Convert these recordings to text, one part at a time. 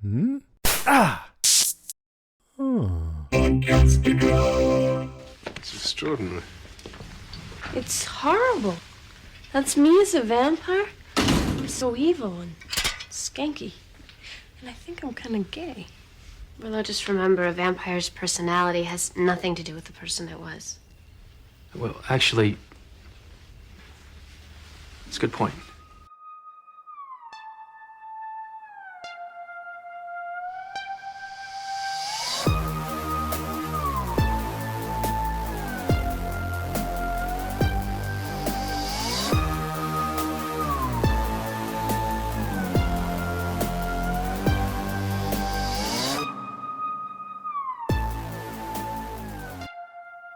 Hmm? Ah! It's extraordinary. It's horrible. That's me as a vampire. I'm so evil and skanky. And I think I'm kind of gay. Well, just remember, a vampire's personality has nothing to do with the person it was. Well, actually, it's a good point.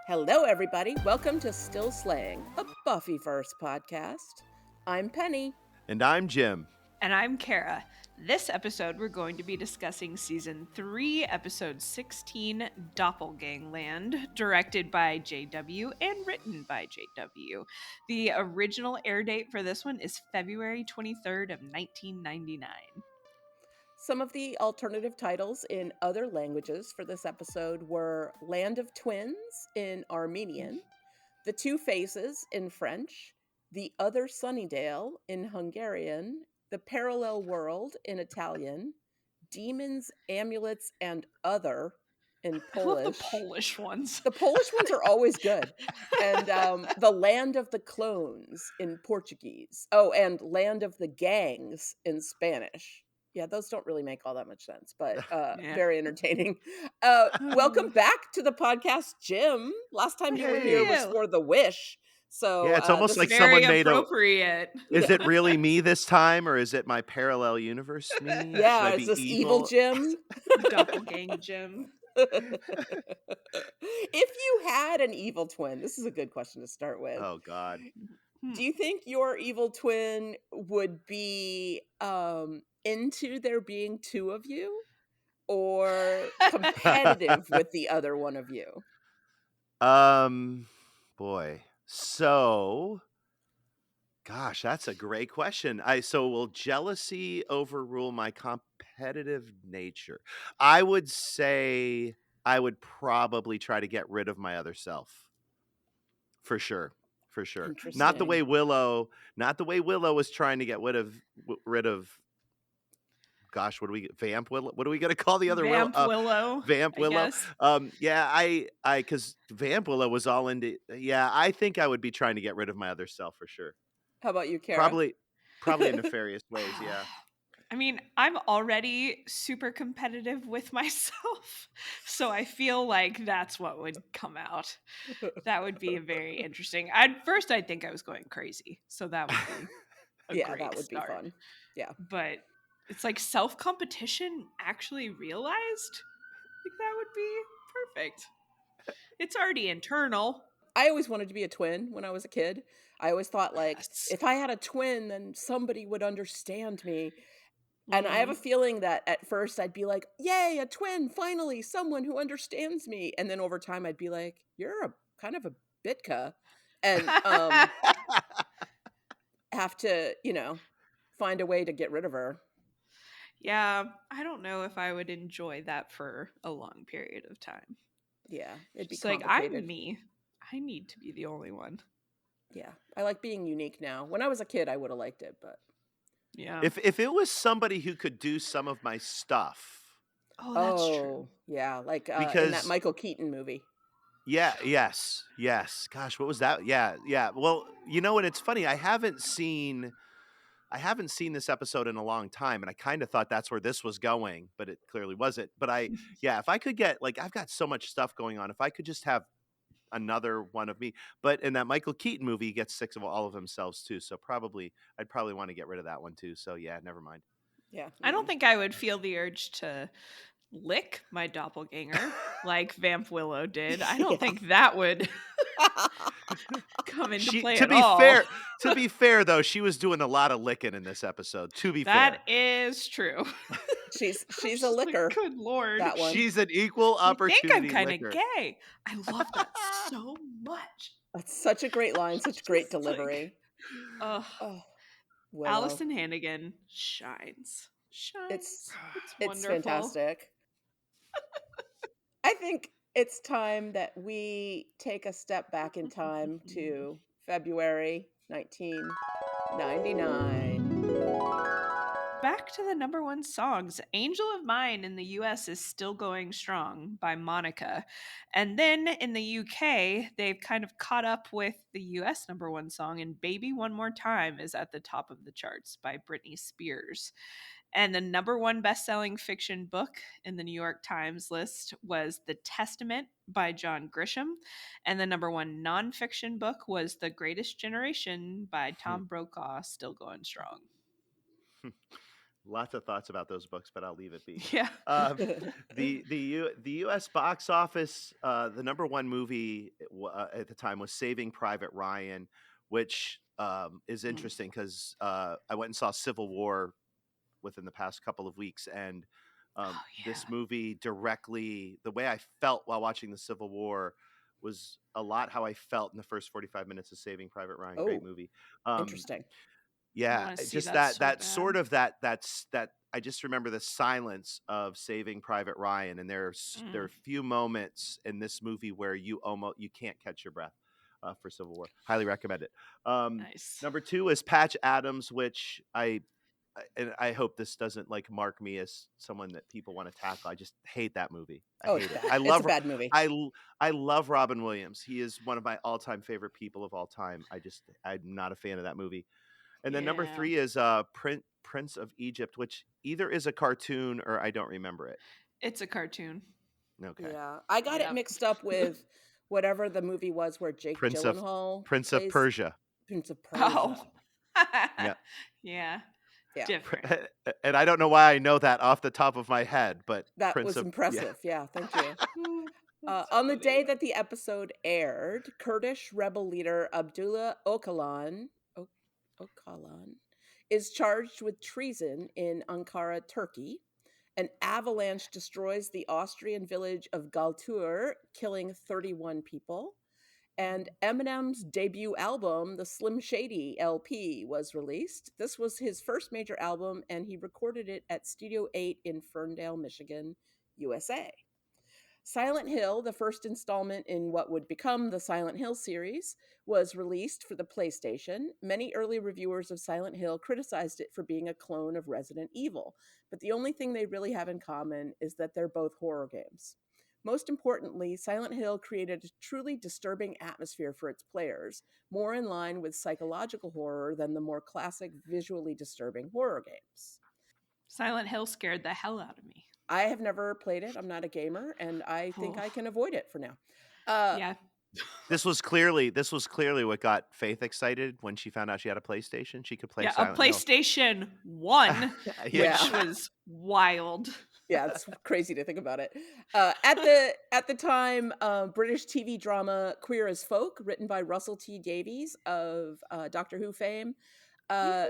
Hello, everybody. Welcome to Still Slaying, a Buffyverse podcast. I'm Penny. And I'm Jim. And I'm Kara. This episode, we're going to be discussing Season 3, Episode 16, Dopplegangland, directed by JW and written by JW. The original air date for this one is February 23rd of 1999. Some of the alternative titles in other languages for this episode were Land of Twins in Armenian, The Two Faces in French, The Other Sunnydale in Hungarian, The Parallel World in Italian, Demons, Amulets, and Other in Polish. I love the Polish ones. The Polish ones are always good. And The Land of the Clones in Portuguese. Oh, and Land of the Gangs in Spanish. Yeah, those don't really make all that much sense, but very entertaining. Welcome back to the podcast, Jim. Last time you were here was for The Wish. So yeah, it's almost like very someone made appropriate. Is it really me this time, or is it my parallel universe me? Yeah, is this evil Jim? Doppelgang Jim. If you had an evil twin, this is a good question to start with. Oh, God. Do you think your evil twin would be into there being two of you, or competitive with the other one of you? Boy. So, gosh, that's a great question. So will jealousy overrule my competitive nature? I would say I would probably try to get rid of my other self. For sure. For sure. Not the way Willow was trying to get rid of gosh, Vamp Willow? What are we going to call the other Vamp Willow? Vamp Willow. Guess. I cuz Vamp Willow was all into I think I would be trying to get rid of my other self for sure. How about you, Kara? Probably in nefarious ways, yeah. I mean, I'm already super competitive with myself, so I feel like that's what would come out. That would be very interesting. I'd think I was going crazy, so that would be a great that would start. be fun. Yeah, but it's like self-competition actually realized. Like that would be perfect. It's already internal. I always wanted to be a twin when I was a kid. I always thought, like, if I had a twin, then somebody would understand me. And I have a feeling that at first I'd be like, yay, a twin, finally, someone who understands me. And then over time I'd be like, you're a kind of a bitka. And have to, find a way to get rid of her. Yeah, I don't know if I would enjoy that for a long period of time. Yeah, it'd be like, I'm me. I need to be the only one. Yeah, I like being unique now. When I was a kid, I would have liked it, but... Yeah. If it was somebody who could do some of my stuff. Oh, that's true. Yeah, like in that Michael Keaton movie. Yeah, yes. Gosh, what was that? Yeah. Well, and it's funny, I haven't seen this episode in a long time, and I kind of thought that's where this was going, but it clearly wasn't. But if I could get, like, I've got so much stuff going on, if I could just have another one of me. But in that Michael Keaton movie, he gets sick of all of themselves too, so I'd probably want to get rid of that one too. So yeah, never mind. Yeah, I don't think I would feel the urge to lick my doppelganger like Vamp Willow did. I don't think that would come into play at all. To be fair, though, she was doing a lot of licking in this episode. To be fair, that is true. She's a licker. Good Lord, that one. She's an equal opportunity. I think I'm kind of gay. I love that so much. That's such a great line, such great delivery. Allison Hannigan shines. shines. It's wonderful. it's fantastic. I think it's time that we take a step back in time to February 1999. Back to the number one songs. Angel of Mine in the US is still going strong by Monica. And then in the UK, they've kind of caught up with the US number one song, and Baby One More Time is at the top of the charts by Britney Spears. And the number one best-selling fiction book in the New York Times list was The Testament by John Grisham. And the number one nonfiction book was The Greatest Generation by Tom Brokaw, still going strong. Lots of thoughts about those books, but I'll leave it be. Yeah. The U.S. box office, the number one movie at the time was Saving Private Ryan, which is interesting because I went and saw Civil War within the past couple of weeks, and this movie directly, the way I felt while watching the Civil War was a lot how I felt in the first 45 minutes of Saving Private Ryan. Great movie. Interesting. Yeah, wanna see just that so that bad. sort of that I just remember the silence of Saving Private Ryan, and there are a few moments in this movie where you can't catch your breath for Civil War. Highly recommend it. Nice. Number 2 is Patch Adams, which and I hope this doesn't like mark me as someone that people want to tackle. I just hate that movie. I hate it. I It's love a bad movie. I love Robin Williams. He is one of my all-time favorite people of all time. I'm not a fan of that movie. And then number 3 is Prince of Egypt, which either is a cartoon or I don't remember it. It's a cartoon. Okay. Yeah, I got it mixed up with whatever the movie was where Jake Gyllenhaal Prince plays of Persia. Prince of Persia. Oh. Yeah. Yeah. Yeah. Different. And I don't know why I know that off the top of my head, but That Prince was of impressive. Yeah, thank you. That's On the funny. day that the episode aired, Kurdish rebel leader Abdullah Öcalan is charged with treason in Ankara, Turkey. An avalanche destroys the Austrian village of Galtur, killing 31 people. And Eminem's debut album, the Slim Shady LP, was released. This was his first major album, and he recorded it at Studio 8 in Ferndale, Michigan, USA. Silent Hill, the first installment in what would become the Silent Hill series, was released for the PlayStation. Many early reviewers of Silent Hill criticized it for being a clone of Resident Evil, but the only thing they really have in common is that they're both horror games. Most importantly, Silent Hill created a truly disturbing atmosphere for its players, more in line with psychological horror than the more classic, visually disturbing horror games. Silent Hill scared the hell out of me. I have never played it. I'm not a gamer, and I think I can avoid it for now. Yeah. This was clearly what got Faith excited when she found out she had a PlayStation. She could play a Silent Hill. PlayStation 1, Yeah. which was wild. Yeah, it's crazy to think about it. At the time, British TV drama Queer as Folk, written by Russell T Davies of Doctor Who fame,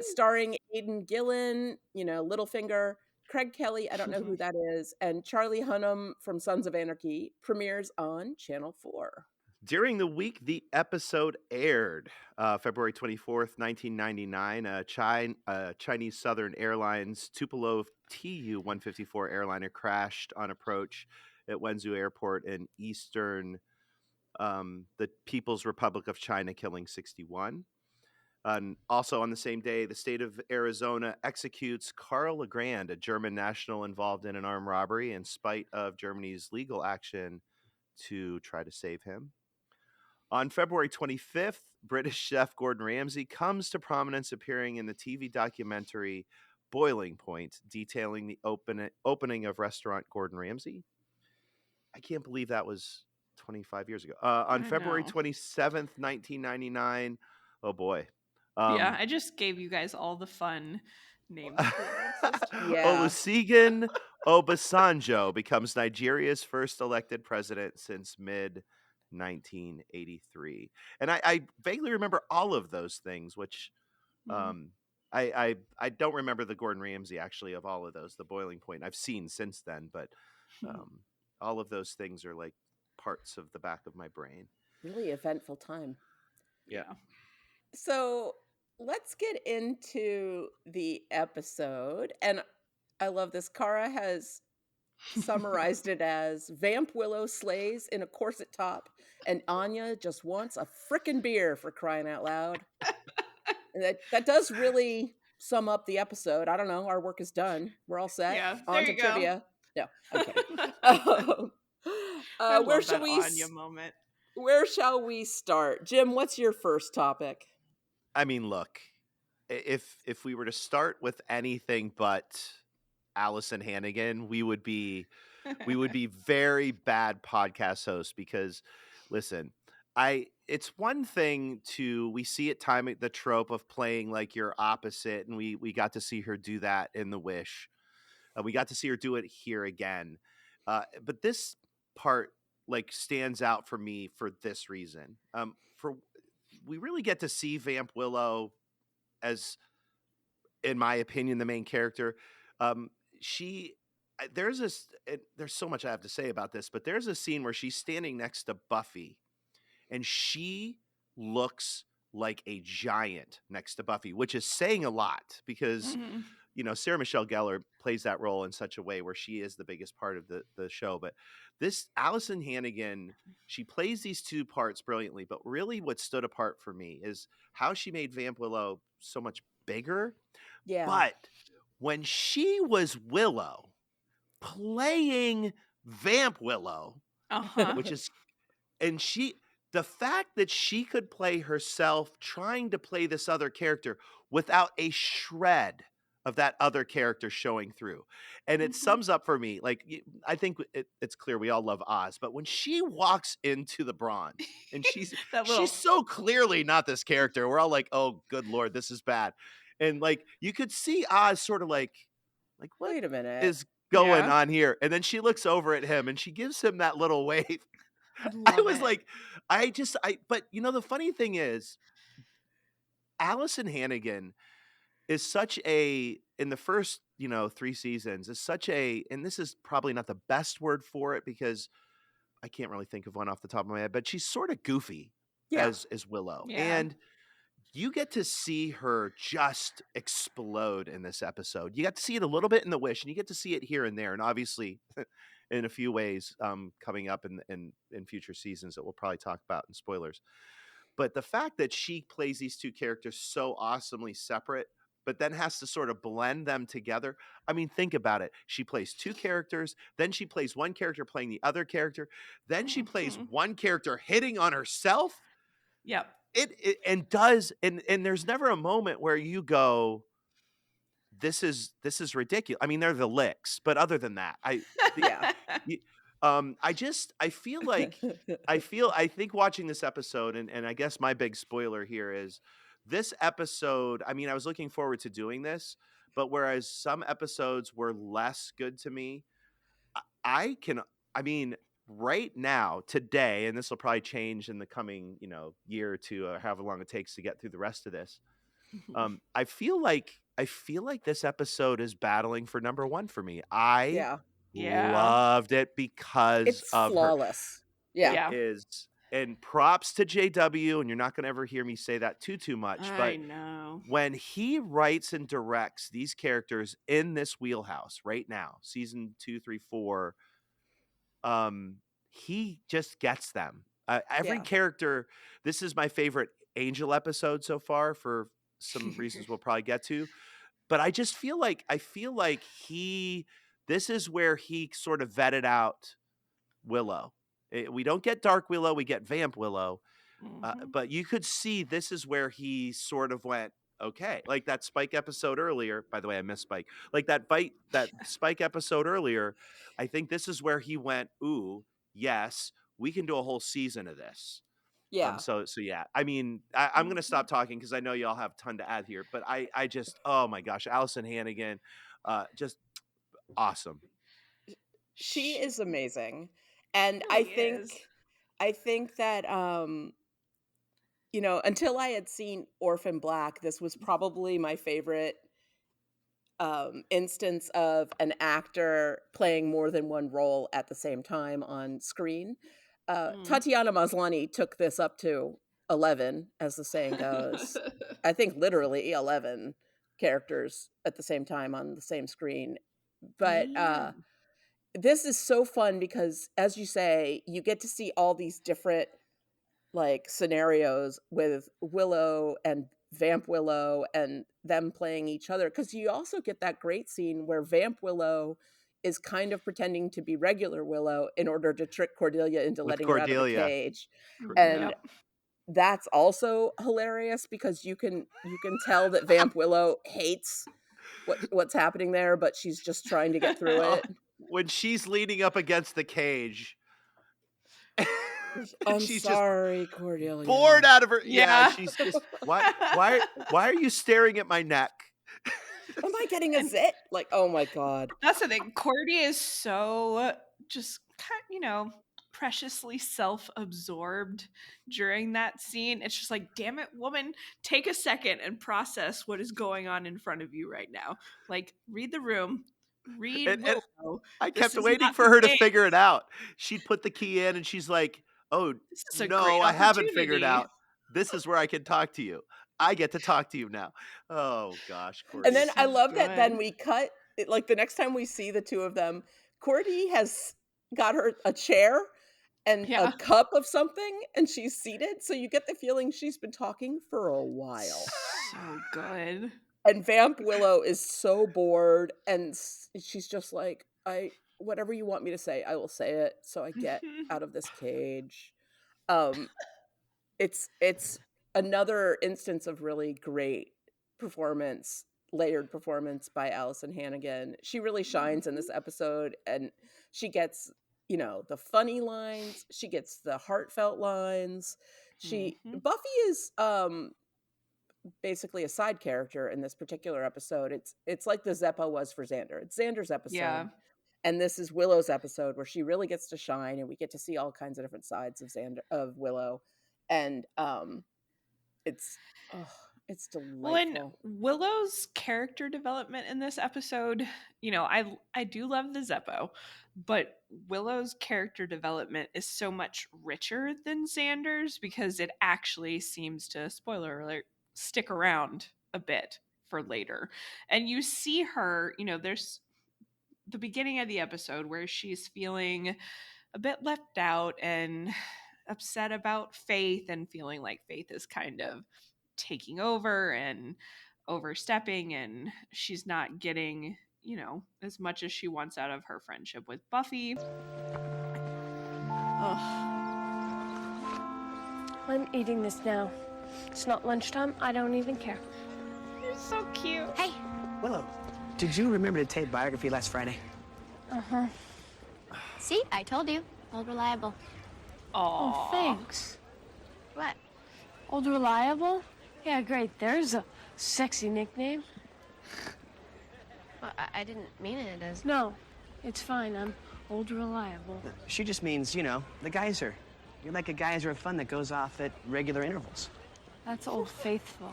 starring Aidan Gillen, Littlefinger, Craig Kelly, I don't know who that is, and Charlie Hunnam from Sons of Anarchy, premieres on Channel 4. During the week the episode aired, February 24th, 1999, Chinese Southern Airlines Tupolev Tu-154 airliner crashed on approach at Wenzhou Airport in eastern the People's Republic of China, killing 61. And also on the same day, the state of Arizona executes Karl Legrand, a German national involved in an armed robbery, in spite of Germany's legal action to try to save him. On February 25th, British chef Gordon Ramsay comes to prominence, appearing in the TV documentary Boiling Point, detailing the opening of restaurant Gordon Ramsay. I can't believe that was 25 years ago. On February 27th, 1999, oh boy. I just gave you guys all the fun names. Olusegun Obasanjo becomes Nigeria's first elected president since mid-1983. And I vaguely remember all of those things, which I don't remember the Gordon Ramsay, actually, of all of those. The Boiling Point I've seen since then, but all of those things are like parts of the back of my brain. Really eventful time. Yeah. So let's get into the episode. And I love this. Kara has summarized it as Vamp Willow slays in a corset top, and Anya just wants a frickin' beer, for crying out loud. And that does really sum up the episode. I don't know. Our work is done. We're all set. Yeah, On there to you go. trivia. No, I'm kidding. I Where love shall that we? Anya moment. Where shall we start, Jim? What's your first topic? I mean, look, if we were to start with anything but Allison Hannigan, we would be very bad podcast hosts because listen, it's one thing to we see it time the trope of playing like your opposite, and we got to see her do that in The Wish. We got to see her do it here again. But this part like stands out for me for this reason. For we really get to see Vamp Willow as, in my opinion, the main character. Um, she there's this there's so much I have to say about this, but there's a scene where she's standing next to Buffy, and she looks like a giant next to Buffy, which is saying a lot because Mhm. Sarah Michelle Gellar plays that role in such a way where she is the biggest part of the show. But this Allison Hannigan, she plays these two parts brilliantly. But really, what stood apart for me is how she made Vamp Willow so much bigger. Yeah. But when she was Willow playing Vamp Willow, Uh-huh. which is, and the fact that she could play herself trying to play this other character without a shred of that other character showing through. And it Mhm. sums up for me, like, I think it's clear we all love Oz, but when she walks into the Bronze and she's That little so clearly not this character, we're all like, oh, good Lord, this is bad. And like, you could see Oz sort of like what Wait a minute. is going Yeah. on here? And then she looks over at him and she gives him that little wave. I I love was it. like, but the funny thing is, Allison Hannigan is such in the first, 3 seasons, is such and this is probably not the best word for it because I can't really think of one off the top of my head, but she's sort of goofy Yeah. as Willow. Yeah. And you get to see her just explode in this episode. You got to see it a little bit in The Wish, and you get to see it here and there, and obviously in a few ways coming up in future seasons that we'll probably talk about in spoilers. But the fact that she plays these two characters so awesomely separate, but then has to sort of blend them together. I mean, think about it. She plays two characters, then she plays one character playing the other character, then she plays Mhm. one character hitting on herself. Yep. And there's never a moment where you go, this is ridiculous. I mean, they're the licks, but other than that, Yeah. I feel like I think watching this episode, and I guess my big spoiler here is this episode. I mean, I was looking forward to doing this, but whereas some episodes were less good to me, I can, I mean, right now, today, and this will probably change in the coming, year or two, or however long it takes to get through the rest of this. I feel like this episode is battling for number one for me. I Yeah. Yeah. loved it because It's of her. flawless. Yeah. Yeah. It is, and props to JW, and you're not going to ever hear me say that too much, I but know. when he writes and directs these characters in this wheelhouse right now, season 2, 3, 4, he just gets them. Every Yeah. character. This is my favorite Angel episode so far for some reasons we'll probably get to. But I just feel like this is where he sort of vetted out Willow. We don't get Dark Willow, we get Vamp Willow. Mhm. But you could see this is where he sort of went, okay, like that Spike episode earlier. By the way, I miss Spike. Like that Spike episode earlier. I think this is where he went, ooh, yes, we can do a whole season of this. Yeah. So yeah. I mean, I'm gonna stop talking because I know y'all have a ton to add here. But I just, oh my gosh, Allison Hannigan, just awesome. She is amazing. And Really is. I think that until I had seen Orphan Black, this was probably my favorite instance of an actor playing more than one role at the same time on screen. Mm. Tatiana Maslany took this up to 11, as the saying goes. I think literally 11 characters at the same time on the same screen. But Yeah. this is so fun because, as you say, you get to see all these different like scenarios with Willow and Vamp Willow and them playing each other, because you also get that great scene where Vamp Willow is kind of pretending to be regular Willow in order to trick Cordelia into With letting her out of the Cordelia. cage. Yeah. And that's also hilarious because you can tell that Vamp Willow hates what's happening there, but she's just trying to get through Oh, it. when she's leaning up against the cage and I'm she's just sorry, Cordelia. bored out of her. Yeah, Yeah. she's just why are you staring at my neck? Am I getting a zit? Like, oh my god. That's the thing. Cordy is so just preciously self-absorbed during that scene. It's just like, damn it, woman, take a second and process what is going on in front of you right now. Like, read the room, read And Willow. I This kept is waiting not for the her to game. figure it out. She'd put the key in and she's like, "Oh, This is a no, great I haven't figured opportunity. out. This is where I can talk to you. I get to talk to you now." Oh gosh, And Cordy. then I So love that good. then we cut like the next time we see the two of them, Cordy has got her a chair and a Yeah. cup of something and she's seated, so you get the feeling she's been talking for a while. So good. And Vamp Willow is so bored and she's just like, whatever you want me to say, I will say it so I get out of this cage. Um it's another instance of really great layered performance by Allison Hannigan. She really shines in this episode, and she gets, the funny lines, she gets the heartfelt lines. Buffy is basically a side character in this particular episode. It's like the Zeppo was for Xander. It's Xander's episode. Yeah. And this is Willow's episode where she really gets to shine, and we get to see all kinds of different sides of Willow. And it's delightful. Well, and Willow's character development in this episode, I do love the Zeppo, but Willow's character development is so much richer than Xander's because it actually seems to, spoiler alert, stick around a bit for later. And you see her, there's the beginning of the episode where she's feeling a bit left out and upset about Faith and feeling like Faith is kind of taking over and overstepping, and she's not getting, as much as she wants out of her friendship with Buffy. I'm eating this now. It's not lunchtime. I don't even care. You're so cute. Hey, Willow, did you remember to tape biography last Friday? Uh-huh. See, I told you. Old Reliable. Oh, thanks. What? Old Reliable? Yeah, great. There's a sexy nickname. Well, I didn't mean it as... No, it's fine. I'm Old Reliable. She just means, the geyser. You're like a geyser of fun that goes off at regular intervals. That's Old Faithful.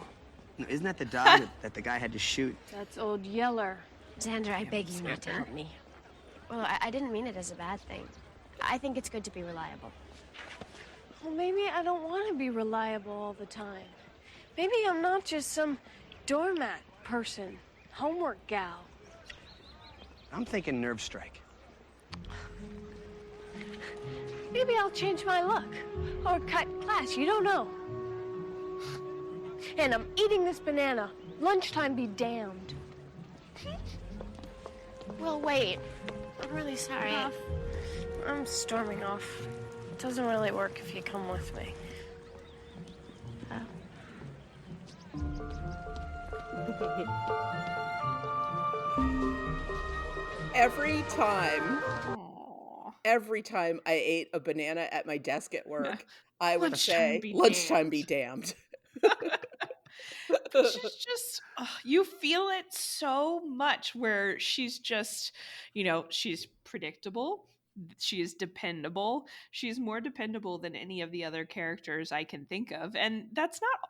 Isn't that the dog that the guy had to shoot? That's Old Yeller. Xander, I beg you not to help me. Well, I didn't mean it as a bad thing. I think it's good to be reliable. Well, maybe I don't want to be reliable all the time. Maybe I'm not just some doormat person, homework gal. I'm thinking nerve strike. Maybe I'll change my look or cut class. You don't know. And I'm eating this banana. Lunchtime be damned. Well, wait. I'm really sorry. I'm storming off. It doesn't really work if you come with me. Every time I ate a banana at my desk at work, I would Lunchtime say, be lunchtime damned." be damned. She's just you feel it so much where she's just, she's predictable, she is dependable, she's more dependable than any of the other characters I can think of, and that's not,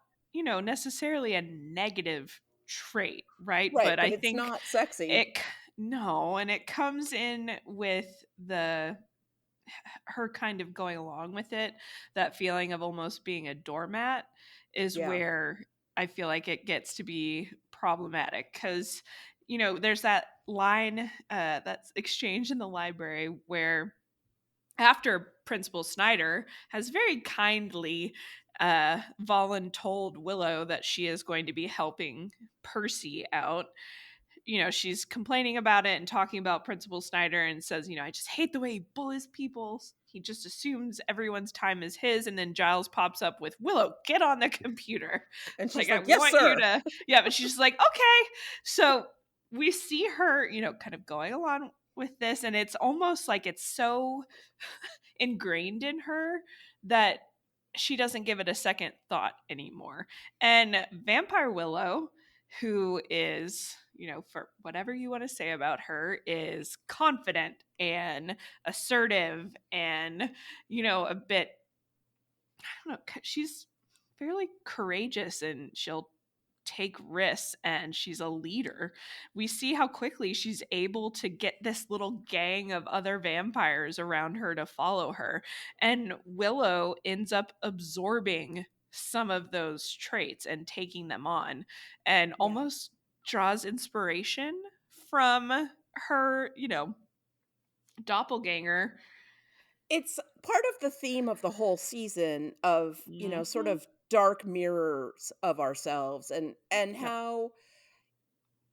necessarily a negative trait, right? Right, But I it's think not sexy. and it comes in with her kind of going along with it, that feeling of almost being a doormat is Yeah. where I feel like it gets to be problematic because, there's that line that's exchanged in the library where after Principal Snyder has very kindly voluntold Willow that she is going to be helping Percy out, she's complaining about it and talking about Principal Snyder and says, I just hate the way he bullies people. He just assumes everyone's time is his. And then Giles pops up with, Willow, get on the computer. And she's I like, yes, want sir. you to. Yeah, but she's just like, okay. So we see her, kind of going along with this. And it's almost like it's so ingrained in her that she doesn't give it a second thought anymore. And Vampire Willow, who is, for whatever you want to say about her, is confident and assertive and, a bit, I don't know, she's fairly courageous and she'll take risks and she's a leader. We see how quickly she's able to get this little gang of other vampires around her to follow her. And Willow ends up absorbing some of those traits and taking them on and almost draws inspiration from her, doppelganger. It's part of the theme of the whole season of, sort of dark mirrors of ourselves and how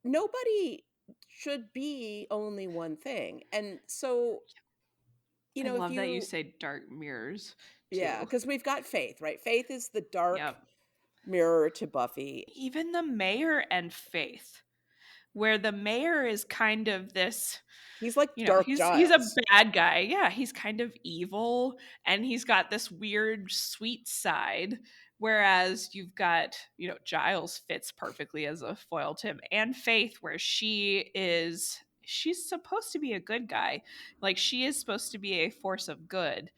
nobody should be only one thing. And so, I if love that you you say dark mirrors yeah, too. because we've got Faith, right? Faith is the dark Yep. mirror to Buffy. Even the mayor and Faith, where the mayor is kind of this, He's like dark he's a Giles. bad guy. Yeah, he's kind of evil and he's got this weird sweet side. Whereas you've got, Giles fits perfectly as a foil to him, and Faith, where she's supposed to be a good guy. Like, she is supposed to be a force of good.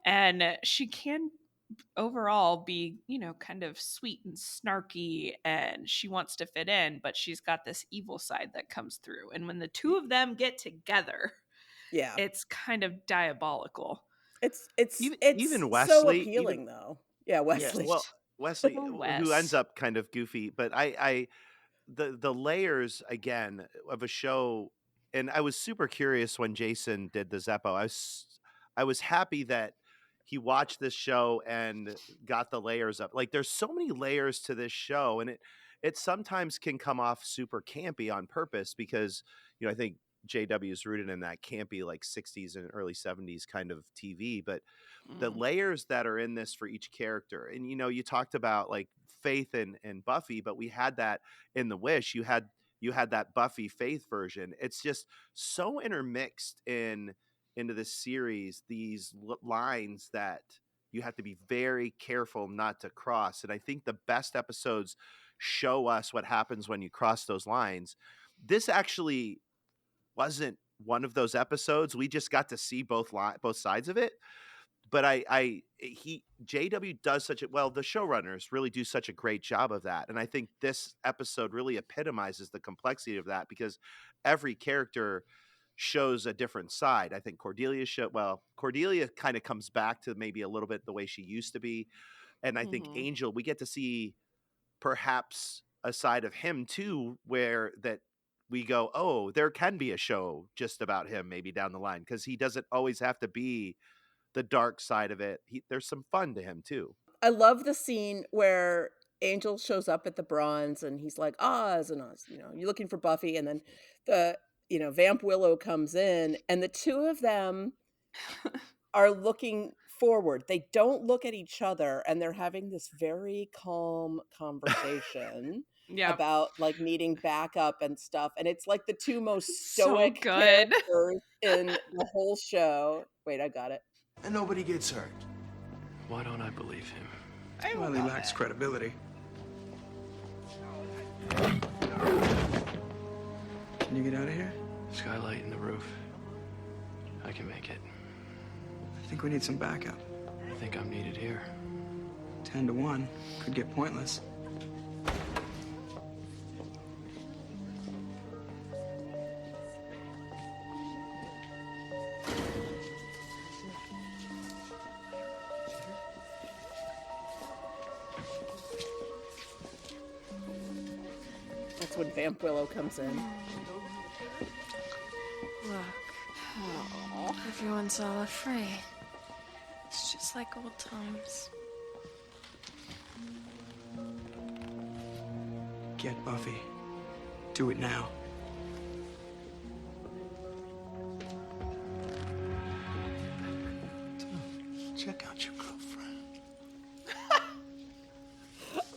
And she can overall be, kind of sweet and snarky and she wants to fit in, but she's got this evil side that comes through. And when the two of them get together, Yeah. it's kind of diabolical. It's Even so Wesley, appealing though. Yeah, yeah, Wesley. well, Wesley, Oh, who ends Wes. up kind of goofy, but the layers again of a show, and I was super curious when Jason did the Zeppo. I was happy that he watched this show and got the layers up. Like, there's so many layers to this show, and it sometimes can come off super campy on purpose because I think JW is rooted in that campy like 60s and early 70s kind of TV, but the layers that are in this for each character. And you talked about like Faith and Buffy, but we had that in The Wish. You had that Buffy Faith version. It's just so intermixed into this series, these lines that you have to be very careful not to cross. And I think the best episodes show us what happens when you cross those lines. This actually wasn't one of those episodes. We just got to see both sides of it. But JW does the showrunners really do such a great job of that. And I think this episode really epitomizes the complexity of that because every character shows a different side. I think Cordelia kind of comes back to maybe a little bit the way she used to be. And I think Angel, we get to see perhaps a side of him too, where that we go, oh, there can be a show just about him maybe down the line, because he doesn't always have to be the dark side of it. There's some fun to him too. I love the scene where Angel shows up at the Bronze and he's like, Oz and Oz, you're looking for Buffy. And then the, Vamp Willow comes in and the two of them are looking forward. They don't look at each other and they're having this very calm conversation about like needing backup and stuff. And it's like the two most stoic characters in the whole show. Wait, I got it. And nobody gets hurt. Why don't I believe him? Well, he lacks credibility. Can you get out of here? Skylight in the roof. I can make it. I think we need some backup. I think I'm needed here. 10 to 1. Could get pointless. That's when Vamp Willow comes in. Everyone's all afraid. It's just like old times. Get Buffy. Do it now. Check out your girlfriend.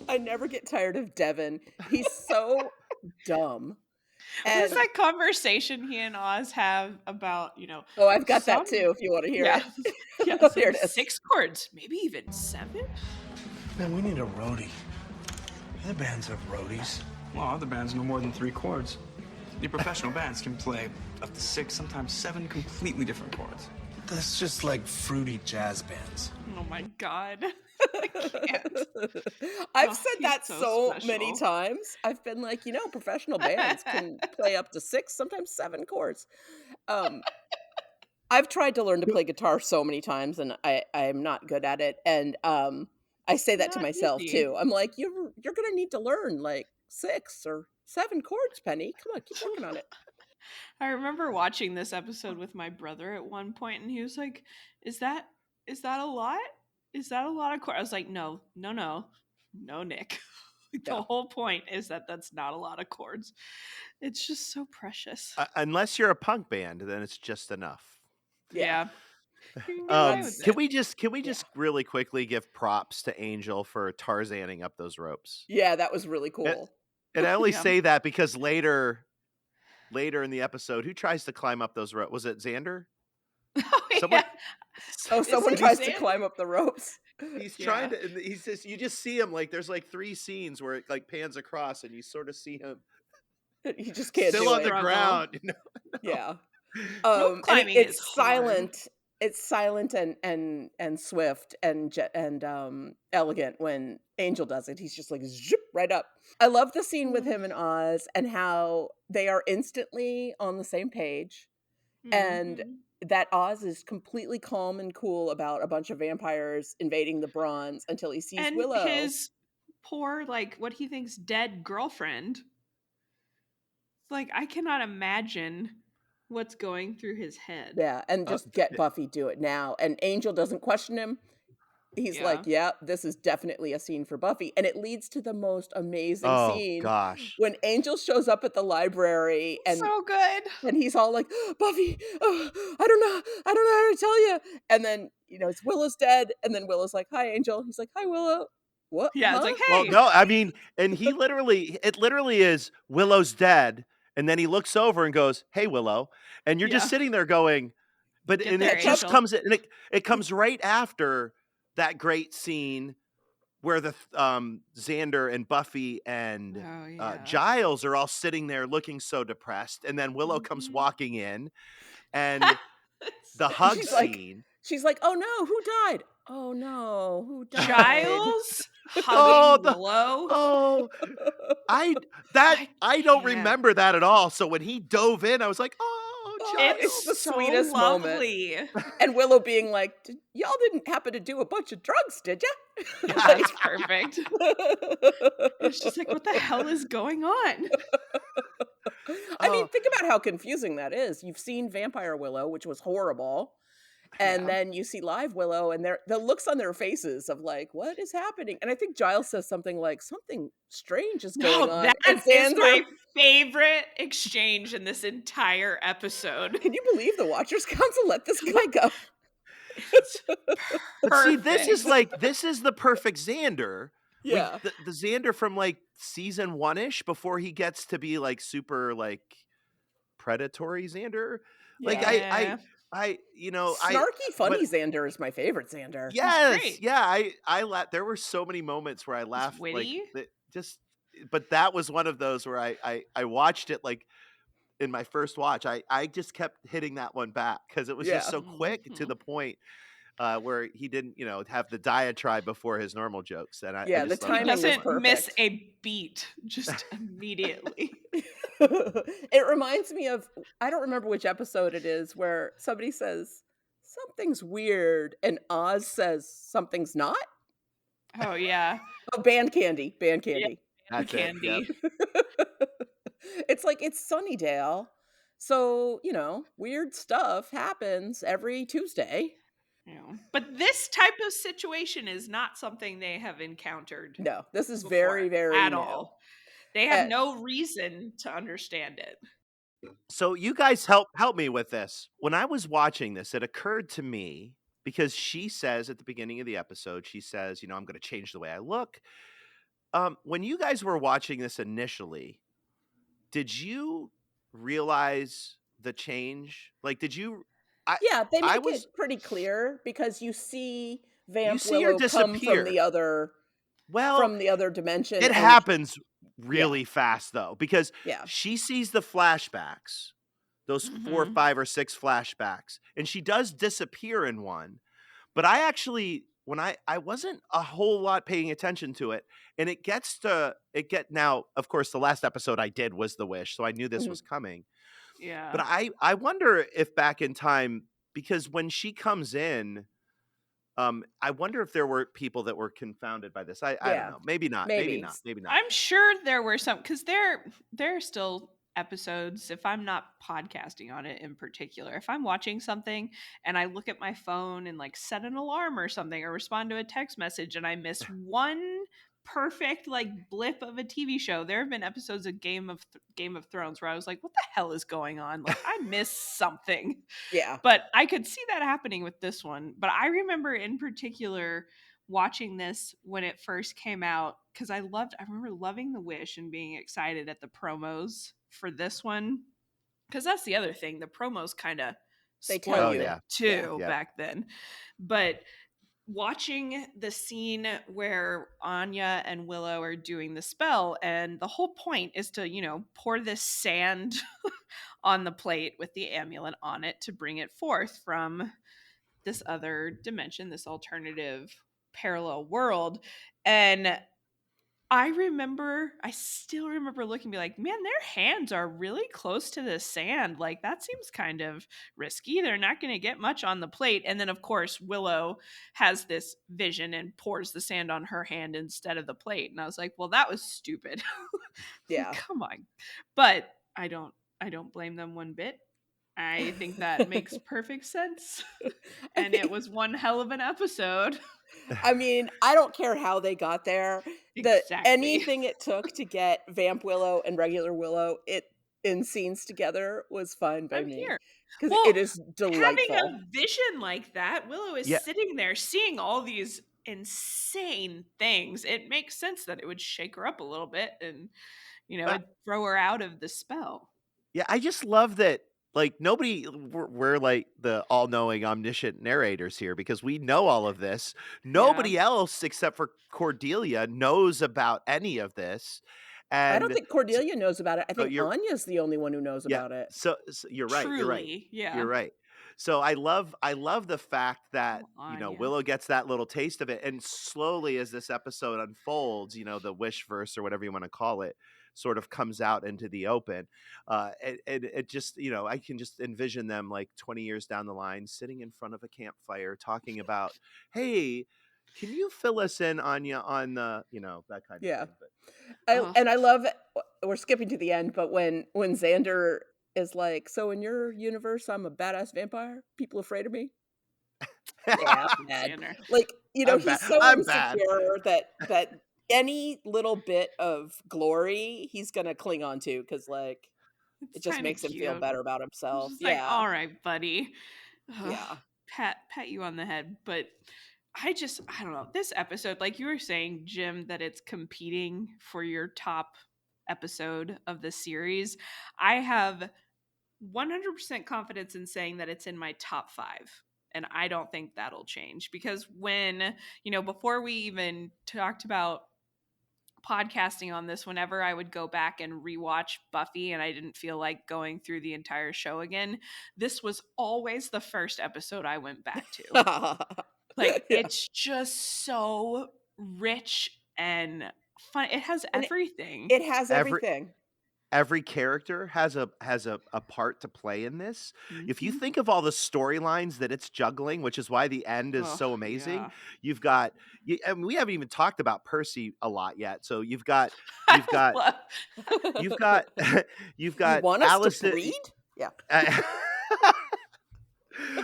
I never get tired of Devin. He's so dumb. What is that conversation he and Oz have about, Oh, I've got that too, if you want to hear yeah. it. Yeah, Oh, so here it is. 6 chords, maybe even 7? Man, we need a roadie. Other bands have roadies. Well, other bands know more than 3 chords. The professional bands can play up to 6, sometimes 7 completely different chords. That's just like fruity jazz bands. Oh my god. I can't. I've Oh, said he's that so many special. times. I've been like, professional bands can play up to 6, sometimes 7 chords. I've tried to learn to play guitar so many times, and I'm not good at it. And I say that to Not myself easy. too. I'm like, you're gonna need to learn like 6 or 7 chords, Penny. Come on, keep working on it. I remember watching this episode with my brother at one point, and he was like, is that a lot? Is that a lot of chords? I was like, no, Nick. The Yeah. whole point is that that's not a lot of chords. It's just so precious. Unless you're a punk band, then it's just enough. Yeah. You can get away with Can it. we just really quickly give props to Angel for Tarzaning up those ropes? Yeah, that was really cool. And I only Yeah. say that because later in the episode, who tries to climb up those ropes? Was it Xander? Oh, Someone- yeah. Oh, Is someone it tries to Xander? climb up the ropes. He's Yeah. trying to, and he's just, you just see him like, there's like 3 scenes where it like pans across and you sort of see him You just can't still do on it. the Struggle. ground. Yeah. Rope And climbing it's is hard. silent. It's silent and swift and elegant when Angel does it. He's just like zip right up. I love the scene with him and Oz and how they are instantly on the same page, and Mhm. that Oz is completely calm and cool about a bunch of vampires invading the Bronze until he sees And Willow. his poor, like, what he thinks dead girlfriend. Like, I cannot imagine what's going through his head. Yeah, and just get Buffy, do it now. And Angel doesn't question him. He's like, yeah, this is definitely a scene for Buffy. And it leads to the most amazing Oh scene gosh. when Angel shows up at the library and So good. and he's all like, Buffy, I don't know how to tell you. And then, it's Willow's dead. And then Willow's like, hi, Angel. He's like, hi, Willow. What? Yeah, Huh? it's like, hey. Well, no, I mean, and it literally is Willow's dead. And then he looks over and goes, hey, Willow. And you're just Yeah. sitting there going, but Get and there, it just Angel. comes and it comes right after that great scene where the Xander and Buffy and Oh, yeah. Giles are all sitting there looking so depressed. And then Willow comes Mhm. walking in and the hug scene. She's like, oh no, who died? Oh no, who died? Giles Oh, hugging Willow. Oh, I don't can't. remember that at all. So when he dove in, I was like, oh, Giles. It's the so sweetest lovely. And Willow being like, y'all didn't happen to do a bunch of drugs, did ya? That's perfect. It's just like, what the hell is going on? I mean, think about how confusing that is. You've seen Vampire Willow, which was horrible. And then you see live Willow, and the looks on their faces of like, what is happening? And I think Giles says something like, something strange is going on. That And is Xander, my favorite exchange in this entire episode. can you believe the Watchers Council let this guy go? It's But see, perfect. this is the perfect Xander. Yeah. The Xander from like season 1-ish before he gets to be like super like predatory Xander. Like Yeah. Snarky, funny Xander is my favorite Xander. Yes, great. yeah. There were so many moments where I laughed, witty. but that was one of those where I watched it like in my first watch. I just kept hitting that one back because it was just so quick to the point where he didn't have the diatribe before his normal jokes. And I The just He timing was doesn't miss perfect. a beat just immediately. It reminds me of, I don't remember which episode it is, where somebody says something's weird and Oz says something's not. Oh yeah. Oh, band candy. That's it, Candy. yep. It's like, it's Sunnydale. So, weird stuff happens every Tuesday. But this type of situation is not something they have encountered No, this is before very, very at new. all. They have no reason to understand it. So you guys help me with this. When I was watching this, it occurred to me because she says at the beginning of the episode, she says, I'm going to change the way I look. When you guys were watching this initially, did you realize the change? Like, did you? Yeah, they I make was. it pretty clear because you see You Vamp see her Willow come from disappear. the other Well, dimension. it and happens really fast though, because Yeah. she sees the flashbacks, those 4, 5, or 6 flashbacks, and she does disappear in one. But I actually, when I wasn't a whole lot paying attention to it, and now, of course, the last episode I did was The Wish, so I knew this was coming. Yeah. But I wonder if back in time, because when she comes in, I wonder if there were people that were confounded by this. I don't know. Maybe not. Maybe not. Maybe not. I'm sure there were some, because there are still episodes, if I'm not podcasting on it in particular, if I'm watching something and I look at my phone and like set an alarm or something or respond to a text message and I miss one perfect like blip of a TV show. There have been episodes of Game of Thrones where I was like, what the hell is going on? Like I missed something. Yeah. But I could see that happening with this one. But I remember in particular watching this when it first came out, because I remember loving The Wish and being excited at the promos for this one, because that's the other thing, the promos kind of spoiled it too back then. But watching the scene where Anya and Willow are doing the spell, and the whole point is to pour this sand on the plate with the amulet on it to bring it forth from this other dimension, this alternative parallel world. And I still remember looking and be like, man, their hands are really close to the sand. Like that seems kind of risky. They're not going to get much on the plate. And then of course, Willow has this vision and pours the sand on her hand instead of the plate. And I was like, well, that was stupid. Yeah. Come on. But I don't blame them one bit. I think that makes perfect sense. And it was one hell of an episode. I mean, I don't care how they got there. Exactly. Anything it took to get Vamp Willow and regular Willow in scenes together was fine by me. Because it is delightful. Having a vision like that, Willow is sitting there seeing all these insane things. It makes sense that it would shake her up a little bit and, it'd throw her out of the spell. Yeah, I just love that. Like we're like the all-knowing, omniscient narrators here because we know all of this. Nobody else except for Cordelia knows about any of this. And I don't think Cordelia knows about it. I think Anya's the only one who knows about it. So you're right. Truly, you're right. Yeah. You're right. So I love the fact that Willow gets that little taste of it, and slowly as this episode unfolds, the wish verse or whatever you want to call it, sort of comes out into the open. And it just, I can just envision them like 20 years down the line, sitting in front of a campfire, talking about, hey, can you fill us in, Anya, on the, that kind of thing. But, and I love, we're skipping to the end, but when Xander is like, so in your universe, I'm a badass vampire? People afraid of me? Yeah, bad. Like, he's so insecure that any little bit of glory he's gonna cling on to because like it just makes him feel better about himself. Like, all right, buddy. Yeah. Pat you on the head. But I don't know. This episode, like you were saying, Jim, that it's competing for your top episode of the series. I have 100% confidence in saying that it's in my top 5. And I don't think that'll change because when, before we even talked about podcasting on this, whenever I would go back and rewatch Buffy and I didn't feel like going through the entire show again, this was always the first episode I went back to. Like, it's just so rich and fun. It has everything. It has everything. Every character has a part to play in this. If you think of all the storylines that it's juggling, which is why the end is so amazing, you've got. And we haven't even talked about Percy a lot yet. So you've got You want us Allison. to read? Yeah.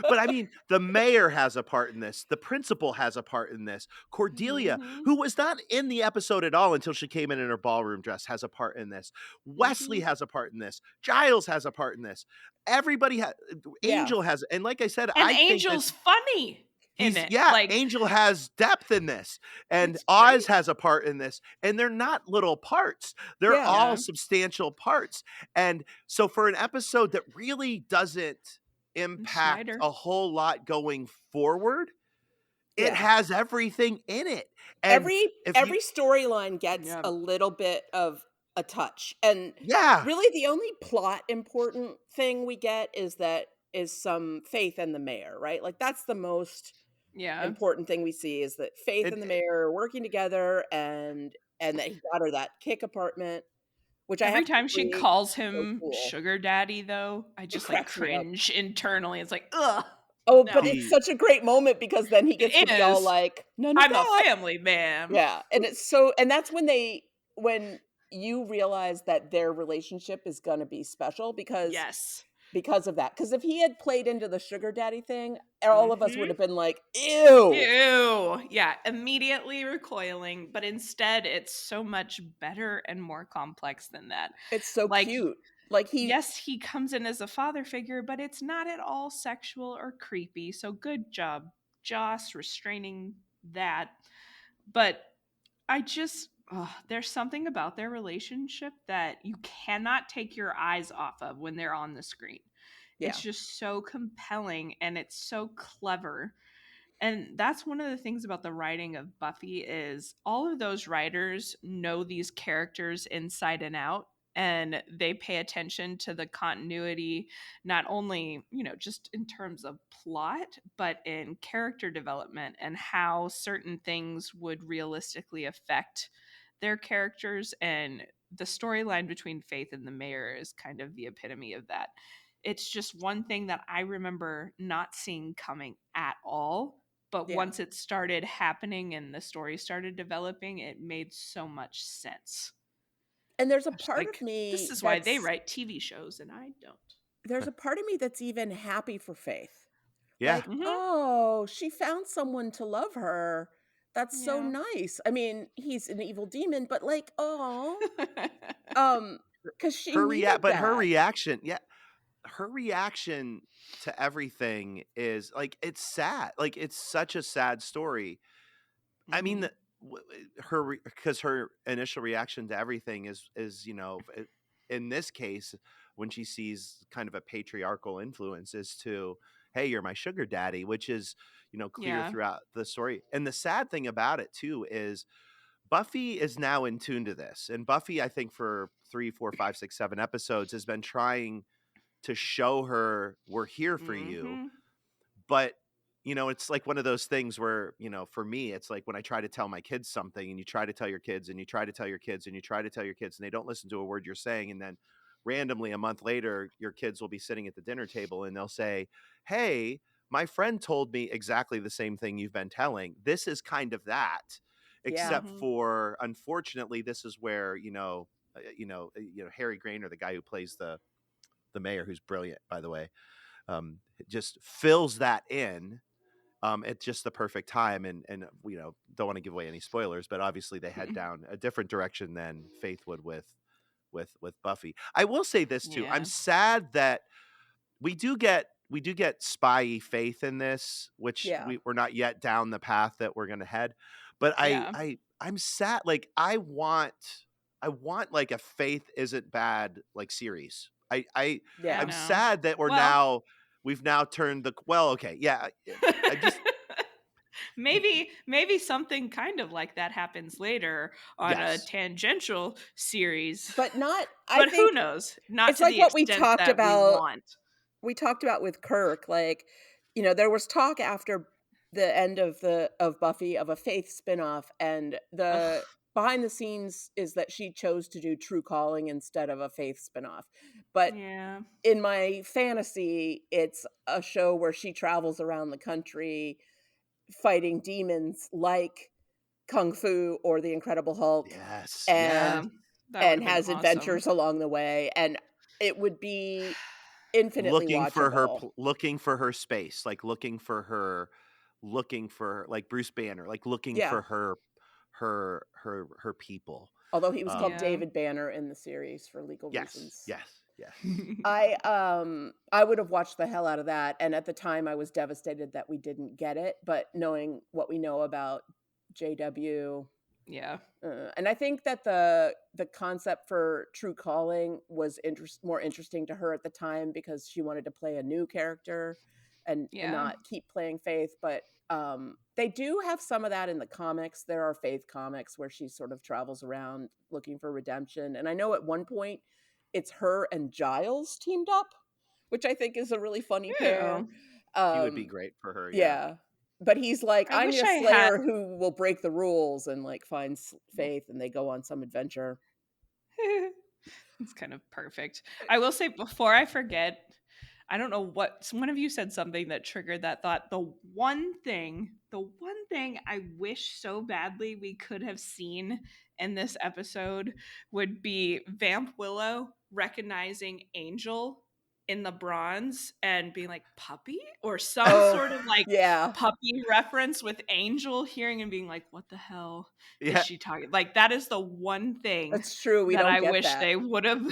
But I mean, the mayor has a part in this. The principal has a part in this. Cordelia, Mhm. who was not in the episode at all until she came in her ballroom dress, has a part in this. Wesley has a part in this. Giles has a part in this. Everybody has. Yeah. Angel has, and like I said, And I think Angel's funny in it. Like, Angel has depth in this, and it's Oz great. has a part in this, and they're not little parts. They're Yeah. all Yeah. substantial parts. And so for an episode that really doesn't impact Snyder. a whole lot going forward, it Yeah. has everything in it. And Every storyline gets Yeah. a little bit of a touch. And yeah, really the only plot important thing we get is some faith in the mayor, right? Like that's the most Yeah. important thing we see is that Faith It- and the mayor are working together and that he got her that kick apartment, which I Every have to time she agree calls is so him cool. sugar daddy, though, I just like cracks me up. cringe internally. It's like, ugh. Oh, No. but it's such a great moment because then he gets It to be all is. like, none of I'm a that. family man. Yeah, and it's so, and that's when you realize that their relationship is gonna be special Yes. because of that. Because if he had played into the sugar daddy thing, all of us Mhm. would have been like, ew. Ew. Yeah, immediately recoiling, but instead it's so much better and more complex than that. It's so Like, cute. Like yes, he comes in as a father figure, but it's not at all sexual or creepy. So good job, Joss, restraining that. But I just, there's something about their relationship that you cannot take your eyes off of when they're on the screen. Yeah. It's just so compelling and it's so clever. And that's one of the things about the writing of Buffy is all of those writers know these characters inside and out, and they pay attention to the continuity, not only, just in terms of plot, but in character development and how certain things would realistically affect their characters. And the storyline between Faith and the mayor is kind of the epitome of that. It's just one thing that I remember not seeing coming at all. But Yeah. once it started happening and the story started developing, it made so much sense. And there's a I was part like, of me this is why they that's write TV shows and I don't. there's a part of me that's even happy for Faith. yeah. Like, Mhm. oh, she found someone to love her. That's so Yeah. nice. I mean, he's an evil demon, but like, oh, because she her needed but her that. reaction, her reaction to everything is like, it's sad. Like, it's such a sad story. I mean, because her initial reaction to everything is in this case, when she sees kind of a patriarchal influence, is to, hey, you're my sugar daddy, which is clear Yeah. throughout the story. And the sad thing about it too is Buffy is now in tune to this, and Buffy, I think, for 3, 4, 5, 6, 7 episodes has been trying to show her, we're here for you. Mhm. But it's like one of those things where, for me, it's like when I try to tell my kids something, and you try to tell your kids and you try to tell your kids and you try to tell your kids, and they don't listen to a word you're saying. And then randomly a month later, your kids will be sitting at the dinner table and they'll say, hey, my friend told me exactly the same thing you've been telling. This is kind of that, Yeah. except for, unfortunately, this is where, Harry Grainer, the guy who plays the mayor, who's brilliant, by the way, just fills that in at just the perfect time. And don't want to give away any spoilers, but obviously they head down a different direction than Faith would with Buffy. I will say this too. Yeah. I'm sad that we do get spy Faith in this, which Yeah. we're not yet down the path that we're going to head. But Yeah. I'm sad. Like, I want like a Faith isn't bad like series. Yeah. I'm know. sad that we've now turned the, okay. Yeah. I just, maybe something kind of like that happens later on Yes. a tangential series. But not, I But who think knows? Not it's to like the what we extent talked that about. we want. We talked about with Kirk, like, there was talk after the end of Buffy of a Faith spinoff, and the Ugh. behind the scenes is that she chose to do True Calling instead of a Faith spinoff. But Yeah. in my fantasy, it's a show where she travels around the country fighting demons like Kung Fu or the Incredible Hulk. Yes. And That would've been has awesome. adventures along the way, and it would be infinitely watchable. looking for her space, like looking for like Bruce Banner, like looking Yeah. for her people. Although he was called Yeah. David Banner in the series for legal Yes, reasons. yes, yes. I would have watched the hell out of that, and at the time I was devastated that we didn't get it, but knowing what we know about JW, Yeah. and I think that the concept for True Calling was more interesting to her at the time because she wanted to play a new character and Yeah. not keep playing Faith. But they do have some of that in the comics. There are Faith comics where she sort of travels around looking for redemption. And I know at one point it's her and Giles teamed up, which I think is a really funny pair. Ew. He would be great for her, yeah. Yeah. But he's like, I I'm wish your I had. slayer who will break the rules, and like finds Faith, and they go on some adventure. It's kind of perfect. I will say before I forget, I don't know what one of you said something that triggered that thought. The one thing I wish so badly we could have seen in this episode would be Vamp Willow recognizing Angel in the bronze and being like puppy or some sort of like Yeah. puppy reference with Angel hearing and being like, what the hell is Yeah. she talking? Like that is the one thing That's true. We that don't I get wish that. they would have.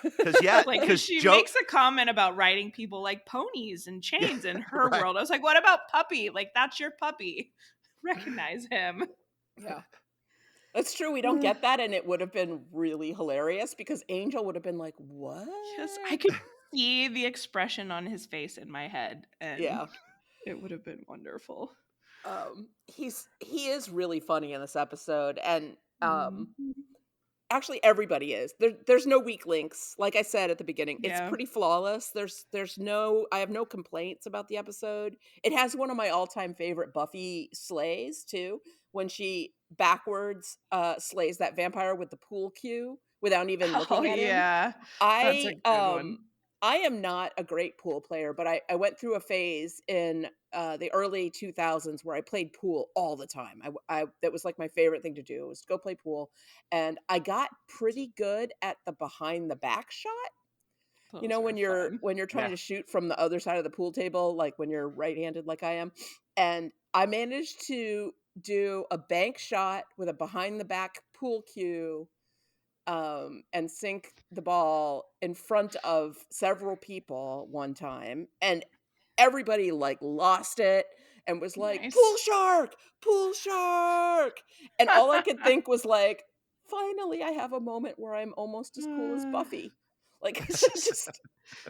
Because Like because she makes a comment about riding people like ponies and chains in her right. world. I was like, what about puppy? Like that's your puppy. Recognize him. Yeah. That's true. We don't get that, and it would have been really hilarious because Angel would have been like, "What?" Yes, I could see the expression on his face in my head, and Yeah. it would have been wonderful. He is really funny in this episode, and Mhm. actually everybody is. There's no weak links. Like I said at the beginning, it's Yeah. pretty flawless. I have no complaints about the episode. It has one of my all-time favorite Buffy slays too, when she backwards slays that vampire with the pool cue without even Oh looking at him. yeah, that's a good one. I am not a great pool player, but I went through a phase in the early 2000s where I played pool all the time. That was like my favorite thing to do, was to go play pool, and I got pretty good at the behind the back shot. You Those know, are when you're fun. trying Yeah. to shoot from the other side of the pool table, like when you're right-handed like I am. And I managed to do a bank shot with a behind the back pool cue, and sink the ball in front of several people one time, and everybody like lost it and was like, Nice. pool shark, and all I could think was like, finally I have a moment where I'm almost as cool as Buffy, like just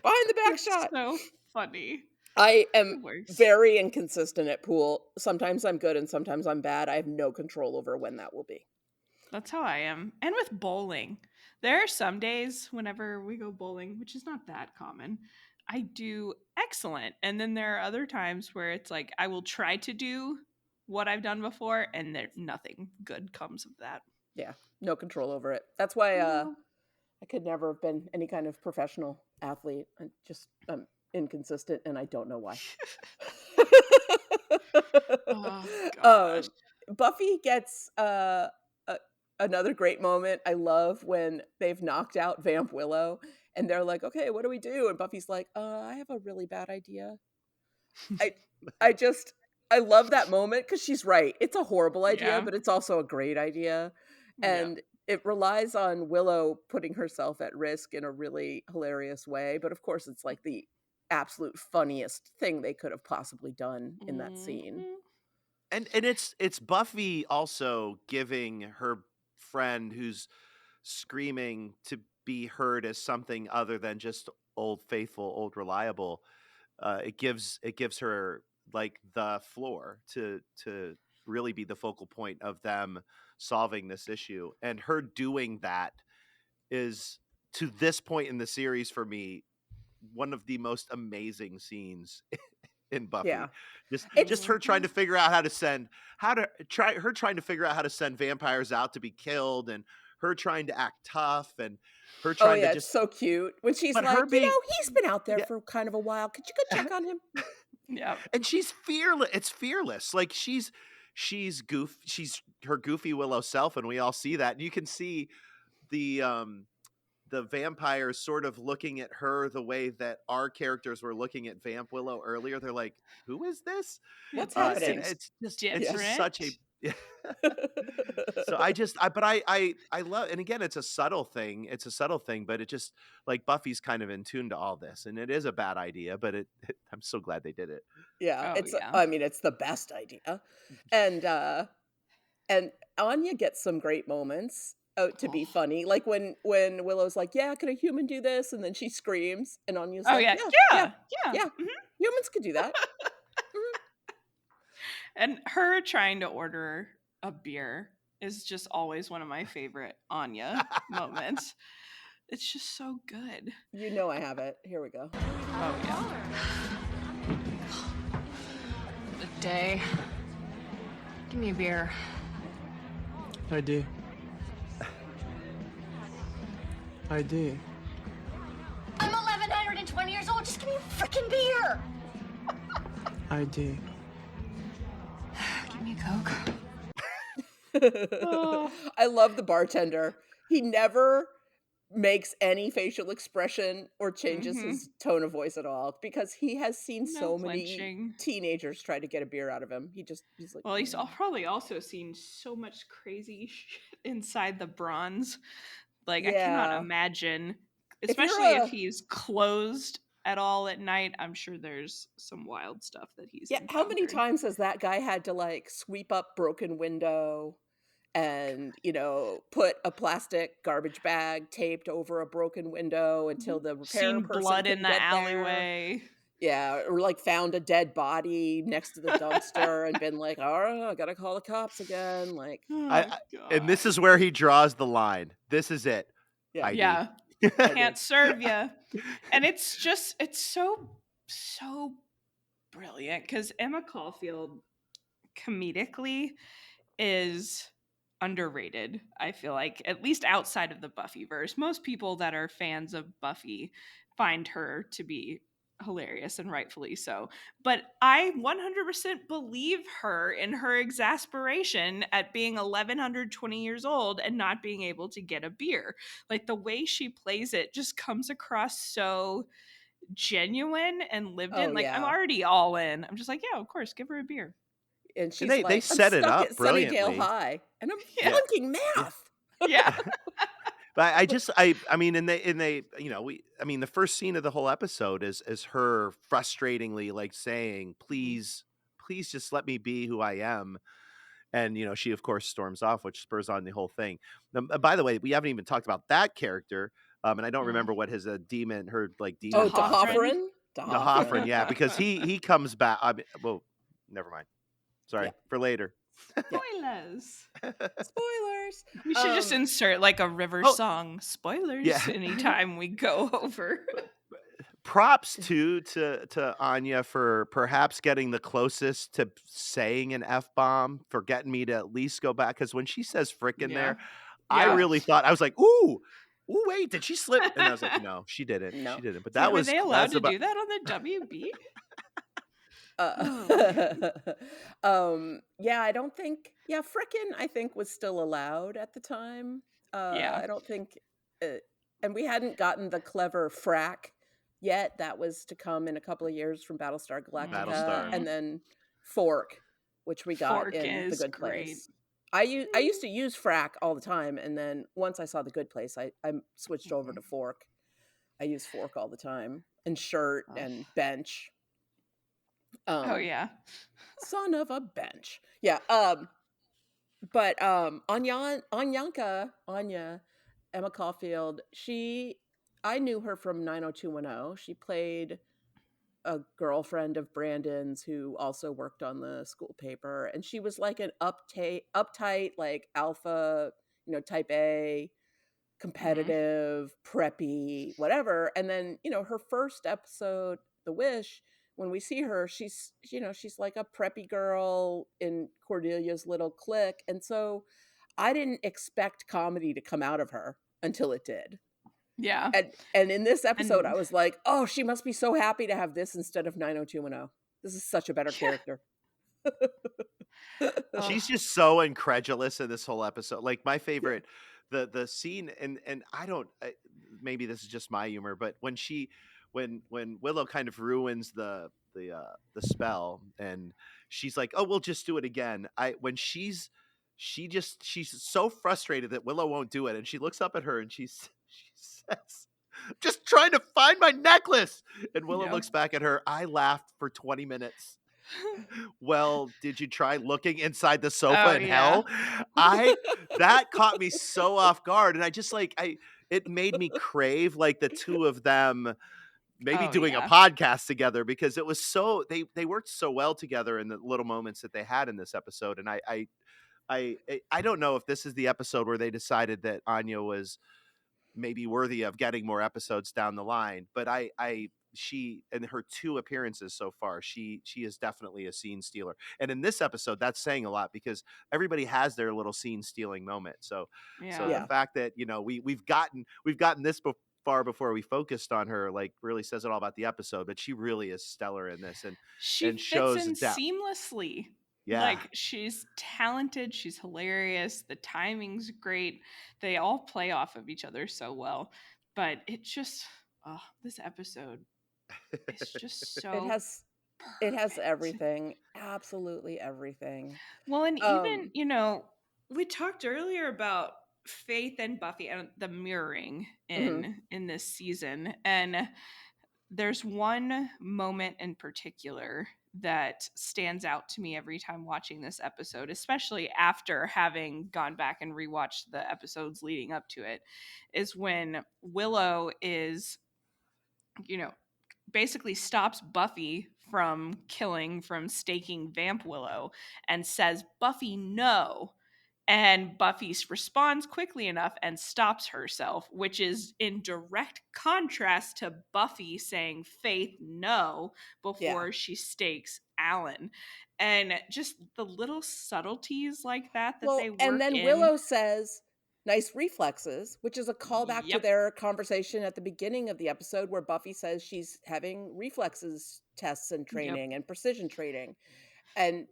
behind the back That's shot. so funny. I am It works. very inconsistent at pool. Sometimes I'm good and sometimes I'm bad. I have no control over when that will be. That's how I am. And with bowling, there are some days whenever we go bowling, which is not that common, I do excellent. And then there are other times where it's like I will try to do what I've done before and nothing good comes of that. Yeah, no control over it. That's why No. I could never have been any kind of professional athlete. I'm inconsistent, and I don't know why. Oh gosh. Buffy gets another great moment. I love when they've knocked out Vamp Willow, and they're like, "Okay, what do we do?" And Buffy's like, "I have a really bad idea." I I just I love that moment because she's right. It's a horrible idea, Yeah. but it's also a great idea. Yeah. And it relies on Willow putting herself at risk in a really hilarious way. But of course, it's like the absolute funniest thing they could have possibly done in that scene. Mhm. And it's Buffy also giving her friend who's screaming to be heard as something other than just old faithful, old reliable. It gives her like the floor to really be the focal point of them solving this issue, and her doing that is, to this point in the series for me, one of the most amazing scenes in Yeah. Buffy. Just It's her trying to figure out her trying to figure out how to send vampires out to be killed, and her trying to act tough, and her Oh trying to yeah, it's just so cute when she's but like, her being he's been out there yeah, for kind of a while. Could you go check on him? Yeah. and she's fearless. It's fearless. Like she's she's her goofy Willow self, and we all see that. And you can see the the vampires sort of looking at her the way that our characters were looking at Vamp Willow earlier. They're like, "Who is this?" What's And happening? it's just such a different. so I love, and again, it's a subtle thing. It's a subtle thing, but it just like Buffy's kind of in tune to all this, and it is a bad idea, but I'm so glad they did it. Yeah, Oh it's yeah. I mean, it's the best idea. And Anya gets some great moments to be Oh. funny. Like when Willow's like, "Yeah, could a human do this?" and then she screams and Anya's Oh like, yeah. "Yeah, yeah, Yeah. Yeah. yeah. Mhm. Humans could do that." Mhm. And her trying to order a beer is just always one of my favorite Anya moments. It's just so good. You know I have it. Here we go. Oh yeah. Good day. Give me a beer. ID. ID. I'm 1120 years old. Just give me a freaking beer. ID. Give me a Coke. I love the bartender. He never makes any facial expression or changes Mhm. his tone of voice at all because he has seen No so many flinching. teenagers try to get a beer out of him. He's like, Well, he's "Mm." probably also seen so much crazy shit inside the bronze. Like, I cannot Yeah. imagine, If you're especially if a he's closed at all at night. I'm sure there's some wild stuff that he's Yeah, how many encountered. times has that guy had to like sweep up broken window and, put a plastic garbage bag taped over a broken window until the repair Seen person blood in couldn't the get there? alleyway. Yeah, or like found a dead body next to the dumpster and been like, "All right, I gotta call the cops again." Like, I, Oh I and this god. is where he draws the line. This is it. yeah, ID. Yeah. I Can't did. serve you. And it's so brilliant because Emma Caulfield comedically is underrated. I feel like, at least outside of the Buffyverse, most people that are fans of Buffy find her to be hilarious, and rightfully so. But I 100% believe her in her exasperation at being 1120 years old and not being able to get a beer. Like, the way she plays it just comes across so genuine and lived Oh in. Like, I'm yeah. already all in. I'm just like, yeah, of course, give her a beer. And And she's they like, "I'm set it stuck up at Sunnydale brilliantly. High and I'm Yeah. flunking Yeah. math." Yeah. But I mean, and they, the first scene of the whole episode is her frustratingly like saying, please just let me be who I am. And, she of course storms off, which spurs on the whole thing. By the way, we haven't even talked about that character. And I don't remember what his demon, her like demon Oh, boss was. D'Hoffryn? D'Hoffryn, yeah, because he comes back. I mean, well, never mind. Sorry, Yeah. for later. Spoilers. Spoilers. We should just insert like a river Oh, song. Spoilers yeah. anytime we go over. Props to Anya for perhaps getting the closest to saying an F-bomb, for getting me to at least go back, because when she says frick in Yeah. there, I Yeah. really thought, I was like, ooh, wait, did she slip? And I was like, no, she didn't. No. She didn't. But It's like, that were was they allowed that's to about do that on the WB? Yeah, I don't think, yeah, frickin' I think was still allowed at the time. Yeah. I don't think, and we hadn't gotten the clever frack yet. That was to come in a couple of years from Battlestar Galactica, Battlestar. and then fork, which we got Fork in The is Good great. Place. I used to use frack all the time, and then once I saw The Good Place, I switched over to fork. I use fork all the time, and shirt and bench. Oh yeah. Son of a bench. Yeah. But Anya, Emma Caulfield, I knew her from 90210. She played a girlfriend of Brandon's who also worked on the school paper, and she was like an uptight, like alpha, type A, competitive, preppy, whatever. And then, her first episode, The Wish, when we see her, she's like a preppy girl in Cordelia's little clique. And so I didn't expect comedy to come out of her until it did. Yeah. And in this episode, And- I was like, oh, she must be so happy to have this instead of 90210. This is such a better character. She's just so incredulous in this whole episode. Like, my favorite, the scene, and I don't, maybe this is just my humor, but when Willow kind of ruins the spell, and she's like, "Oh, we'll just do it again." She's so frustrated that Willow won't do it, and she looks up at her and she says, "Just trying to find my necklace." And Willow Yep. looks back at her. I laughed for 20 minutes. Well, did you try looking inside the sofa Oh, in yeah. hell? That caught me so off guard, and I just like it made me crave like the two of them maybe Oh, doing a yeah. podcast together, because it was so they worked so well together in the little moments that they had in this episode. And I don't know if this is the episode where they decided that Anya was maybe worthy of getting more episodes down the line, but she, in her 2 appearances so far, she is definitely a scene stealer. And in this episode, that's saying a lot, because everybody has their little scene stealing moment. So Yeah. the fact that, we've gotten this far before we focused on her, like, really says it all about the episode. But she really is stellar in this, She and fits shows in depth. seamlessly. Yeah. Like, she's talented, she's hilarious, the timing's great. They all play off of each other so well. But it just, this episode is just so it has perfect. everything, absolutely everything. Well, and even, we talked earlier about Faith and Buffy and the mirroring in this season, and there's one moment in particular that stands out to me every time watching this episode, especially after having gone back and rewatched the episodes leading up to it, is when Willow is, basically stops Buffy from staking Vamp Willow and says, "Buffy, no." And Buffy responds quickly enough and stops herself, which is in direct contrast to Buffy saying, "Faith, no," before she stakes Alan. And just the little subtleties like that they work and then in. Willow says, "Nice reflexes," which is a callback to Yep. their conversation at the beginning of the episode where Buffy says she's having reflexes tests and training and precision training. And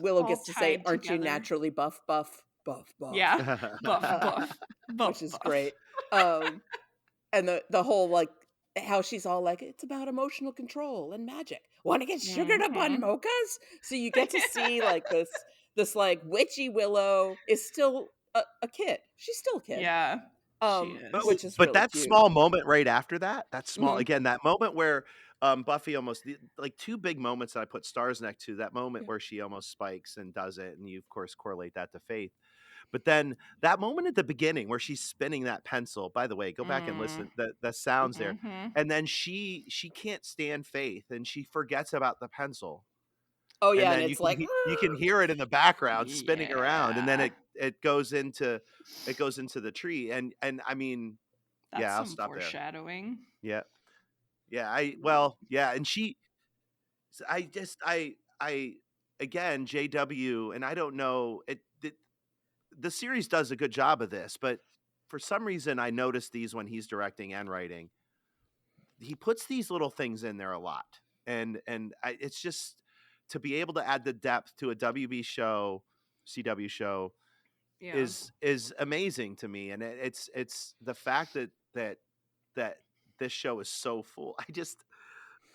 Willow all gets to say, tied "Aren't you together. naturally buff, buff, buff, buff?" Yeah. Buff. Which is great. And the whole, like, how she's all like, "It's about emotional control and magic. Want to get sugared up on mochas?" So you get to see like this like witchy Willow is still a kid. She's still a kid. Yeah. She is. Which is But really that cute. small moment right after that small, Mhm. again, that moment where Buffy almost, like, 2 big moments that I put stars next to, that moment where she almost spikes and does it, and you of course correlate that to Faith. But then that moment at the beginning where she's spinning that pencil, by the way, go back and listen, the sounds there. And then she can't stand Faith, and she forgets about the pencil. Oh And yeah, then and it's like, you can hear it in the background spinning around, and then it goes into the tree. And I mean, that's yeah, I'll some stop there. foreshadowing. Yeah. Yeah, and I again, JW, and I don't know, the series does a good job of this, but for some reason I noticed these when he's directing and writing. He puts these little things in there a lot. And it's just, to be able to add the depth to a WB show, CW show, is amazing to me. And it's the fact that this show is so full.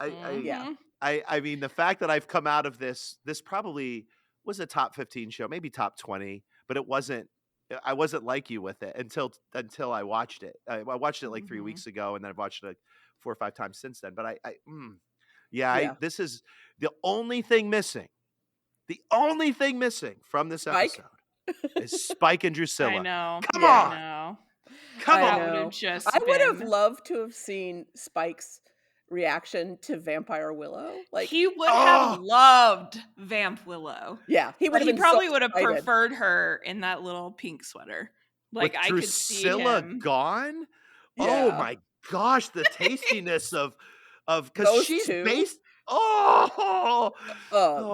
I mean, the fact that I've come out of this probably was a top 15 show, maybe top 20, but I wasn't like you with it until I watched it. I watched it like 3 weeks ago, and then I've watched it like 4 or 5 times since then. But this is the only thing missing. The only thing missing from this episode is Spike and Drusilla. I know. Come on. I would have loved to have seen Spike's reaction to Vampire Willow. Like, he would have loved Vamp Willow. Yeah, he would have. He probably would have preferred her in that little pink sweater. Like, with I Drusilla could see him gone. Yeah. Oh my gosh, the tastiness of because Those she's two? based.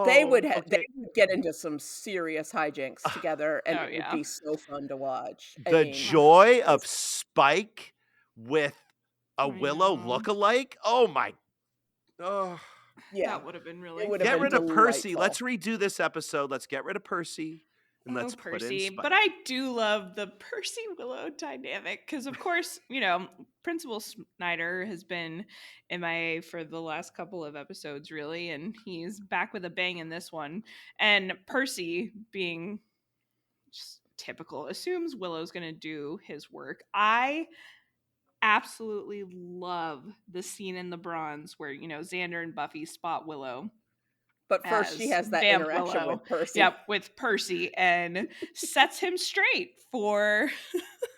They would get into some serious hijinks together, and it would be so fun to watch. The joy of Spike with a Willow look-alike. Oh my! Yeah, that would have been really. Get rid of Percy. Let's redo this episode. Let's get rid of Percy. And Oh, let's put in Percy. spice. But I do love the Percy Willow dynamic because, of course, Principal Snyder has been MIA for the last couple of episodes, really, and he's back with a bang in this one. And Percy, being just typical, assumes Willow's going to do his work. I absolutely love the scene in the Bronze where, Xander and Buffy spot Willow But first she as has that Vamp interaction Willow. with Percy. Yep, with Percy, and sets him straight for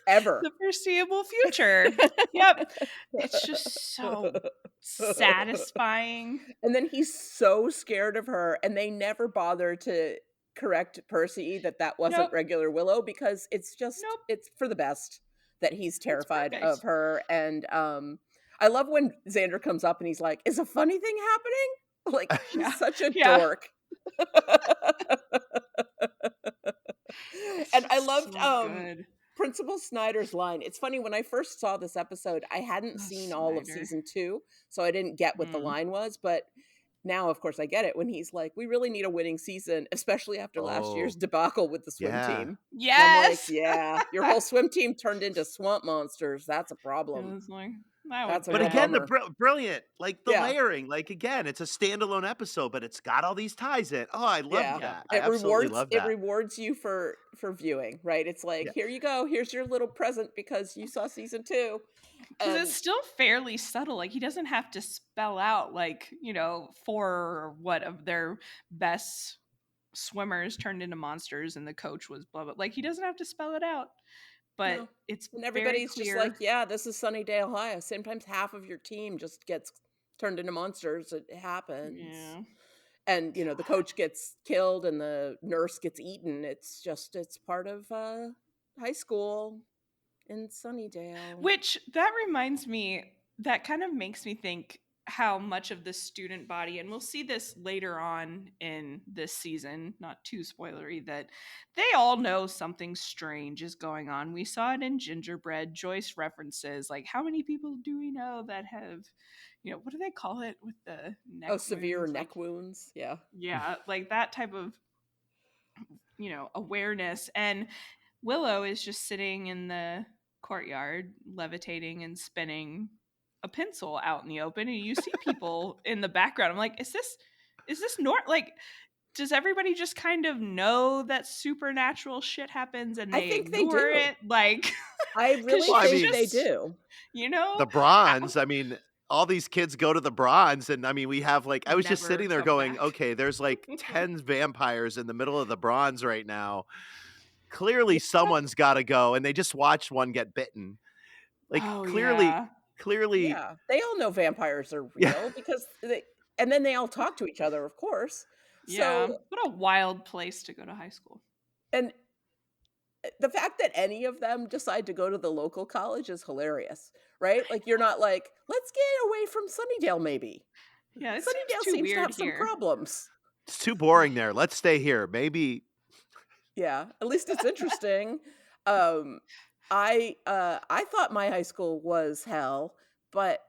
Ever. the foreseeable future. Yep. It's just so satisfying. And then he's so scared of her, and they never bother to correct Percy that wasn't Nope. regular Willow, because it's just Nope. it's for the best that he's terrified perfect. of her. And I love when Xander comes up and he's like, "Is a funny thing happening?" Like, he's such a dork. And I loved so good. Principal Snyder's line. It's funny, when I first saw this episode, I hadn't seen all of Snyder. season 2, so I didn't get what the line was, but now, of course, I get it when he's like, "We really need a winning season, especially after last year's debacle with the swim team." Yes. And I'm like, yeah, your whole swim team turned into swamp monsters. That's a problem. That's But again, the brilliant, like the Yeah. layering, like again, it's a standalone episode, but it's got all these ties in. Oh, I love that. I It absolutely love that. It rewards you for viewing, right? It's like, here you go, here's your little present because you saw season 2. Because it's still fairly subtle. Like, he doesn't have to spell out, like, 4 or what of their best swimmers turned into monsters and the coach was blah blah. Like, he doesn't have to spell it out. But No. it's And everybody's very just clear. like, yeah, this is Sunnydale, Ohio. Sometimes half of your team just gets turned into monsters. It happens. Yeah. And, the coach gets killed and the nurse gets eaten. It's part of high school in Sunnydale. Which, that reminds me, that kind of makes me think how much of the student body, and we'll see this later on in this season, not too spoilery, that they all know something strange is going on. We saw it in Gingerbread. Joyce references, like, how many people do we know that have, what do they call it with the neck severe wounds? neck wounds. Yeah. Yeah, like that type of, awareness. And Willow is just sitting in the courtyard, levitating and spinning a pencil out in the open, and you see people in the background. I'm like, is this like, does everybody just kind of know that supernatural shit happens and they ignore it? Like, I really think they do. The Bronze, I mean, all these kids go to the Bronze, and I mean, we have like, I was just Never sitting there come going, back. okay, there's like 10 vampires in the middle of the Bronze right now. Clearly someone's got to go, and they just watched one get bitten. Like, clearly. Yeah, they all know vampires are real because and then they all talk to each other, of course. Yeah, So, what a wild place to go to high school. and the fact that any of them decide to go to the local college is hilarious, right? Like, you're not like, let's get away from Sunnydale, maybe. Yeah, it Sunnydale too seems to weird have some here. problems. It's too boring there. Let's stay here. Maybe. Yeah, at least it's interesting. I thought my high school was hell, but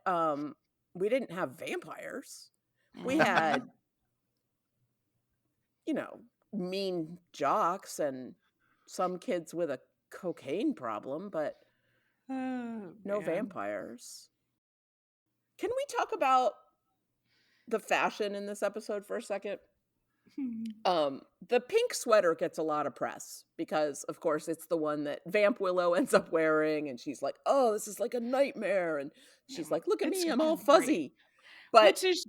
we didn't have vampires. We had, mean jocks and some kids with a cocaine problem, but no vampires. Can we talk about the fashion in this episode for a second? The pink sweater gets a lot of press because, of course, it's the one that Vamp Willow ends up wearing, and she's like, "Oh, this is like a nightmare," and she's like, "Look at me, I'm all fuzzy." But which is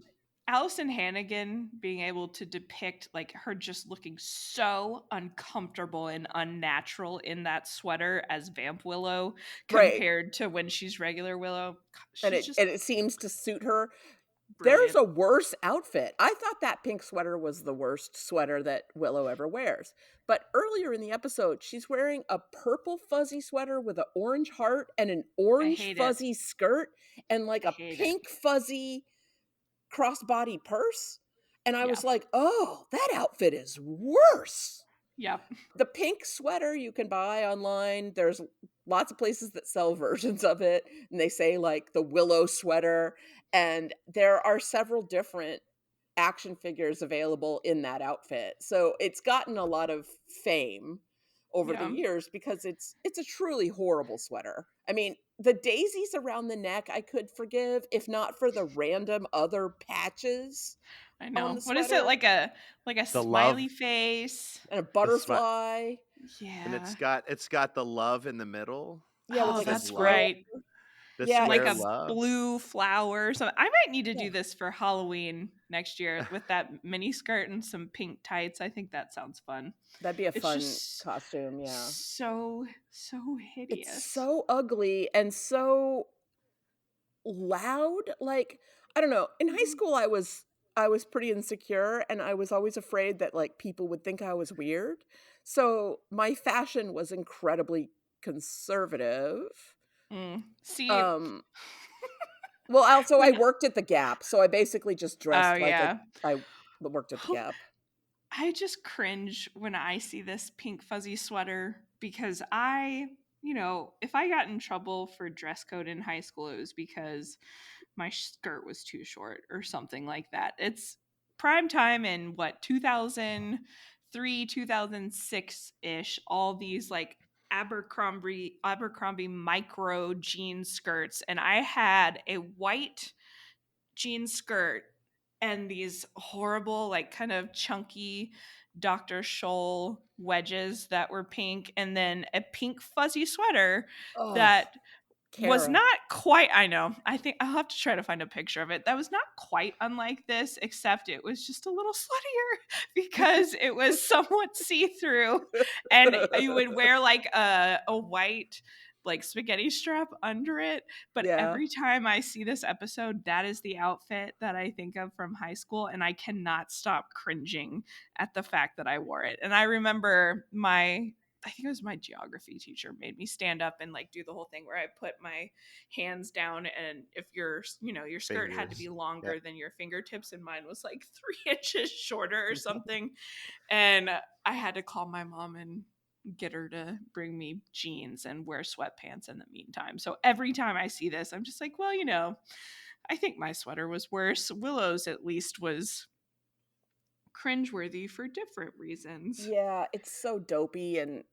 Allison Hannigan being able to depict like her just looking so uncomfortable and unnatural in that sweater as Vamp Willow compared to when she's regular Willow, and it seems to suit her. Brilliant. There's a worse outfit. I thought that pink sweater was the worst sweater that Willow ever wears. But earlier in the episode, she's wearing a purple fuzzy sweater with an orange heart and an orange fuzzy skirt and like a pink fuzzy crossbody purse. And I was like, oh, that outfit is worse. Yep. The pink sweater you can buy online. There's lots of places that sell versions of it. And they say like the Willow sweater. And there are several different action figures available in that outfit. So it's gotten a lot of fame over the Yeah. years because it's a truly horrible sweater. I mean, the daisies around the neck I could forgive if not for the random other patches I on know. the What is it, sweater like a The love, smiley face? and a the sweat, butterfly. and Yeah. it's got the love in the middle. Yeah, with Oh, like a Says that's square. love. right. The Yeah, Like square a it's love. blue flower. So I might need to yeah. do this for Halloween next year with that mini skirt and some pink tights. I think that sounds fun. That'd be a It's fun just costume, yeah. so It's hideous. so ugly and so loud. Like, I don't know. In high Mhm. school I was pretty insecure and I was always afraid that like people would think I was weird. So my fashion was incredibly conservative. See, Um well also I when worked at the Gap, so I basically just oh dressed like yeah. I worked at the Gap. I just cringe when I see this pink fuzzy sweater because if I got in trouble for dress code in high school, it was because my skirt was too short or something like that. It's prime time in 2003, 2006 ish. All these like Abercrombie micro jean skirts, and I had a white jean skirt and these horrible, like kind of chunky Dr. Scholl wedges that were pink, and then a pink fuzzy sweater Oh, that was Kara. not quite, I know, I think I'll have to try to find a picture of it. That was not quite unlike this, except it was just a little sluttier because it was somewhat see-through, and you would wear like a white like spaghetti strap under it. But Yeah. every time I see this episode, that is the outfit that I think of from high school, and I cannot stop cringing at the fact that I wore it. And I remember I think it was my geography teacher made me stand up and like do the whole thing where I put my hands down, and if your skirt had to be Fingers. Yeah. longer than your fingertips, and mine was like 3 inches shorter or something, and I had to call my mom and get her to bring me jeans and wear sweatpants in the meantime. So every time I see this, I'm just like, well, I think my sweater was worse. Willow's at least was cringeworthy for different reasons. Yeah, it's so dopey and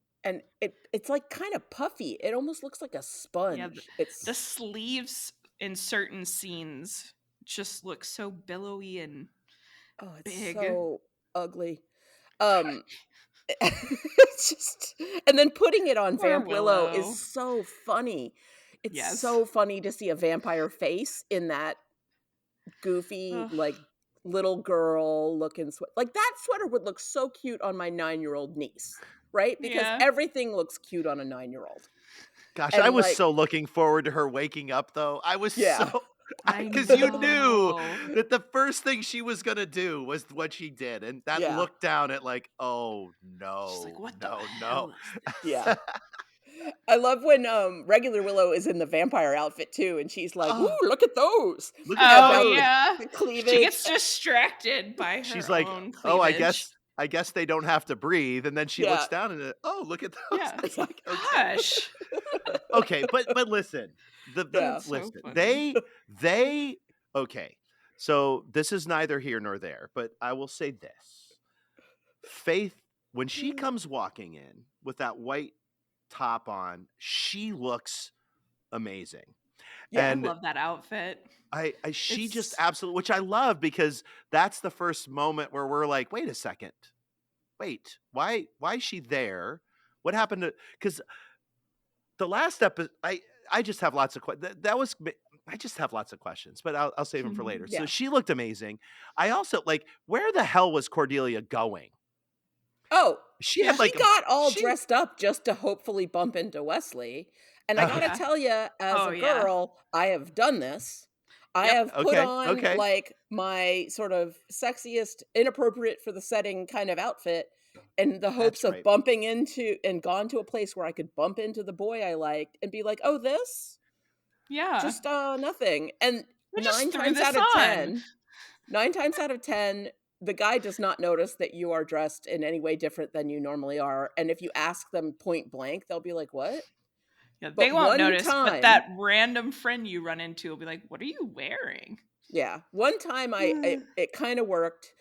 it's like kind of puffy. It almost looks like a Yeah, sponge. the It's sleeves in certain scenes just look so billowy and oh, it's big. so ugly. Um it's just and then putting it on Poor Vamp Willow is Willow. so funny. It's Yes. so funny to see a vampire face in that goofy Ugh. like little girl looking like that sweater would look so cute on my 9-year-old niece, right? Because Yeah. everything looks cute on a 9-year-old. Gosh, I And was like so looking forward to her waking up though. I was yeah. so I because you knew know. that the first thing she was gonna do was what she did, and that Yeah. look down at like, oh She's like, no, what the no, no. hell is this? Yeah. I love when regular Willow is in the vampire outfit too, and she's like, "Ooh, Oh, look at those! look at Oh About those. yeah. the She cleavage." gets distracted by She's her like, own oh, cleavage. I guess they don't have to breathe, and then she Yeah. looks down and oh, look at those. Yeah. It's like, okay, Gosh. okay, but listen, Yeah. That's so listen, funny. they okay. So this is neither here nor there, but I will say this: Faith, when she comes walking in with that white top on, she looks amazing. Yeah. I And love that outfit. she just It's absolutely, which I love because that's the first moment where we're like, wait a second, wait, why is she there? What happened to? Because the last episode, I just have lots of that was. I just have lots of questions, but I'll save them for later. So Yeah. she looked amazing. I also like, where the hell was Cordelia going? Oh, She Yeah. had she like got all she dressed up just to hopefully bump into Wesley. And I oh, gotta Yeah. tell you, as Oh a yeah. girl, I have done this. I Yep. have put okay, on okay, like my sort of sexiest, inappropriate for the setting kind of outfit in the hopes that's of right. bumping into and gone to a place where I could bump into the boy I liked and be like, oh, this? Yeah. Just nothing. And I just nine threw times this out of on. 10, 9 times out of 10, the guy does not notice that you are dressed in any way different than you normally are. And if you ask them point blank, they'll be like, what? Yeah, they But won't one notice, but that time, random friend you run into will be like, "What are you wearing?" Yeah. One time it kind of worked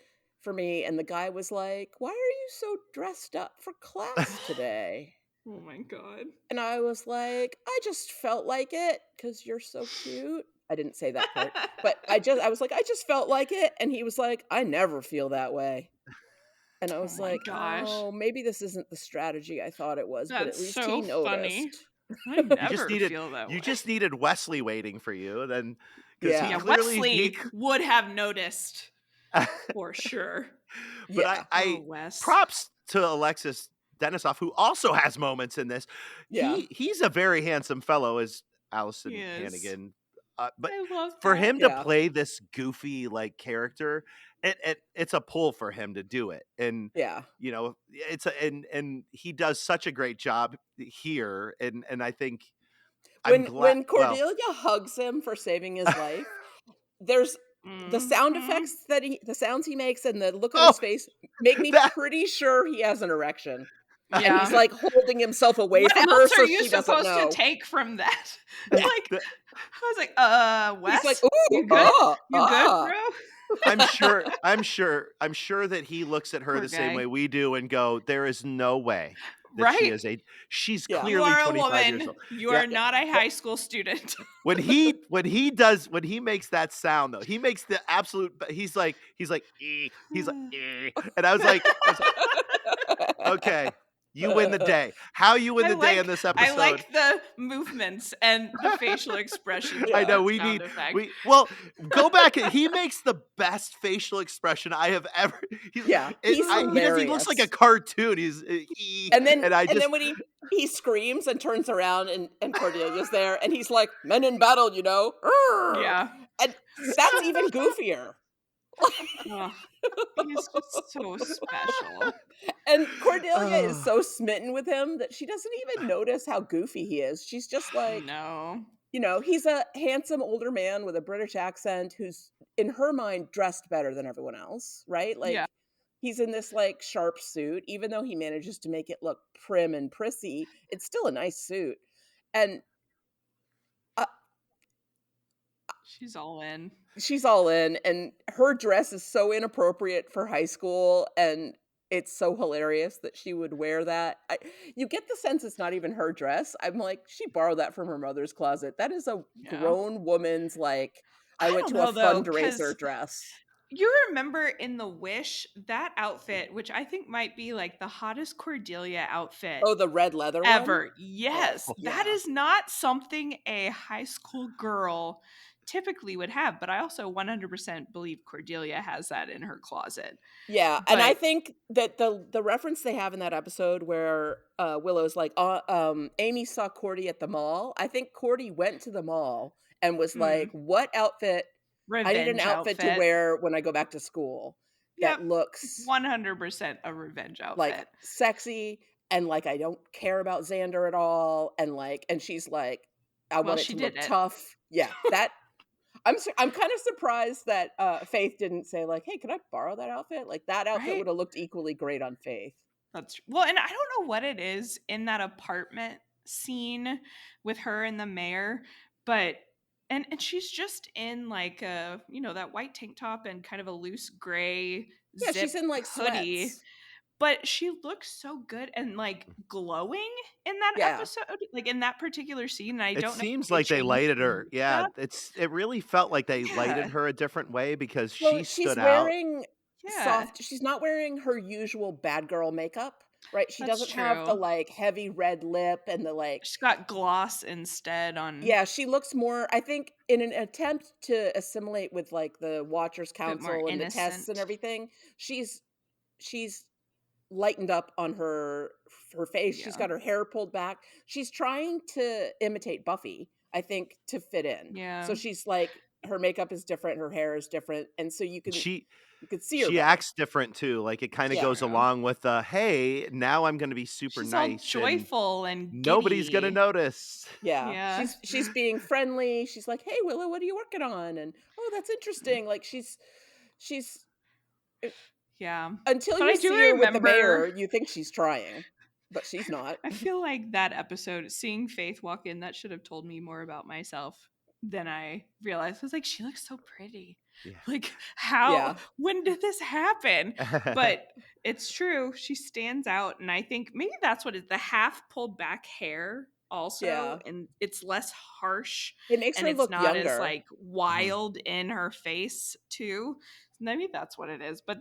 for me, and the guy was like, "Why are you so dressed up for class today?" Oh my god. And I was like, "I just felt like it because you're so cute." I didn't say that part, but I was like, "I just felt like it." And he was like, "I never feel that way." And I Oh was my like, gosh. "Oh, maybe this isn't the strategy I thought it was, but at That's least he so funny. noticed." I You just never needed feel that you way. just needed Wesley waiting for you, and then because he Yeah. Yeah, clearly Wesley would have noticed for sure. but Yeah. Oh, I Wes. props to Alexis Denisov, who also has moments in this. Yeah. He's a very handsome fellow, as He Allison is. Hannigan. But I love for that. him to Yeah. play this goofy like character, it's a pull for him to do it, and Yeah. it's and he does such a great job here, and I think I'm When glad. when Well, Cordelia hugs him for saving his life, there's the sound Mhm. effects the sounds he makes and the look on oh, his face make me that pretty sure he has an erection. And he's, Yeah. like, holding himself away What from her else are so you she doesn't supposed to know. take from that? Yeah. Like, the, I was like, He's like, Wes, "Ooh, you good? You good, ah." bro? I'm sure that he looks at her Poor the same way guy. we do and go, there is no way that Right? she's Yeah. You clearly are a 25 years woman. old. You Yeah. are not a But high school student. when he makes that sound though, he makes the absolute he's like and I was like, okay, you win the day. How you win I the day in like this I episode? like the movements and the facial expressions I with Yeah. know that we sound need effect. we well go back. He makes the best facial expression I have ever. Yeah, he's He looks like a hilarious. cartoon. And I And then just when he screams and turns around and Cordelia's there and he's like, "Men in battle, you know." "Arr!" Yeah. And that's even goofier. Oh, he's just so special. And Cordelia is oh so smitten with him that she doesn't even notice how goofy he is. She's just like, No. he's a handsome older man with a British accent who's, in her mind, dressed better than everyone else, right? Yeah. Like, he's in this like sharp suit, even though he manages to make it look prim and prissy. It's still a nice suit, and uh, She's all in. she's all in. And her dress is so inappropriate for high school, and it's so hilarious that she would wear that. You get the sense it's not even her dress. I'm like, she borrowed that from her mother's closet. That is a Yeah. grown woman's like, I I went don't to a know though, because fundraiser dress. you remember in The Wish, that outfit, which I think might be like the hottest Cordelia outfit Oh, the red leather one? ever. Yes, Oh, that yeah. is not something a high school girl typically would have, but I also 100% believe Cordelia has that in her closet. Yeah, and I But think that the reference they have in that episode where Willow's like, Amy saw Cordy at the mall. I think Cordy went to the mall and was like, "What outfit? I need an revenge outfit to outfit. wear when I go back to school that Yep, looks 100% a revenge like outfit. sexy and like I don't care about Xander at all." And she's like, "I Well, want it she to did look it. tough." Yeah, that I'm kind of surprised that Faith didn't say like, "Hey, can I borrow that outfit?" Like that outfit Right? would have looked equally great on Faith. That's well, and I don't know what it is in that apartment scene with her and the mayor, but and she's just in like a, that white tank top and kind of a loose gray Yeah, zip she's in like hoodie, sweats. but she looks so good and like glowing in that Yeah. episode, like in that particular scene. And I It don't know seems if they like they changed lighted the her. Yeah, makeup. it really felt like they lighted Yeah. her a different way because Well, she she's stood out. wearing Yeah. she's not wearing her usual bad girl makeup, right? She That's doesn't have the true. like heavy red lip and the like. She's got gloss instead on Yeah, she looks more, I think, in an attempt to assimilate with like the Watchers a bit more Council and the tests and innocent. everything. She's lightened up on her face. She's Yeah. got her hair pulled back. She's trying to imitate Buffy, I think, to fit in. Yeah. So she's like, her makeup is different, her hair is different, and so you can She see her she better. acts different too. Like it kind of Yeah. goes along with the hey, now I'm going to be super She's all nice and joyful and nobody's going to giddy. notice. Yeah. Yeah. She's being friendly. She's like, "Hey Willow, what are you working on?" And, "Oh, that's interesting." Like she's Yeah. until But you I do see her with the mayor, remember, you think she's trying, but she's not. I feel like that episode, seeing Faith walk in, that should have told me more about myself then I realized, I was like, she looks so pretty. Yeah. Like, how, Yeah. when did this happen? But it's true. She stands out. And I think maybe that's what the half pulled back hair also. Yeah. And it's less harsh. It makes And her it's look not as younger. like wild in her face too. Maybe that's what it is. But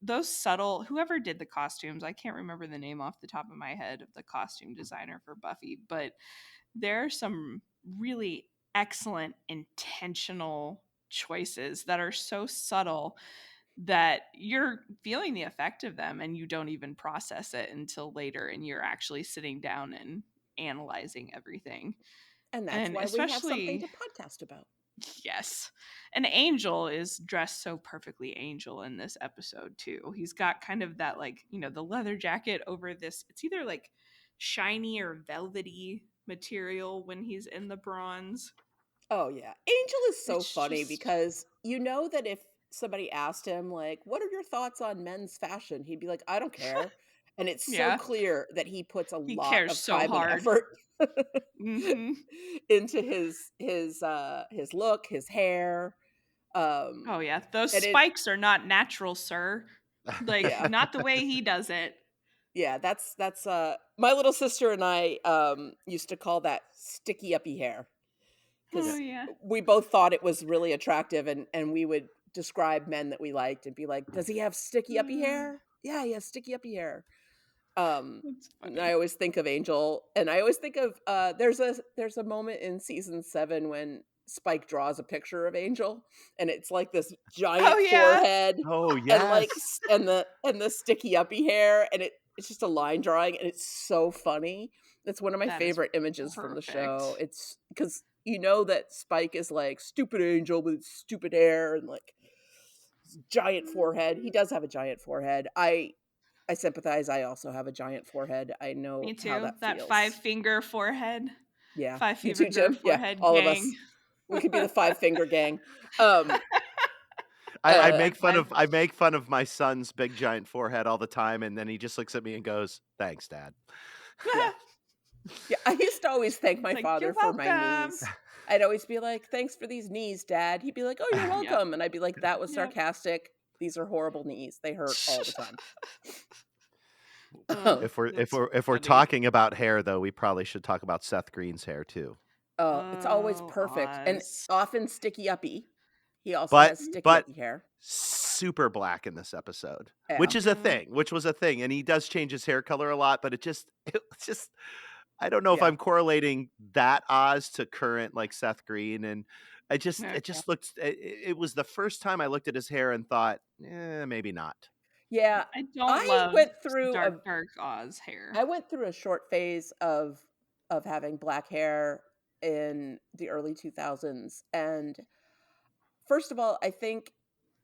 those subtle, whoever did the costumes, I can't remember the name off the top of my head of the costume designer for Buffy, but there are some really excellent intentional choices that are so subtle that you're feeling the effect of them and you don't even process it until later, and you're actually sitting down and analyzing everything. And that's And why we have something especially, to podcast about. yes, and Angel is dressed so perfectly Angel in this episode too. He's got kind of that, like, the leather jacket over this, it's either like shiny or velvety material when he's in the bronze. Oh yeah. Angel is so It's funny just, because you know that if somebody asked him like, "What are your thoughts on men's fashion?" he'd be like, "I don't care." And it's so yeah, clear that he puts a he lot cares of so time and hard. effort Hmm. into his look, his hair. Oh yeah, those And it spikes are not natural, sir. Like, yeah. not the way he does it. Yeah, that's my little sister and I used to call that sticky uppy hair Oh because yeah. we both thought it was really attractive, and we would describe men that we liked and be like, "Does he have sticky uppy hair?" Yeah, he has sticky uppy hair. That's And I funny. always think of Angel, and I always think of there's a moment in season 7 when Spike draws a picture of Angel, and it's like this Oh giant yeah. forehead Oh, and like yes. and the sticky uppy hair, and it's just a line drawing, and it's so funny. It's one of my That is favorite images from the show. perfect. It's because you know that Spike is like stupid Angel with stupid hair and like giant forehead. He does have a giant forehead. I sympathize. I also have a giant forehead. I know Me how too. that That feels. 5-finger forehead. Yeah. Five You too, finger Jim? Yeah, forehead all of gang. us. We could be the 5-finger gang. Um, I uh, make fun Five. of my son's big giant forehead all the time, and then he just looks at me and goes, "Thanks, Dad." yeah. Yeah, I used to always thank It's my like, you're father for my welcome. knees. I'd always be like, "Thanks for these knees, Dad." He'd be like, "Oh, you're Yep. welcome." And I'd be like, "That was Yep. sarcastic. These are horrible knees. They hurt all the time." Oh, that's If we're funny. talking about hair, though, we probably should talk about Seth Green's hair too. Oh, it's always Oh, perfect and Oz. often sticky uppy. He also But has sticky but uppy hair. super black in this episode, Yeah. which is a thing, which was a thing, and he does change his hair color a lot, but it's just I don't know if Yeah. I'm correlating that Oz to current like Seth Green, and it Okay. just looked it was the first time I looked at his hair and thought, maybe not. Yeah. I don't I love went through a dark Oz hair. I went through a short phase of having black hair in the early 2000s, and first of all, I think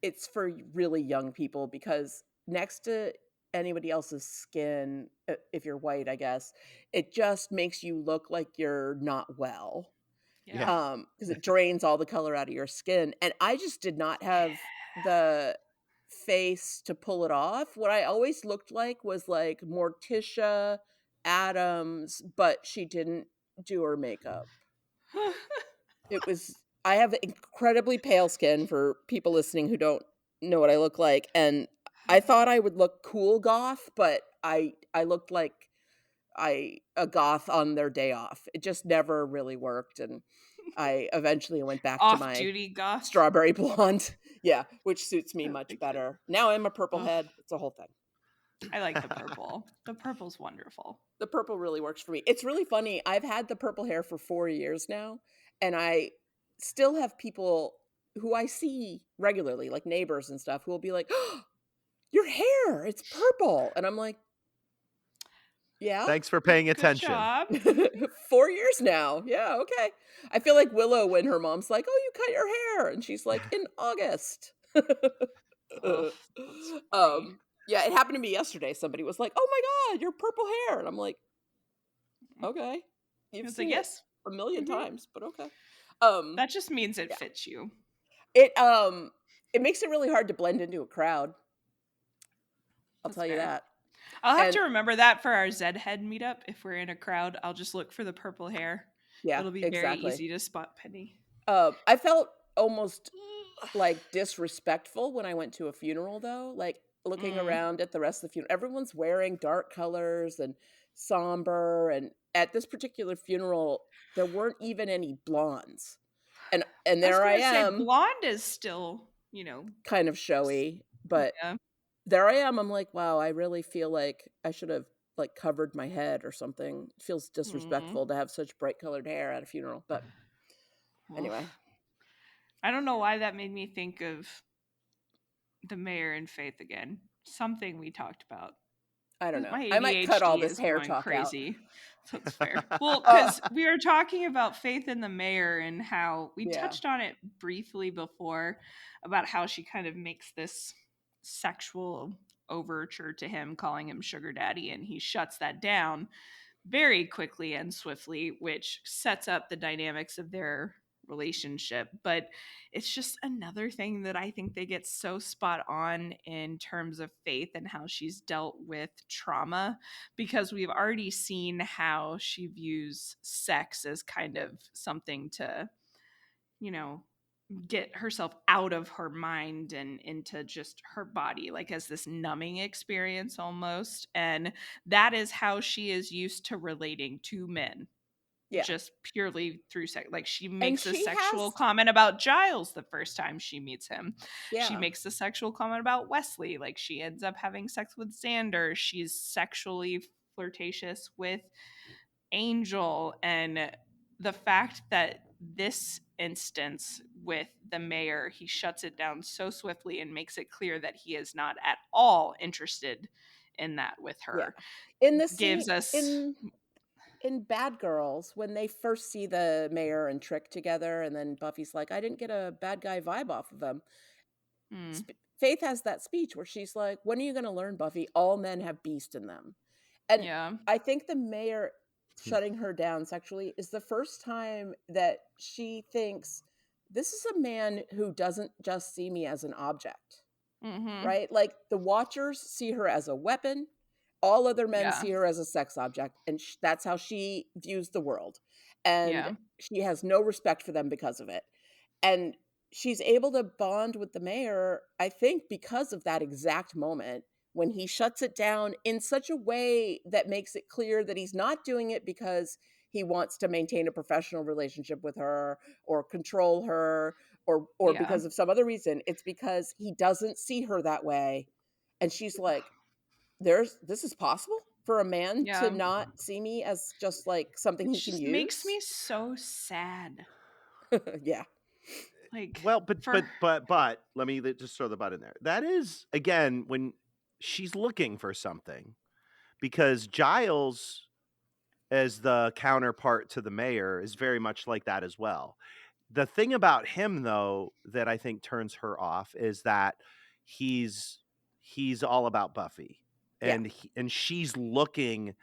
it's for really young people because next to anybody else's skin, if you're white, I guess, it just makes you look like you're not well. Yeah. Yeah. Because it drains all the color out of your skin. And I just did not have the face to pull it off. What I always looked like was like Morticia Adams, but she didn't do her makeup. It was I have incredibly pale skin for people listening who don't know what I look like, and I thought I would look cool goth, but I looked like a goth on their day off. It just never really worked, and I eventually went back to my Off-duty goth. strawberry blonde. Yeah, which suits me I much like it. better. Now I'm a purple Ugh, head. It's a whole thing. I like the purple. The purple's wonderful. The purple really works for me. It's really funny. I've had the purple hair for 4 years now, and I still have people who I see regularly, like neighbors and stuff, who will be like, "Oh, your hair, it's purple." And I'm like, "Yeah, Thanks for paying Good attention. job. 4 years now. Yeah, okay." I feel like Willow when her mom's like, "Oh, you cut your hair." And she's like, "In August." Oh, that's funny. Yeah, it happened to me yesterday. Somebody was like, "Oh my God, your purple hair." And I'm like, "Okay. You've It's like, seen it yes. a million Mhm. times, but okay." Um, That just means it yeah. fits you. It makes it really hard to blend into a crowd. I'll That's tell you fair. that. I'll have And to remember that for our Zed Head meetup. If we're in a crowd, I'll just look for the purple hair. yeah, It'll be very exactly. easy to spot Penny. I felt almost like disrespectful when I went to a funeral, though. Like looking around at the rest of the funeral, everyone's wearing dark colors and somber. And at this particular funeral, there weren't even any blondes. And I was there I gonna say am, blonde is still, kind of showy, but yeah. there I am. I'm like, wow, I really feel like I should have like covered my head or something. It feels disrespectful to have such bright colored hair at a funeral. But anyway, I don't know why that made me think of the mayor and Faith again. Something we talked about. I don't know. My I might cut all ADHD this is hair going talk out. crazy. So it's fair. Well, because we were talking about Faith and the mayor and how we touched on it briefly before about how she kind of makes this sexual overture to him, calling him sugar daddy, and he shuts that down very quickly and swiftly, which sets up the dynamics of their relationship. But it's just another thing that I think they get so spot on in terms of Faith and how she's dealt with trauma, because we've already seen how she views sex as kind of something to, get herself out of her mind and into just her body, like as this numbing experience almost. And that is how she is used to relating to men, just purely through sex. Like she makes a she sexual has comment about Giles the first time she meets him. She Yeah. makes a sexual comment about Wesley. Like she ends up having sex with Xander. She's sexually flirtatious with Angel. And the fact that this instance with the mayor, he shuts it down so swiftly and makes it clear that he is not at all interested in that with her. In the scene Gives us in Bad Girls, when they first see the mayor and Trick together, and then Buffy's like, I didn't get a bad guy vibe off of them. Faith has that speech where she's like, when are you going to learn, Buffy? All men have beast in them. And I think the mayor shutting her down sexually is the first time that she thinks, this is a man who doesn't just see me as an object, right? Like the Watchers see her as a weapon. All other men see her as a sex object, and that's how she views the world. And she has no respect for them because of it. And she's able to bond with the mayor, I think, because of that exact moment when he shuts it down in such a way that makes it clear that he's not doing it because he wants to maintain a professional relationship with her or control her or because of some other reason. It's because he doesn't see her that way. And she's like, this is possible for a man to not see me as just like something he can use. Makes me so sad. Yeah. Like, well, but let me just throw the butt in there. That is, again, when she's looking for something, because Giles, as the counterpart to the mayor, is very much like that as well. The thing about him, though, that I think turns her off is that he's all about Buffy, and she's looking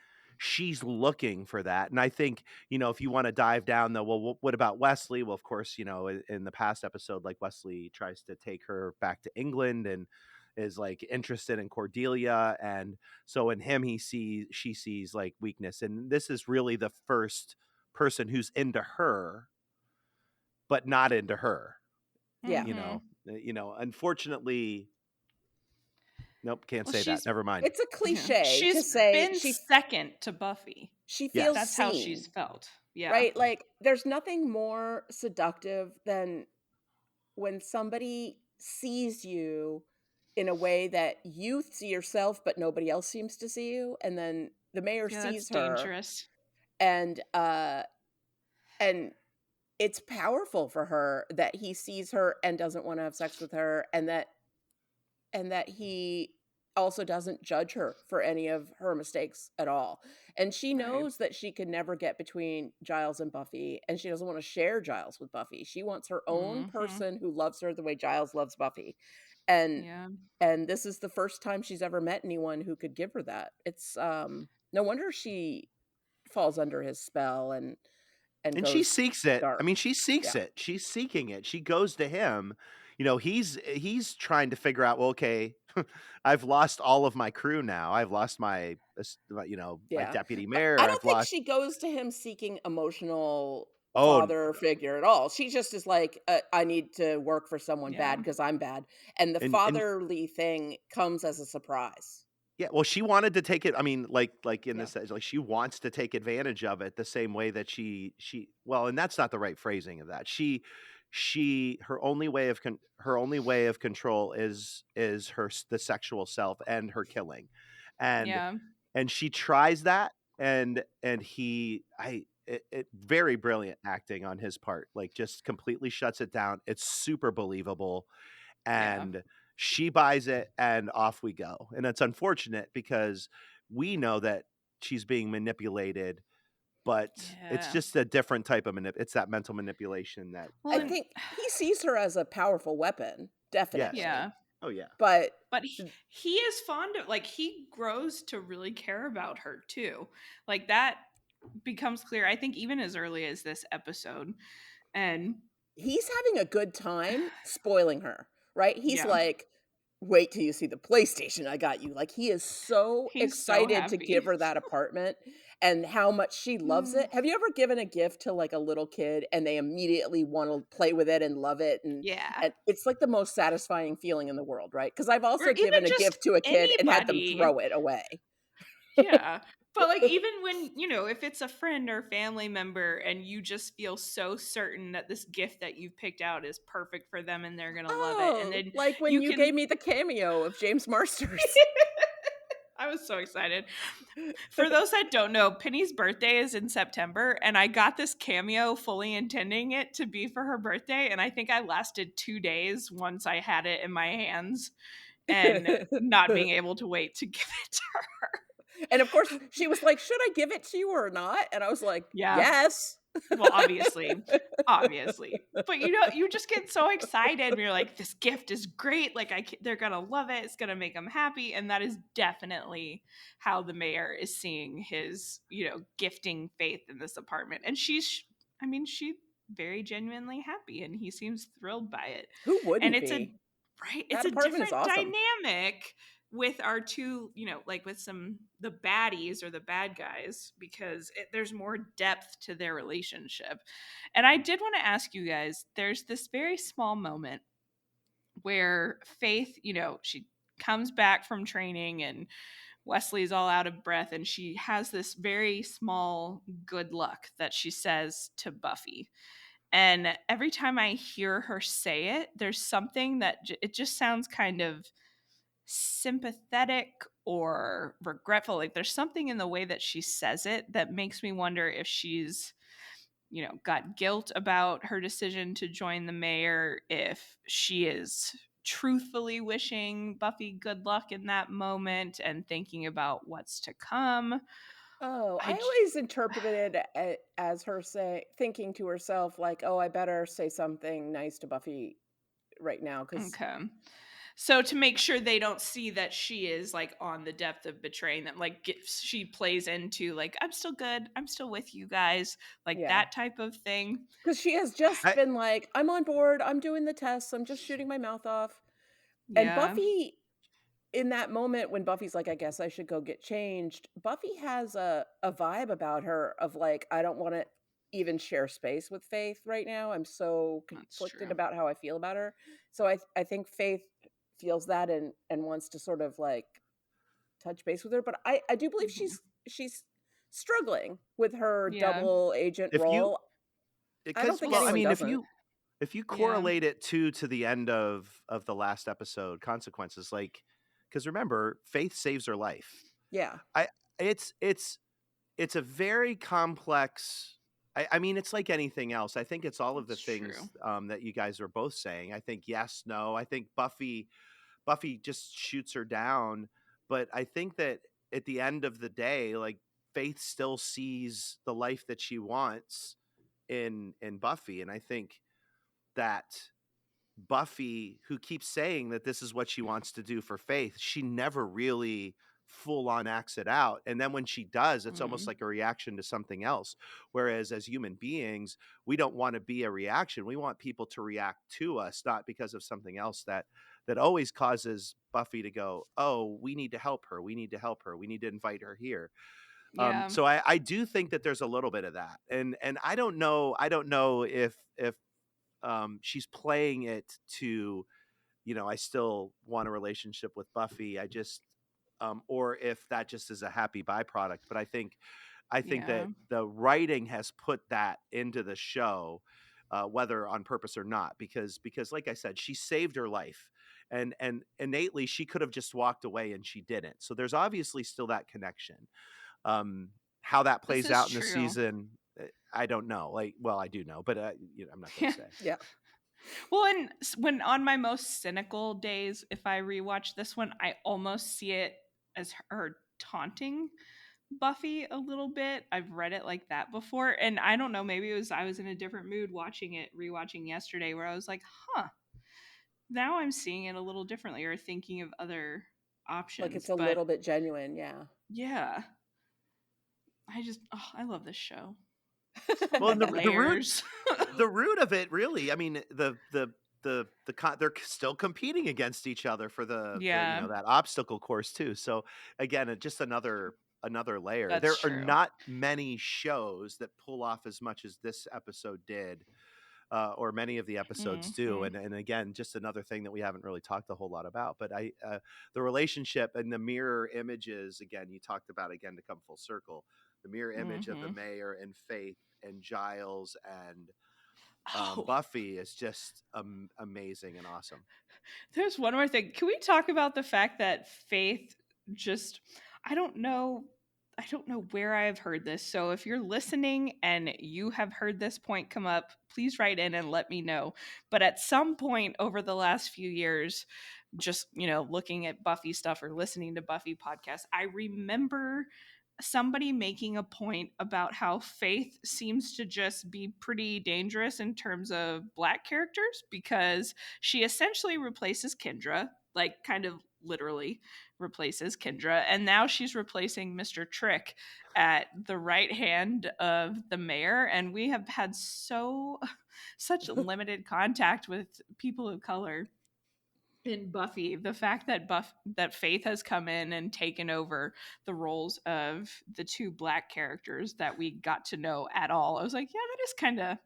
for that. And I think, if you want to dive down, though, well, what about Wesley? Well, of course, in the past episode, like Wesley tries to take her back to England and is like interested in Cordelia, and so in him she sees like weakness, and this is really the first person who's into her but not into her. Yeah. Unfortunately, nope, can't say that. Never mind. It's a cliche she's to say been second to Buffy. She feels that's seen, how she's felt. Yeah. Right? Like there's nothing more seductive than when somebody sees you in a way that you see yourself but nobody else seems to see you, and then the mayor sees her. Dangerous. And it's powerful for her that he sees her and doesn't want to have sex with her, and that he also doesn't judge her for any of her mistakes at all. And she knows that she can never get between Giles and Buffy, and she doesn't want to share Giles with Buffy. She wants her own person who loves her the way Giles loves Buffy. And this is the first time she's ever met anyone who could give her that. It's no wonder she falls under his spell and she seeks it. dark. I mean, she seeks it. She's seeking it. She goes to him. He's trying to figure out, well, okay, I've lost all of my crew now. I've lost my deputy mayor. I don't think she goes to him seeking emotional Oh, father figure at all. She just is like, I need to work for someone bad Yeah. because I'm bad. And the and fatherly thing comes as a surprise. yeah, well, she wanted to take it. I mean, like in Yeah. this, like she wants to take advantage of it the same way that well, and that's not the right phrasing of that. Her only way of her only way of control is the sexual self and her killing, and Yeah. she tries that, and very brilliant acting on his part, like just completely shuts it down. It's super believable, Yeah. and she buys it, and off we go. And it's unfortunate because we know that she's being manipulated, but it's Yeah. just a different type of it's that mental manipulation that Well, I that and think he sees her as a powerful weapon, yes. definitely. yeah. Oh yeah. But But he is fond of, like, he grows to really care about her too. Like, that becomes clear, I think, even as early as this episode. And he's having a good time spoiling her, right? He's yeah, like, "Wait till you see the PlayStation I got you." Like, he is so he's so excited to give happy. her that apartment and how much she loves it. Have you ever given a gift to, like, a little kid and they immediately wanna play with it and love it? Yeah. And it's, like, the most satisfying feeling in the world, right? Because 'Cause I've Or also even given a just gift to a kid and had them anybody. throw it away. Yeah. But, like, even when, if it's a friend or family member and you just feel so certain that this gift that you've picked out is perfect for them and they're gonna love it, and Oh, then like when you you gave can me the cameo of James Marsters. I was so excited. For those that don't know, Penny's birthday is in September, and I got this cameo fully intending it to be for her birthday, and I think I lasted 2 days once I had it in my hands and not being able to wait to give it to her. And of course, she was like, "Should I give it to you or not?" And I was like, Yeah. "Yes." Well, obviously. But you just get so excited and you're like, this gift is great. Like, they're going to love it. It's going to make them happy. And that is definitely how the mayor is seeing his, gifting Faith in this apartment. And she's very genuinely happy and he seems thrilled by it. Who And wouldn't it's be? it's That a apartment is different awesome. dynamic with our two, like with the baddies or the bad guys, because there's more depth to their relationship. And I did want to ask you guys, there's this very small moment where Faith, she comes back from training and Wesley's all out of breath and she has this very small good luck that she says to Buffy. And every time I hear her say it, there's something that it just sounds kind of sympathetic or regretful. Like, there's something in the way that she says it that makes me wonder if she's, got guilt about her decision to join the mayor, if she is truthfully wishing Buffy good luck in that moment and thinking about what's to come. Oh, I I always interpreted it as her thinking to herself, like, "Oh, I better say something nice to Buffy right now," because Okay. So to make sure they don't see that she is like on the depth of betraying them, like she plays into like, I'm still good, I'm still with you guys, like yeah, that type of thing. because she has just I been like, "I'm on board. I'm doing the tests. I'm just shooting my mouth off." And Yeah. Buffy, in that moment when Buffy's like, "I guess I should go get changed," Buffy has a vibe about her of like, "I don't wanna even share space with Faith right now. I'm so That's conflicted true. about how I feel about her." So I think Faith feels that and wants to sort of, like, touch base with her, but I do believe Mhm. she's struggling with her Yeah. double agent if you role. I don't because think well, I anyone mean, doesn't. if you Yeah. correlate it to the end of the last episode, consequences, like, because remember, Faith saves her life. Yeah. I it's it's it's a very complex. I mean, it's like anything else. I think it's all of the That's true. things that you guys are both saying. I think yes, no. I think Buffy just shoots her down, but I think that at the end of the day, like Faith still sees the life that she wants in Buffy, and I think that Buffy, who keeps saying that this is what she wants to do for Faith, she never really full on acts it out. And then when she does, it's almost Mm. like a reaction to something else. Whereas as human beings, we don't want to be a reaction. We want people to react to us, not because of something else that always causes Buffy to go, "Oh, we need to help her. We need to help her. We need to invite her here." Yeah. So I do think that there's a little bit of that, and I don't know if she's playing it to, I still want a relationship with Buffy. I just or if that just is a happy byproduct. But I think Yeah. that the writing has put that into the show, whether on purpose or not, because like I said, she saved her life, and innately she could have just walked away and she didn't. So there's obviously still that connection. How that This plays is out in the true. season, I don't know. Like, well, I do know, but I'm not going Yeah. to say. Yeah. Well, and when on my most cynical days, if I rewatch this one, I almost see it as her taunting Buffy a little bit. I've read it like that before, and I don't know, maybe it was I was in a different mood watching it, rewatching yesterday, where I was like, huh, now I'm seeing it a little differently or thinking of other Like it's options. a But little bit genuine. Yeah. yeah, I love this show. So Well, and many the root layers. the root of it, really. I mean, they're still competing against each other for the Yeah, that obstacle course too. So again, just another layer. that's There are true. not many shows that pull off as much as this episode did, or many of the episodes do. Mhm. And again, just another thing that we haven't really talked a whole lot about. But the relationship and the mirror images, again, you talked about, again, to come full circle, the mirror image of the Mhm. mayor and Faith and Giles and Oh, Buffy is just amazing and awesome. there's one more thing. Can we talk about the fact that Faith just I don't know where I've heard this. So if you're listening and you have heard this point come up, please write in and let me know. But at some point over the last few years, just, looking at Buffy stuff or listening to Buffy podcasts, I remember somebody making a point about how Faith seems to just be pretty dangerous in terms of Black characters because she essentially replaces Kendra, like kind of literally replaces Kendra, and now she's replacing Mr. Trick at the right hand of the mayor, and we have had such limited contact with people of color in Buffy. The fact that that Faith has come in and taken over the roles of the two Black characters that we got to know at all, I was like, yeah, that is kind of,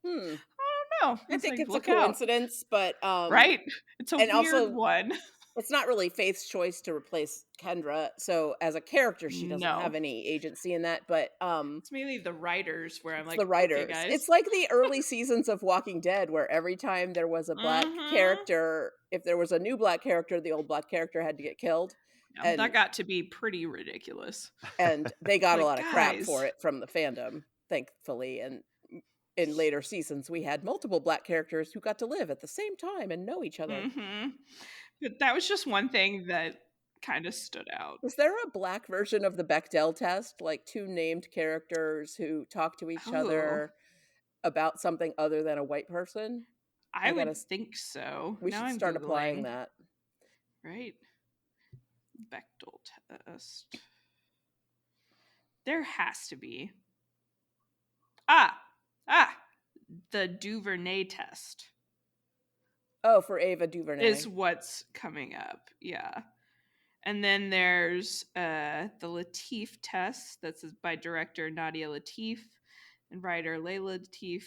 Hmm. I don't know. I It's think like, it's a look out, coincidence, but right? It's a and weird also one. it's not really Faith's choice to replace Kendra. So as a character, she doesn't No, have any agency in that, but it's mainly the writers where I'm it's the like, okay, writers. guys. It's like the early seasons of Walking Dead where every time there was a Black Mm-hmm. character, if there was a new Black character, the old Black character had to get killed. Yeah, that And got to be pretty ridiculous. they got a Like, lot of crap for guys. it from the fandom, thankfully. And in later seasons, we had multiple Black characters who got to live at the same time and know each other. Mm-hmm. But that was just one thing that kind of stood out. Is there a Black version of the Bechdel test, like two named characters who talk to each Oh, other about something other than a white person? I would think so. We Now should I'm start applying Googling. that. Right? Bechdel test. There has to be. Ah! The Duvernay test Oh, for Ava DuVernay. is what's coming up. Yeah. And then there's the Latif test. That's by director Nadia Latif and writer Layla Latif.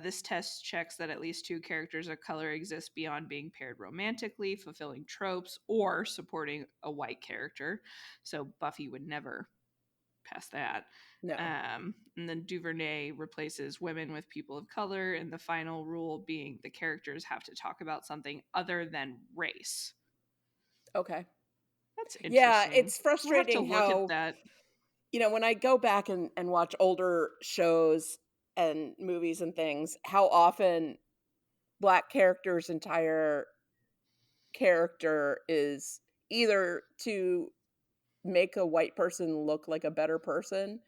This test checks that at least two characters of color exist beyond being paired romantically, fulfilling tropes, or supporting a white character. So Buffy would never pass that. No. And then Duvernay replaces women with people of color, and the final rule being the characters have to talk about something other than race. Okay. That's interesting. Yeah, it's We'll have to frustrating look how, at that. when I go back and watch older shows and movies and things, how often Black characters' entire character is either to make a white person look like a better person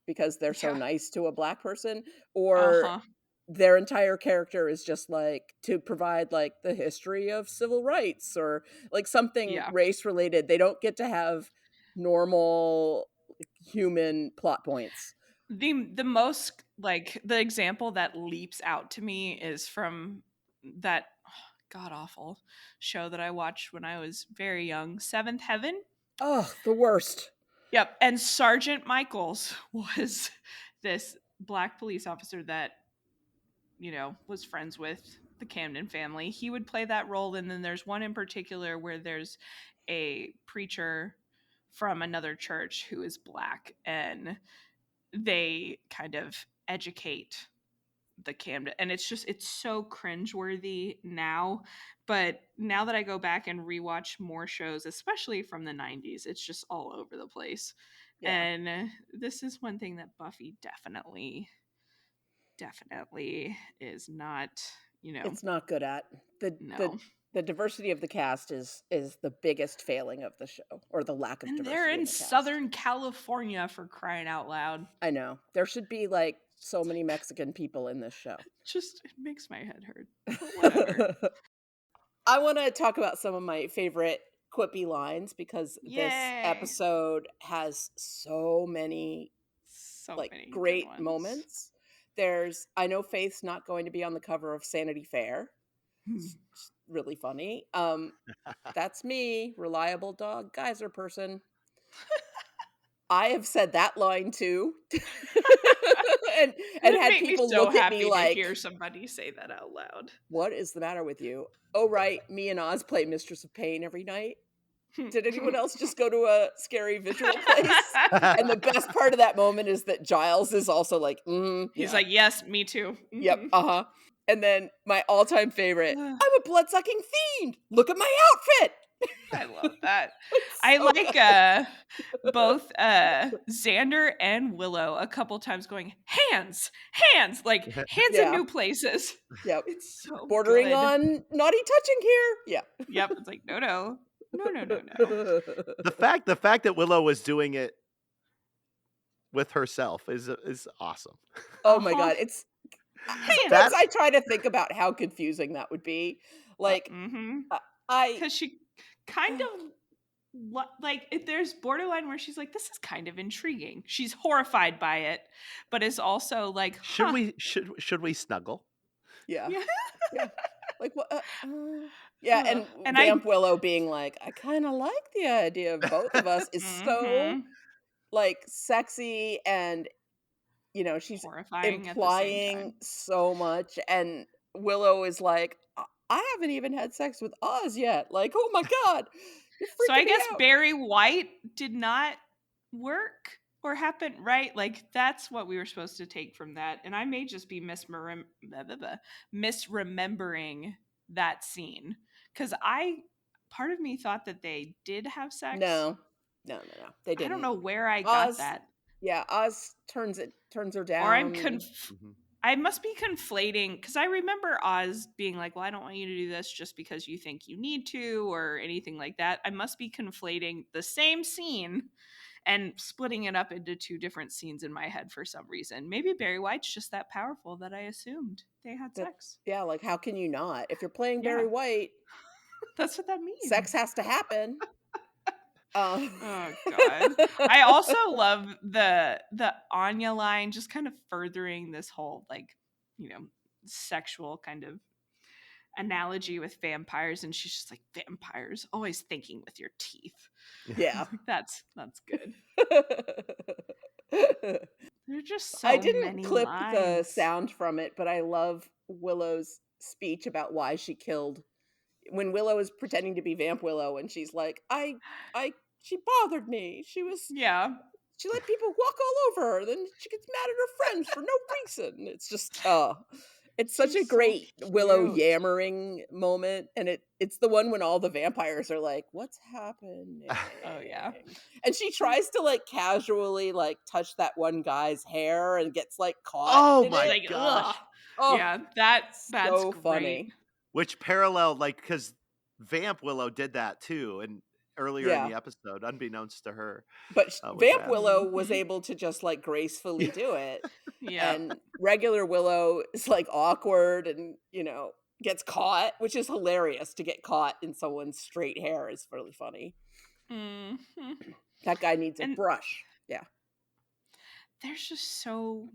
because they're so Yeah. nice to a Black person, or Uh-huh. their entire character is just like to provide like the history of civil rights or like something Yeah. race related. They don't get to have normal human plot points. The most, like, the example that leaps out to me is from that god awful show that I watched when I was very young, Seventh Heaven. Oh, the worst. Yep. And Sergeant Michaels was this Black police officer that, was friends with the Camden family. He would play that role. And then there's one in particular where there's a preacher from another church who is Black, and they kind of educate the Camden, and it's so cringeworthy now. But now that I go back and rewatch more shows, especially from the 90s, it's just all over the place. Yeah. And this is one thing that Buffy definitely is not, It's not good at. The diversity of the cast is the biggest failing of the show, or the lack of and diversity. they're in in the cast. Southern California, for crying out loud. I know. There should be like so many Mexican people in this show. Just, it makes my head hurt. But whatever. I want to talk about some of my favorite quippy lines, because this Yay. episode has so many many great good ones. moments. There's, I know Faith's not going to be on the cover of Sanity Fair. It's really funny. That's me, reliable dog geyser person. I have said that line too. and had people so look at me like, to hear somebody say that out loud. What is the matter with you? Oh, right. Me and Oz play Mistress of Pain every night. Did anyone else just go to a scary visual place? And the best part of that moment is that Giles is also like, he's like, yes, me too. Yep. Uh-huh. And then my all-time favorite, I'm a blood-sucking fiend. Look at my outfit. I love that. I like both Xander and Willow a couple times going, hands, like hands in new places. Yep. It's so bordering good. on naughty touching here. Yeah. Yep. It's like, no. The fact that Willow was doing it with herself is awesome. Oh my God. It's sometimes I try to think about how confusing that would be. Like, because she kind of like, there's borderline where she's like, this is kind of intriguing. She's horrified by it, but is also like, should we snuggle? Yeah. Yeah. Like what? Yeah, and Vamp Willow being like, I kind of like the idea of both of us is so like sexy, and she's horrifying, implying so much, and Willow is like, I haven't even had sex with Oz yet. Like, oh my God. So I guess Barry White did not work or happen, right? Like, that's what we were supposed to take from that. And I may just be misremembering that scene. Because part of me thought that they did have sex. No. They didn't. I don't know where I got that. Yeah, Oz turns her down. Or I must be conflating, because I remember Oz being like, well, I don't want you to do this just because you think you need to or anything like that. I must be conflating the same scene and splitting it up into two different scenes in my head for some reason. Maybe Barry White's just that powerful that I assumed they had sex. Yeah, like, how can you not? If you're playing Barry White, that's what that means. Sex has to happen. Oh God. I also love the Anya line, just kind of furthering this whole, like, sexual kind of analogy with vampires, and she's just like, vampires always thinking with your teeth. Yeah. that's good. They're just so I didn't many clip lines. the sound from it, but I love Willow's speech about why she killed, when Willow is pretending to be Vamp Willow, and she's like, she bothered me. She let people walk all over her. Then she gets mad at her friends for no reason. It's just, it's such a great Willow yammering moment. And it's the one when all the vampires are like, what's happening? Oh yeah. And she tries to like casually like touch that one guy's hair and gets like caught. Oh my gosh. Oh, yeah, that's so great. funny. Which paralleled, like, because Vamp Willow did that too, and earlier in the episode, unbeknownst to her. But Vamp Willow was able to just like gracefully do it. Yeah. And regular Willow is like awkward and, gets caught, which is hilarious. To get caught in someone's straight hair is really funny. Mm-hmm. That guy needs a brush. Yeah. There's just so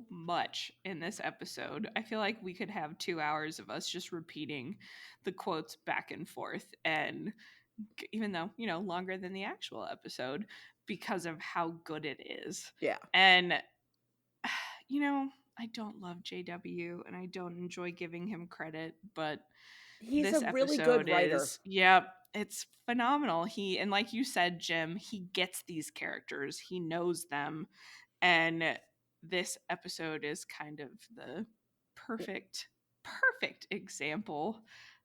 much in this episode. I feel like we could have 2 hours of us just repeating the quotes back and forth, and even though, longer than the actual episode because of how good it is. Yeah. And, I don't love JW and I don't enjoy giving him credit, but He's this a really good episode writer. it's phenomenal. And like you said, Jim, he gets these characters, he knows them. And this episode is kind of the perfect example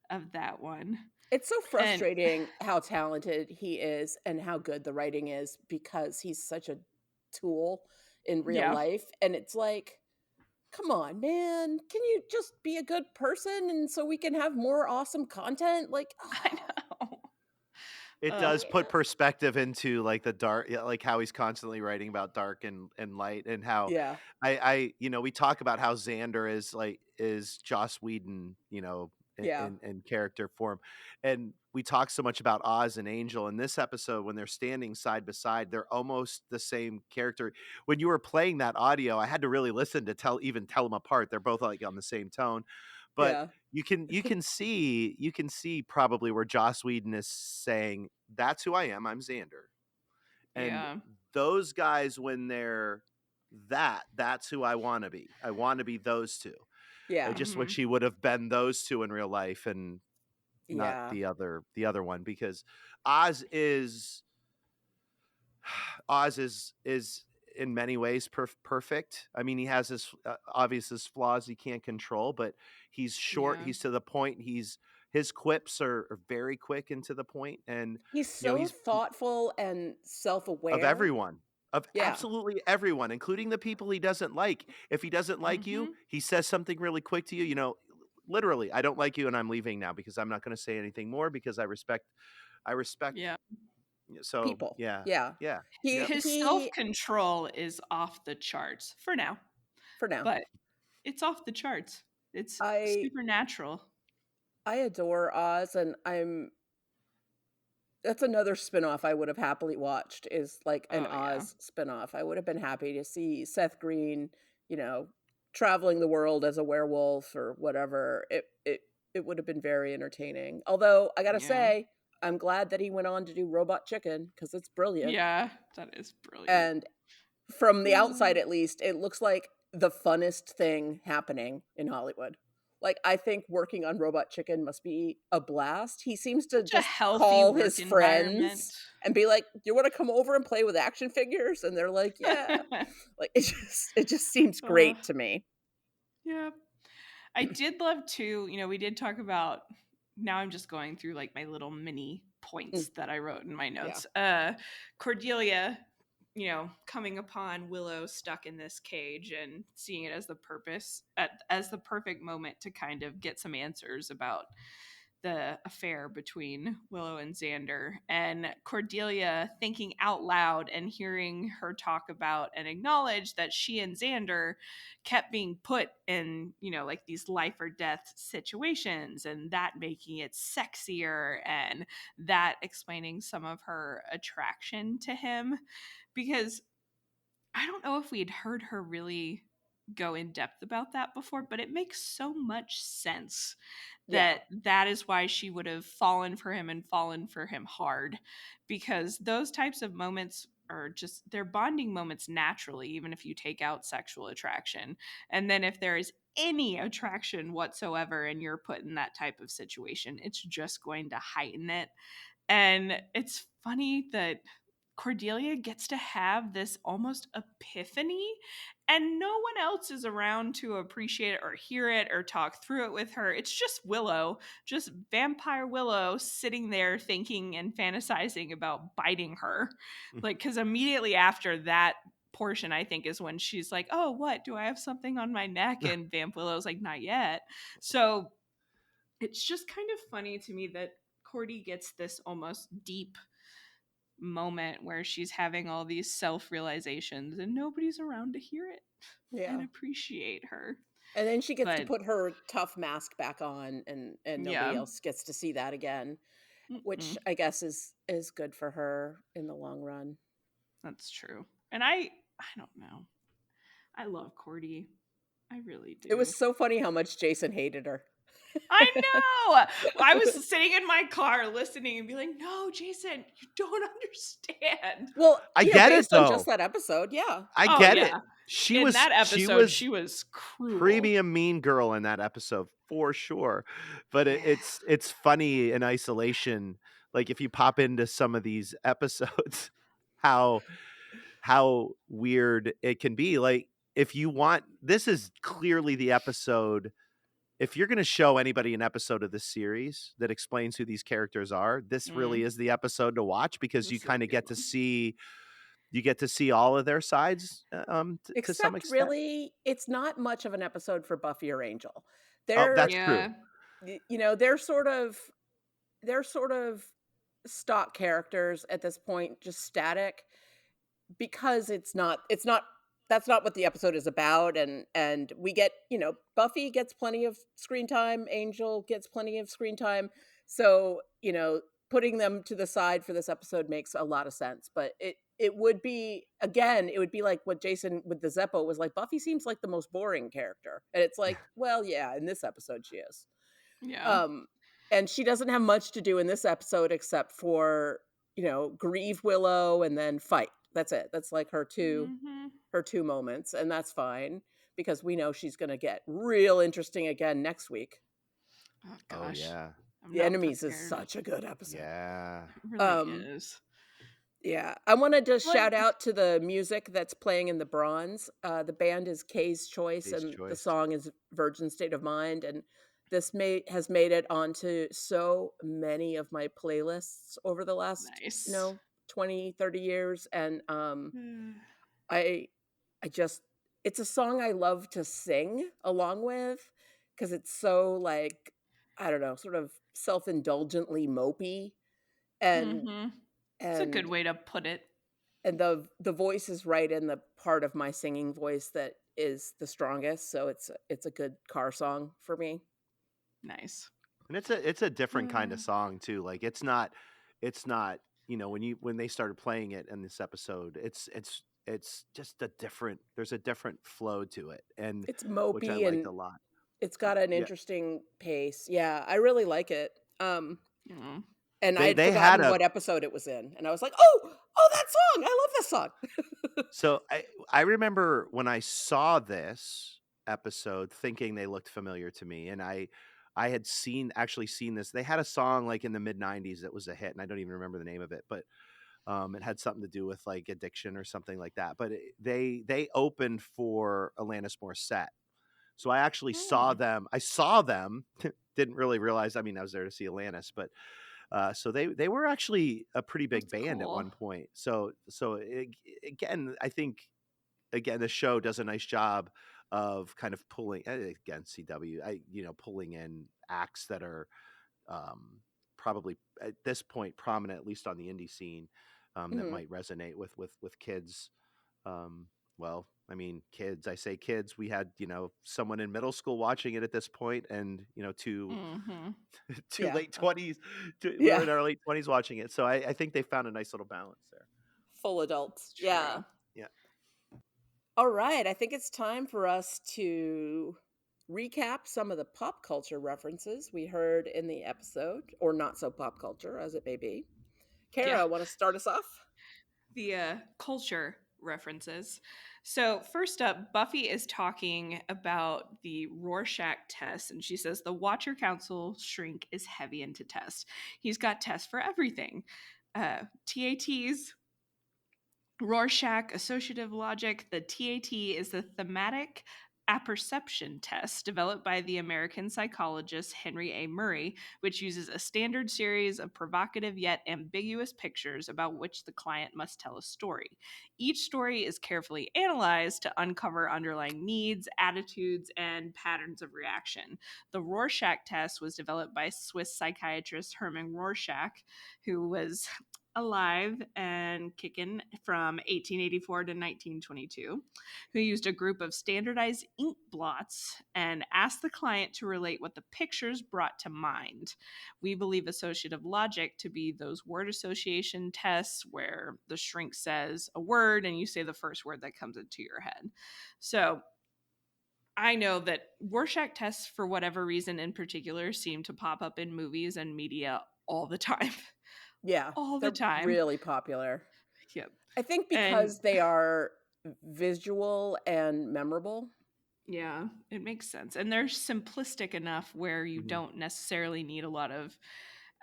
of that one. It's so And frustrating how talented he is and how good the writing is because he's such a tool in real yeah, life. And it's like, come on, man. Can you just be a good person and so we can have more awesome content? Like, I know. It does put perspective into like the dark, like how he's constantly writing about dark and light, and how yeah. we talk about how Xander is Joss Whedon, Yeah. in character form, and we talk so much about Oz and Angel in this episode. When they're standing side by side, they're almost the same character. When you were playing that audio, I had to really listen to tell them apart. They're both like on the same tone, but Yeah. you can see probably where Joss Whedon is saying, that's who I am, I'm Xander. And Yeah. those guys, when they're that's who I want to be. I want to be those two. I Yeah. just wish he would have been those two in real life and not Yeah. the other one, because Oz is in many ways perfect. I mean, he has his obvious flaws he can't control, but he's short. Yeah. He's to the point. His quips are very quick and to the point, and He's so he's thoughtful and self-aware. of everyone, of Yeah. absolutely everyone, including the people he doesn't like. If he doesn't like you, he says something really quick to you. Literally, I don't like you, and I'm leaving now because I'm not going to say anything more because I respect. Yeah. So people. yeah. His self-control is off the charts for now. But it's off the charts. It's supernatural. I adore Oz, and that's another spinoff I would have happily watched, is like an Oz spinoff. I would have been happy to see Seth Green, traveling the world as a werewolf or whatever. It would have been very entertaining. Although I gotta say, I'm glad that he went on to do Robot Chicken because it's brilliant. Yeah, that is brilliant. And from the outside, at least, it looks like the funnest thing happening in Hollywood. Like, I think working on Robot Chicken must be a blast. He seems to just call his friends and be like, "Do you want to come over and play with action figures?" And they're like, "Yeah." Like, it just seems great to me. Yeah. I did love too, we did talk about, now I'm just going through like my little mini points that I wrote in my notes. Cordelia, coming upon Willow stuck in this cage and seeing it as the perfect moment to kind of get some answers about the affair between Willow and Xander, and Cordelia thinking out loud and hearing her talk about and acknowledge that she and Xander kept being put in, like these life or death situations, and that making it sexier, and that explaining some of her attraction to him. Because I don't know if we'd heard her really go in depth about that before, but it makes so much sense that is why she would have fallen for him and fallen for him hard, because those types of moments are just, they're bonding moments naturally, even if you take out sexual attraction. And then if there is any attraction whatsoever and you're put in that type of situation, it's just going to heighten it. And it's funny that Cordelia gets to have this almost epiphany, and no one else is around to appreciate it or hear it or talk through it with her. It's just Willow, just vampire Willow, sitting there thinking and fantasizing about biting her. Like, because immediately after that portion, I think, is when she's like, "Oh, what? Do I have something on my neck?" And Vamp Willow's like, "Not yet." So it's just kind of funny to me that Cordy gets this almost deep moment where she's having all these self-realizations and nobody's around to hear it and appreciate her. And then she gets to put her tough mask back on, and nobody else gets to see that again, which I guess is good for her in the long run. That's true. And I don't know. I love Cordy. I really do. It was so funny how much Jason hated her. I know. I was sitting in my car listening and be like, no, Jason, you don't understand. Well, I get it based on though. just that episode, yeah. I Oh, get it. yeah. She In was that she episode, was she was cruel. premium mean girl in that episode for sure. But Yeah. it's funny in isolation. Like if you pop into some of these episodes, how weird it can be. Like if you want, this is clearly the episode. If you're going to show anybody an episode of this series that explains who these characters are, this really is the episode to watch because This you is a kind of good get to one. see all of their sides to some Except extent. really, it's not much of an episode for Buffy or Angel. Oh, They're, that's true. Yeah. you know, they're sort of stock characters at this point, just static, because it's not that's not what the episode is about. And we get, Buffy gets plenty of screen time, Angel gets plenty of screen time, so putting them to the side for this episode makes a lot of sense. But it would be, again, it would be like what Jason with the Zeppo was like, Buffy seems like the most boring character, and it's like, well, yeah, in this episode she is. Yeah. um and she doesn't have much to do in this episode except for grieve Willow and then fight. That's it. That's like her two moments, and that's fine because we know she's going to get real interesting again next week. Oh, Oh gosh. yeah. I'm The not Enemies is prepared. such a good episode. Yeah. It really is. Yeah, I want to just Like- shout out to the music that's playing in the Bronze. The band is Kay's Choice, Kay's and the Choice. song is Virgin State of Mind. And this has made it onto so many of my playlists over the last, Nice. 20, 30 years. And Mm. I just, it's a song I love to sing along with because it's so, like, I don't know, sort of self-indulgently mopey. And It's a good way to put it. and the voice is right in the part of my singing voice that is the strongest, so it's a good car song for me. Nice. And it's a different kind of song too. Like it's not when they started playing it in this episode, it's just a different, there's a different flow to it, and It's which I mopey liked and a lot. it's got an Yeah. interesting pace. Yeah, I really like it. Mm. And They- I had they had forgotten a- what episode it was in, and I was like, oh, that song! I love this song. So I remember when I saw this episode thinking they looked familiar to me, and I had actually seen this. They had a song like in the mid 90s that was a hit, and I don't even remember the name of it, but it had something to do with like addiction or something like that. But they opened for Alanis Morissette. So I actually saw them. I saw them. Didn't really realize. I mean, I was there to see Alanis, but so they were actually a pretty big That's band at cool. one point. Again, I think the show does a nice job of kind of pulling, again, CW, pulling in acts that are probably at this point prominent, at least on the indie scene, that might resonate with kids. Well, I mean, kids. I say kids. We had someone in middle school watching it at this point, and two Yeah. late 20s. We're Yeah. in our late 20s watching it, so I think they found a nice little balance there. Full adults. True. Yeah. Yeah. All right, I think it's time for us to recap some of the pop culture references we heard in the episode, or not so pop culture as it may be. Kara, want to start us off? The culture references. So first up, Buffy is talking about the Rorschach test, and she says the Watcher Council shrink is heavy into tests. He's got tests for everything. TATs, Rorschach, associative logic. The TAT is the thematic apperception test developed by the American psychologist Henry A. Murray, which uses a standard series of provocative yet ambiguous pictures about which the client must tell a story. Each story is carefully analyzed to uncover underlying needs, attitudes, and patterns of reaction. The Rorschach test was developed by Swiss psychiatrist Hermann Rorschach, who was alive and kicking from 1884 to 1922, who used a group of standardized ink blots and asked the client to relate what the pictures brought to mind. We believe associative logic to be those word association tests where the shrink says a word and you say the first word that comes into your head. So I know that Rorschach tests, for whatever reason in particular, seem to pop up in movies and media all the time. Yeah, All the they're time. really popular. Yep. I think And because they are visual and memorable. yeah, it makes sense. And they're simplistic enough where you Mhm. don't necessarily need a lot of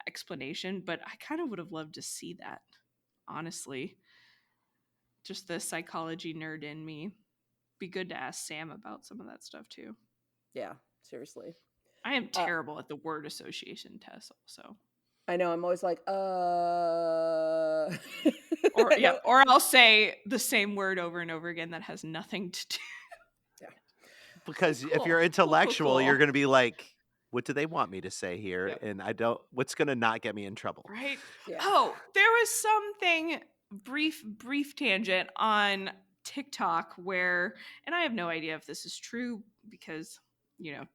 explanation, but I kind of would have loved to see that, honestly. Just the psychology nerd in me. Be good to ask Sam about some of that stuff too. Yeah, seriously. I am terrible at the word association test also. I know, I'm always like, Or I know. or I'll say the same word over and over again that has nothing to do. Yeah. Because if Cool, you're intellectual, cool. you're gonna be like, "What do they want me to say here?" Yep. And I don't what's gonna not get me in trouble? Right? Yeah. Oh, there was something brief tangent on TikTok where, and I have no idea if this is true because,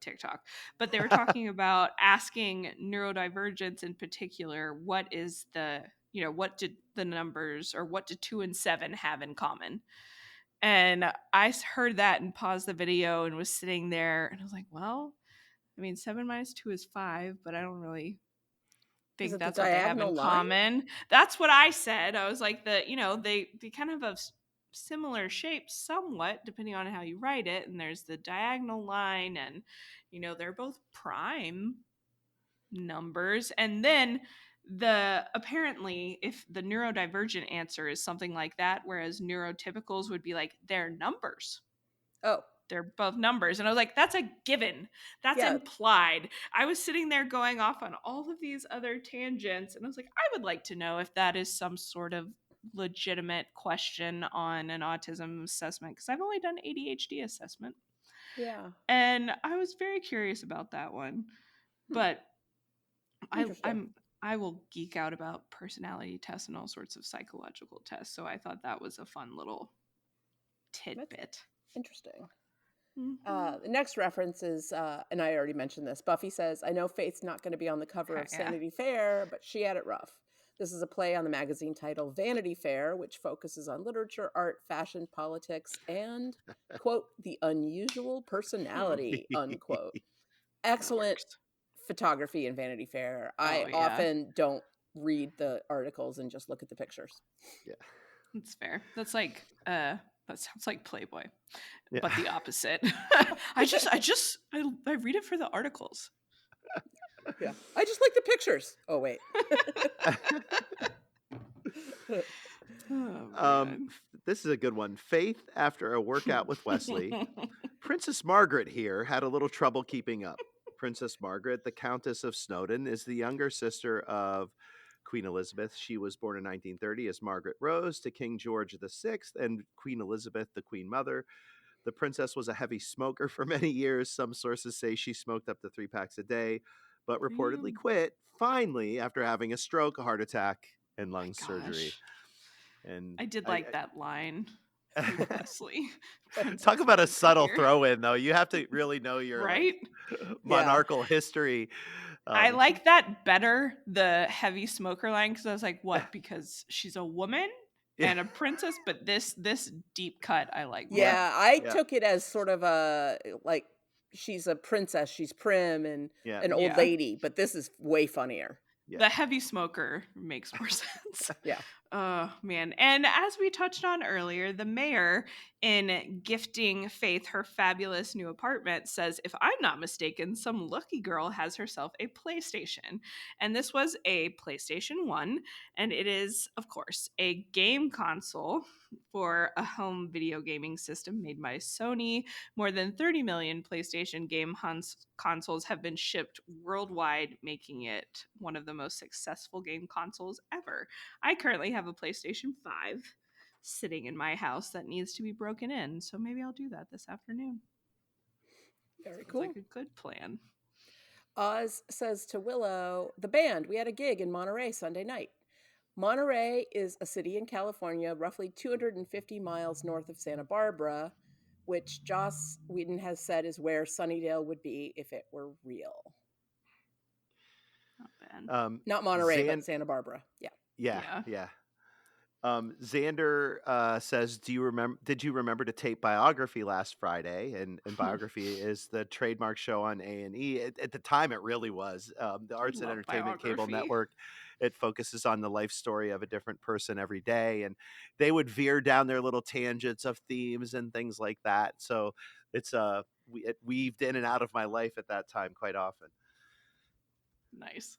TikTok, but they were talking about asking neurodivergents in particular, what is what did the numbers, or what do 2 and 7 have in common? And I heard that and paused the video and was sitting there and I was like, well, I mean, 7 minus 2 is 5, but I don't really Is think it the that's what they have diagonal in line? common. That's what I said. I was like, they kind of have similar shapes somewhat, depending on how you write it. And there's the diagonal line, and they're both prime numbers. And then apparently, if the neurodivergent answer is something like that, whereas neurotypicals would be like, they're numbers. Oh, They're both numbers. And I was like, that's a given. That's Yeah. implied. I was sitting there going off on all of these other tangents. And I was like, I would like to know if that is some sort of legitimate question on an autism assessment, because I've only done ADHD assessment. yeah. And I was very curious about that one. But Interesting. I will geek out about personality tests and all sorts of psychological tests. So I thought that was a fun little tidbit. Interesting. Mhm. The next reference is, and I already mentioned this. Buffy says, "I know Faith's not going to be on the cover of Yeah. Vanity Fair, but she had it rough." This is a play on the magazine title Vanity Fair, which focuses on literature, art, fashion, politics, and, quote, the unusual personality, unquote. Excellent works. photography in Vanity Fair. I Oh, yeah. often don't read the articles and just look at the pictures. Yeah. That's fair. That's like that sounds like Playboy, Yeah. but the opposite. I read it for the articles. Yeah. I just like the pictures. Oh, wait. This is a good one. Faith, after a workout with Wesley, Princess Margaret here had a little trouble keeping up. Princess Margaret, the Countess of Snowdon, is the younger sister of Queen Elizabeth. She was born in 1930 as Margaret Rose to King George VI and Queen Elizabeth, the Queen Mother. The princess was a heavy smoker for many years. Some sources say she smoked up to 3 packs a day, but reportedly quit finally after having a stroke, a heart attack, and lung surgery. And I did like that line with Wesley. Talk about a subtle throw in, though. You have to really know your right monarchical history. I like that better, the heavy smoker line, because I was like, what? Because she's a woman and a princess, but this deep cut I like more. Yeah, I took it as sort of a, like, she's a princess, she's prim and an old lady, but this is way funnier. The heavy smoker makes more sense. Yeah. Oh, man. And as we touched on earlier, the mayor, in gifting Faith her fabulous new apartment, says, if I'm not mistaken, some lucky girl has herself a PlayStation. And this was a PlayStation 1. And it is, of course, a game console for a home video gaming system made by Sony. More than 30 million PlayStation game consoles have been shipped worldwide, making it one of the most successful game consoles ever. I currently have a PlayStation 5 sitting in my house that needs to be broken in, so maybe I'll do that this afternoon. Very Sounds cool. like a good plan. Oz says to Willow, the band, we had a gig in Monterey Sunday night. Monterey is a city in California, roughly 250 miles north of Santa Barbara, which Joss Whedon has said is where Sunnydale would be if it were real. Not bad. Not Monterey, but Santa Barbara. Yeah. Yeah. Xander says, "Did you remember to tape Biography last Friday?" And Biography is the trademark show on A&E. At the time, it really was the Arts and Love Entertainment Cable Biography. Network. It focuses on the life story of a different person every day, and they would veer down their little tangents of themes and things like that. So it's it weaved in and out of my life at that time quite often. Nice.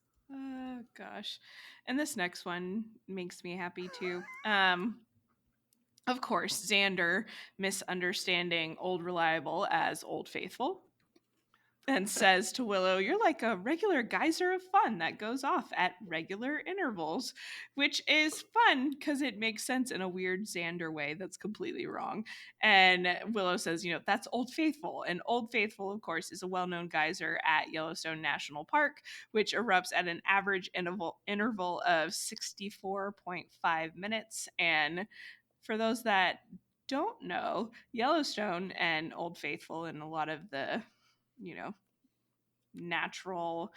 Gosh. And this next one makes me happy too. Of course, Xander misunderstanding Old Reliable as Old Faithful and says to Willow, "You're like a regular geyser of fun that goes off at regular intervals," which is fun because it makes sense in a weird Xander way that's completely wrong. And Willow says, "That's Old Faithful." And Old Faithful, of course, is a well-known geyser at Yellowstone National Park, which erupts at an average interval of 64.5 minutes. And for those that don't know, Yellowstone and Old Faithful and a lot of the, natural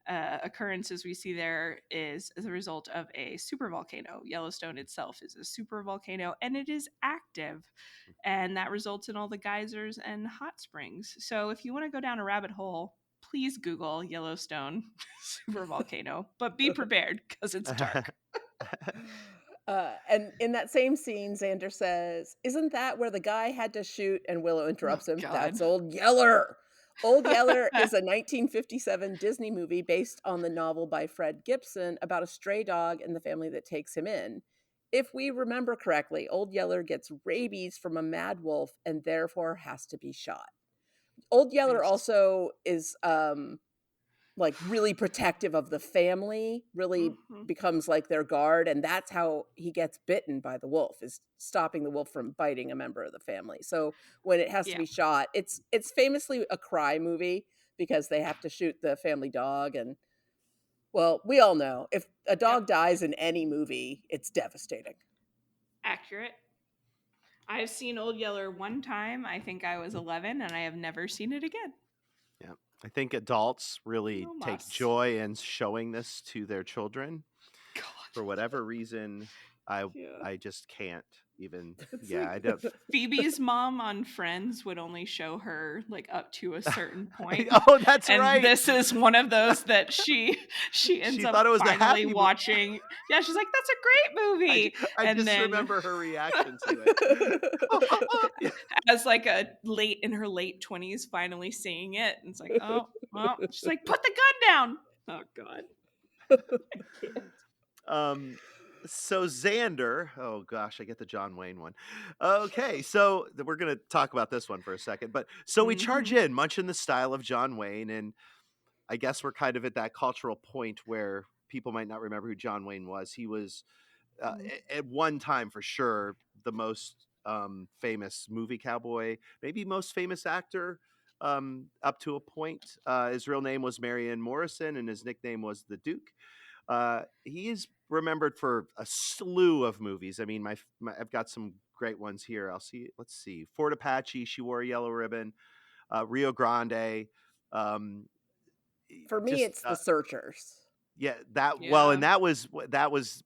occurrences we see there is as a result of a supervolcano. Yellowstone itself is a supervolcano and it is active. And that results in all the geysers and hot springs. So if you want to go down a rabbit hole, please Google Yellowstone supervolcano, but be prepared because it's dark. And in that same scene, Xander says, "Isn't that where the guy had to shoot?" And Willow interrupts him. God. "That's Old Yeller." Old Yeller is a 1957 Disney movie based on the novel by Fred Gibson about a stray dog and the family that takes him in. If we remember correctly, Old Yeller gets rabies from a mad wolf and therefore has to be shot. Old Yeller also is like really protective of the family, really becomes like their guard, and that's how he gets bitten by the wolf, is stopping the wolf from biting a member of the family. So when it has to be shot, it's famously a cry movie because they have to shoot the family dog. And well, we all know if a dog dies in any movie, it's devastating. Accurate. I've seen Old Yeller one time. I think I was 11, and I have never seen it again. Yeah. I think adults really take joy in showing this to their children. God. For whatever reason, I just can't even. I don't. Phoebe's mom on Friends would only show her like up to a certain point. Oh, that's and right. This is one of those that she ends up thought it was finally a happy watching. Yeah, she's like, "That's a great movie." I and just then, remember her reaction to it. as like in her late 20s, finally seeing it, and it's like, oh, well, she's like, "Put the gun down." Oh God. So Xander, oh gosh, I get the John Wayne one. Okay, so we're gonna talk about this one for a second, but so we charge in much in the style of John Wayne, and I guess we're kind of at that cultural point where people might not remember who John Wayne was. He was at one time for sure the most famous movie cowboy, maybe most famous actor up to a point. His real name was Marion Morrison, and his nickname was the Duke. He is remembered for a slew of movies. I mean, I've got some great ones here. Let's see. Fort Apache, She Wore a Yellow Ribbon, Rio Grande. For me, it's The Searchers. Yeah, well, and that was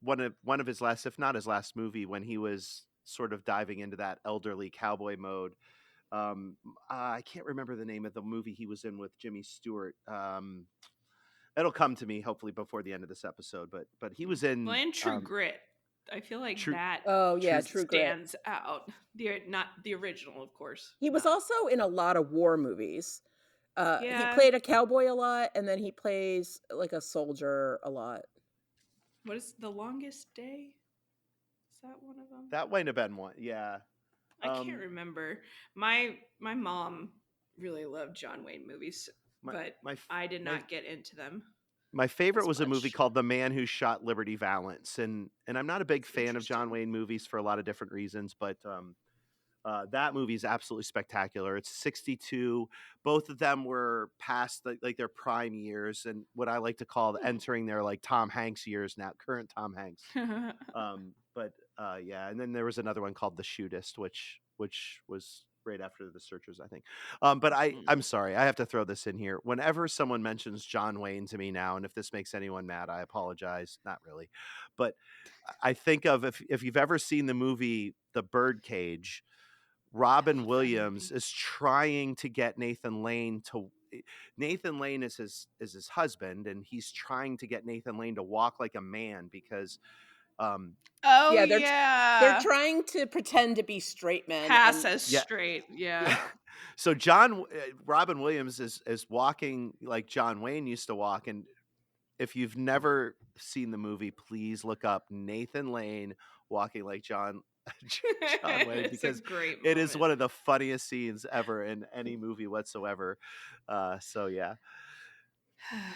one of his last, if not his last movie, when he was sort of diving into that elderly cowboy mode. I can't remember the name of the movie he was in with Jimmy Stewart. It'll come to me hopefully before the end of this episode, but he was in True Grit. I feel like that True stands out. Not the original, of course. He was also in a lot of war movies. He played a cowboy a lot, and then he plays like a soldier a lot. What is The Longest Day? Is that one of them? That might have been one. Yeah. I can't remember. My mom really loved John Wayne movies, but I did not get into them. My favorite was a movie called The Man Who Shot Liberty Valance, and I'm not a big fan of John Wayne movies for a lot of different reasons, but that movie is absolutely spectacular. It's 62. Both of them were past like their prime years, and what I like to call entering their like Tom Hanks years now, current Tom Hanks. But yeah, and then there was another one called The Shootist, which was right after The Searchers, I think. But I'm sorry, I have to throw this in here. Whenever someone mentions John Wayne to me now, and if this makes anyone mad, I apologize. Not really, but I think of if you've ever seen the movie The Birdcage, Robin Williams is trying to get Nathan Lane to. Nathan Lane is his husband, and he's trying to get Nathan Lane to walk like a man because Oh Yeah, they're yeah. trying to pretend to be straight men, Pass and as Yeah. straight. Yeah. Yeah. So Robin Williams is walking like John Wayne used to walk, and if you've never seen the movie, please look up Nathan Lane walking like John Wayne, It's a because great it is moment. one of the funniest scenes ever in any movie whatsoever. So yeah,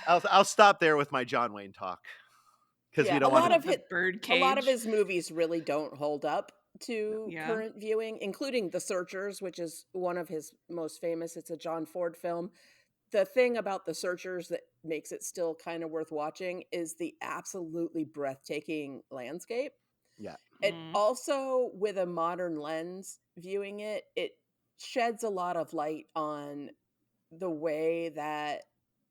I'll stop there with my John Wayne talk because we yeah, don't want to. The a lot of Birdcage. his movies really don't hold up to Yeah. current viewing, including The Searchers, which is one of his most famous. It's a John Ford film. The thing about The Searchers that makes it still kind of worth watching is the absolutely breathtaking landscape. Yeah. It also, with a modern lens viewing it, it sheds a lot of light on the way that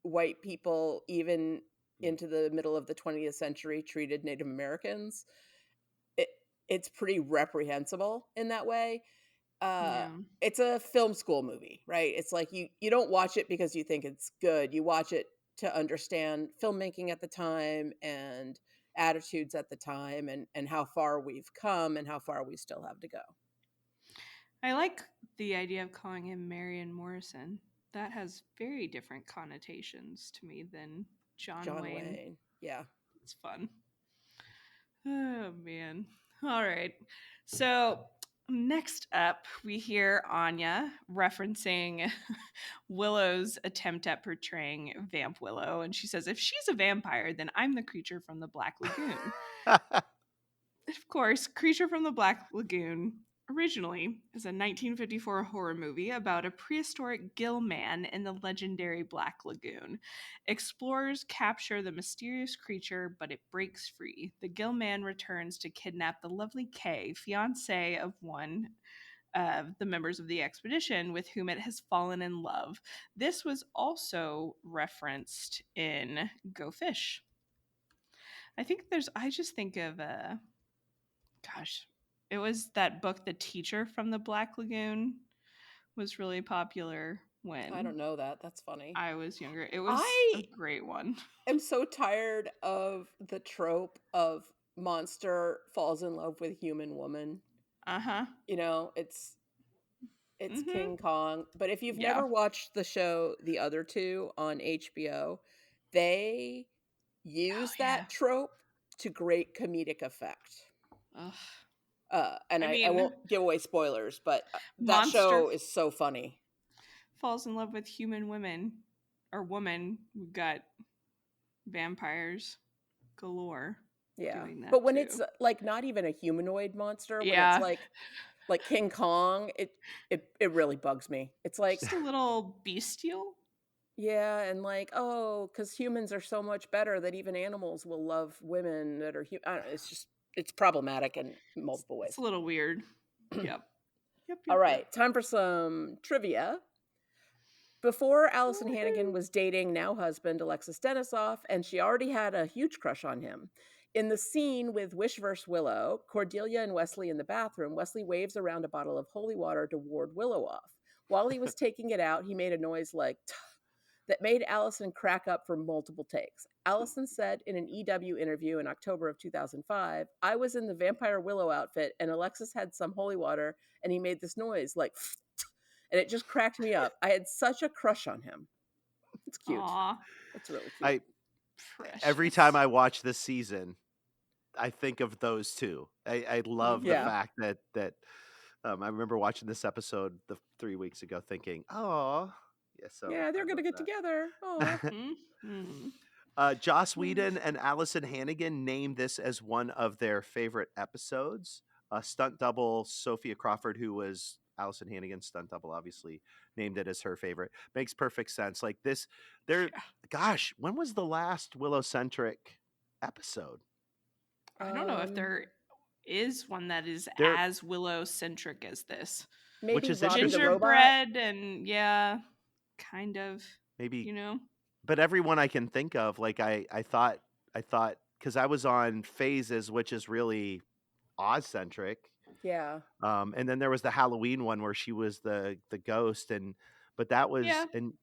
white people, even into the middle of the 20th century, treated Native Americans. It, it's pretty reprehensible in that way. Uh, Yeah. it's a film school movie, right? It's like you don't watch it because you think it's good. You watch it to understand filmmaking at the time and attitudes at the time, and how far we've come and how far we still have to go. I like the idea of calling him Marion Morrison. That has very different connotations to me than John John Wayne. Wayne. Yeah. It's fun. Oh man. All right. So next up, we hear Anya referencing Willow's attempt at portraying Vamp Willow, and she says, "If she's a vampire, then I'm the creature from the Black Lagoon." Of course, Creature from the Black Lagoon originally is a 1954 horror movie about a prehistoric gill man in the legendary Black Lagoon. Explorers capture the mysterious creature, but it breaks free. The gill man returns to kidnap the lovely Kay, fiancée of one of the members of the expedition with whom it has fallen in love. This was also referenced in Go Fish. I just think of gosh, it was that book, The Teacher from the Black Lagoon, was really popular I when don't know that. That's funny. I was younger. It was a I great one. am so tired of the trope of monster falls in love with human woman. Uh-huh. You know, it's Mm-hmm. King Kong. But if you've Yeah. never watched the show The Other Two on HBO, they use yeah. that trope to great comedic effect. Ugh. And I I mean, won't give away spoilers, but that monster show is so funny. falls in love with human women or woman. We've got vampires galore Yeah. doing that But when too. it's like not even a humanoid monster, when it's Yeah. like King Kong, it really bugs me. It's like, Just a little bestial. yeah, and like, oh, because humans are so much better that even animals will love women that are I don't know, it's problematic in multiple ways. It's a little weird. Yep. All right, time for some trivia. Before Allison Hannigan was dating now husband Alexis Denisoff, and she already had a huge crush on him. In the scene with Wish vs. Willow, Cordelia and Wesley in the bathroom, Wesley waves around a bottle of holy water to ward Willow off. While he was taking it out, he made a noise like that made Allison crack up for multiple takes. Allison said in an EW interview in October of 2005, "I was in the Vampire Willow outfit and Alexis had some holy water and he made this noise like and it just cracked me up. I had such a crush on him." It's cute. Aw. That's really cute. Every time I watch this season, I think of those two. I love the Yeah. fact that I remember watching this episode 3 weeks ago thinking, "Oh, yeah." So Yeah, they're I gonna love get together. Oh. Joss Whedon and Allison Hannigan named this as one of their favorite episodes. Stunt double Sophia Crawford, who was Allison Hannigan's stunt double, obviously named it as her favorite. Makes perfect sense. Like this, gosh, when was the last Willow-centric episode? I don't know if there is one that is There- as Willow-centric as this. Maybe is Robbie the interesting. robot. Gingerbread and yeah, kind of, Maybe, you know. but everyone I can think of, like I thought, because I was on Phases, which is really Oz centric. Yeah. And then there was the Halloween one where she was the ghost, but that was Yeah. and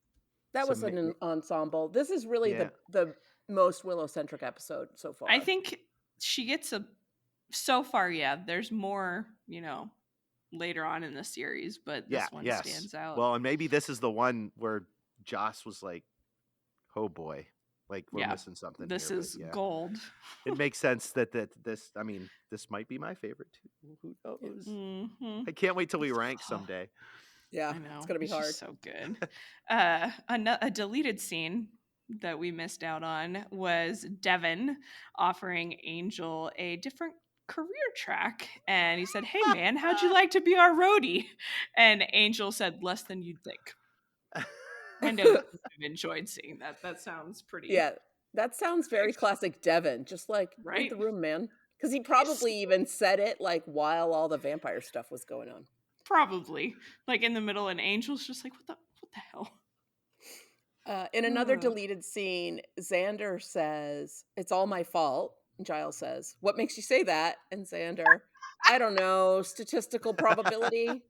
That was some an ensemble. This is really yeah. the most Willow-centric episode so far. I think she gets so far, yeah, there's more, you know, later on in the series, but Yeah, this one yes. stands out. Well, and maybe this is the one where Joss was like, "Oh boy, like we're missing something This here." is But yeah, gold. it makes sense that this. I mean, this might be my favorite too. Who knows? Mm-hmm. I can't wait till we rank someday. Yeah, I know. it's gonna be hard. Just so good. A deleted scene that we missed out on was Devin offering Angel a different career track, and he said, "Hey man, how'd you like to be our roadie?" And Angel said, "Less than you'd think." Kind of enjoyed seeing that. That sounds pretty. Yeah, that sounds very classic Devin. Just like read Right? the room, man. Because he probably even said it like while all the vampire stuff was going on. Probably like in the middle, and Angel's just like, what the hell? In another deleted scene, Xander says, "It's all my fault." And Giles says, "What makes you say that?" And Xander, "I don't know, statistical probability."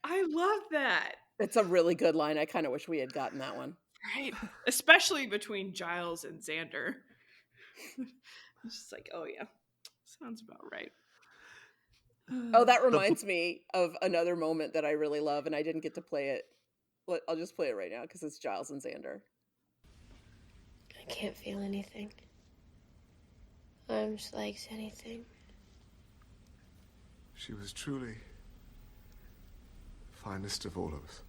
I love that. It's a really good line. I kind of wish we had gotten that one. Right. Especially between Giles and Xander. It's just like, oh yeah, sounds about right. Oh, that reminds me of another moment that I really love, and I didn't get to play it. I'll just play it right now because it's Giles and Xander. I can't feel anything. Arms, legs, anything. She was truly the finest of all of us.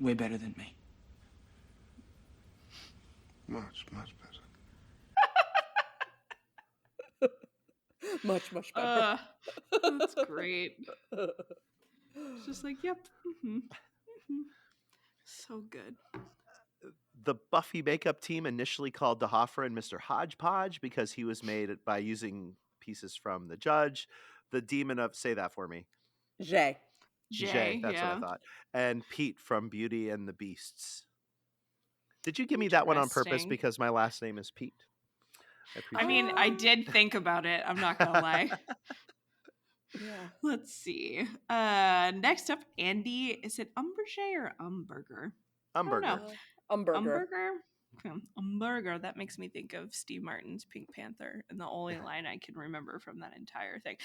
Way better than me. Much, much better. Much, much better. That's great. It's just like, yep. Mm-hmm. Mm-hmm. So good. The Buffy makeup team initially called DeHoffer and Mr. Hodgepodge because he was made by using pieces from The Judge, the Demon of, say that for me. Jay, that's what I thought. And Pete from Beauty and the Beasts. Did you give me that one on purpose because my last name is Pete? I mean, I did think about it. I'm not gonna lie. Yeah. Let's see. Next up, Andy. Is it Umberger or Umberger? Umberger. Umberger. Umberger. That makes me think of Steve Martin's Pink Panther, and the only line I can remember from that entire thing.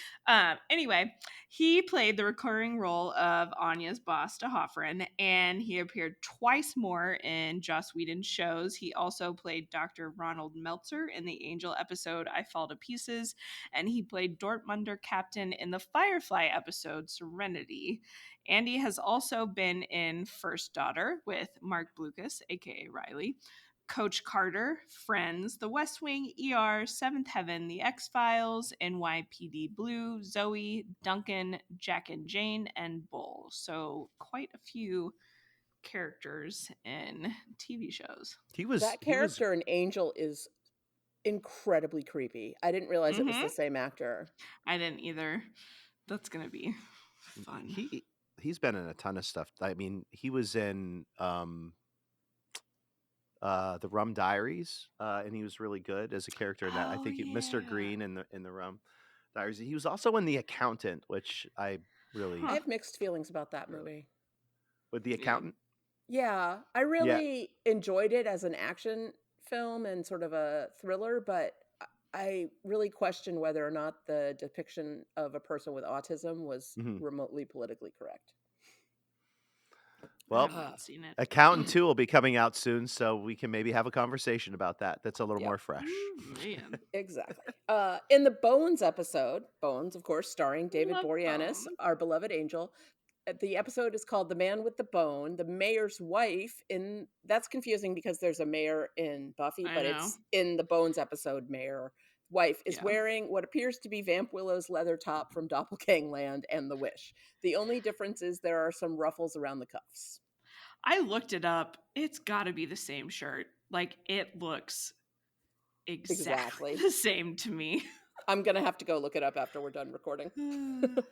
Anyway, he played the recurring role of Anya's boss, DeHoffer, and he appeared twice more in Joss Whedon's shows. He also played Dr. Ronald Meltzer in the Angel episode I Fall to Pieces, and he played Dortmunder Captain in the Firefly episode Serenity. Andy has also been in First Daughter with Mark Blucas, aka Riley, Coach Carter, Friends, The West Wing, ER, Seventh Heaven, The X-Files, NYPD Blue, Zoe, Duncan, Jack and Jane, and Bull. So quite a few characters in TV shows. That character in Angel is incredibly creepy. I didn't realize it was the same actor. I didn't either. That's gonna be fun. He's been in a ton of stuff. I mean, he was in the Rum Diaries, and he was really good as a character in that. I think Mr. Green in the Rum Diaries. He was also in The Accountant, which I really I have mixed feelings about that movie. With The Accountant? Yeah, I really enjoyed it as an action film and sort of a thriller, but I really question whether or not the depiction of a person with autism was remotely politically correct. Well, Accountant 2 will be coming out soon, so we can maybe have a conversation about that. That's a little more fresh. Man. Exactly. In the Bones episode, Bones, of course, starring David Boreanaz, our beloved Angel, the episode is called The Man with the Bone. The mayor's wife, that's confusing because there's a mayor in Buffy, but it's in the Bones episode, mayor wife is wearing what appears to be Vamp Willow's leather top from Dopplegangland and The Wish. The only difference is there are some ruffles around the cuffs. I looked it up. It's got to be the same shirt. Like, it looks exactly the same to me. I'm gonna have to go look it up after we're done recording.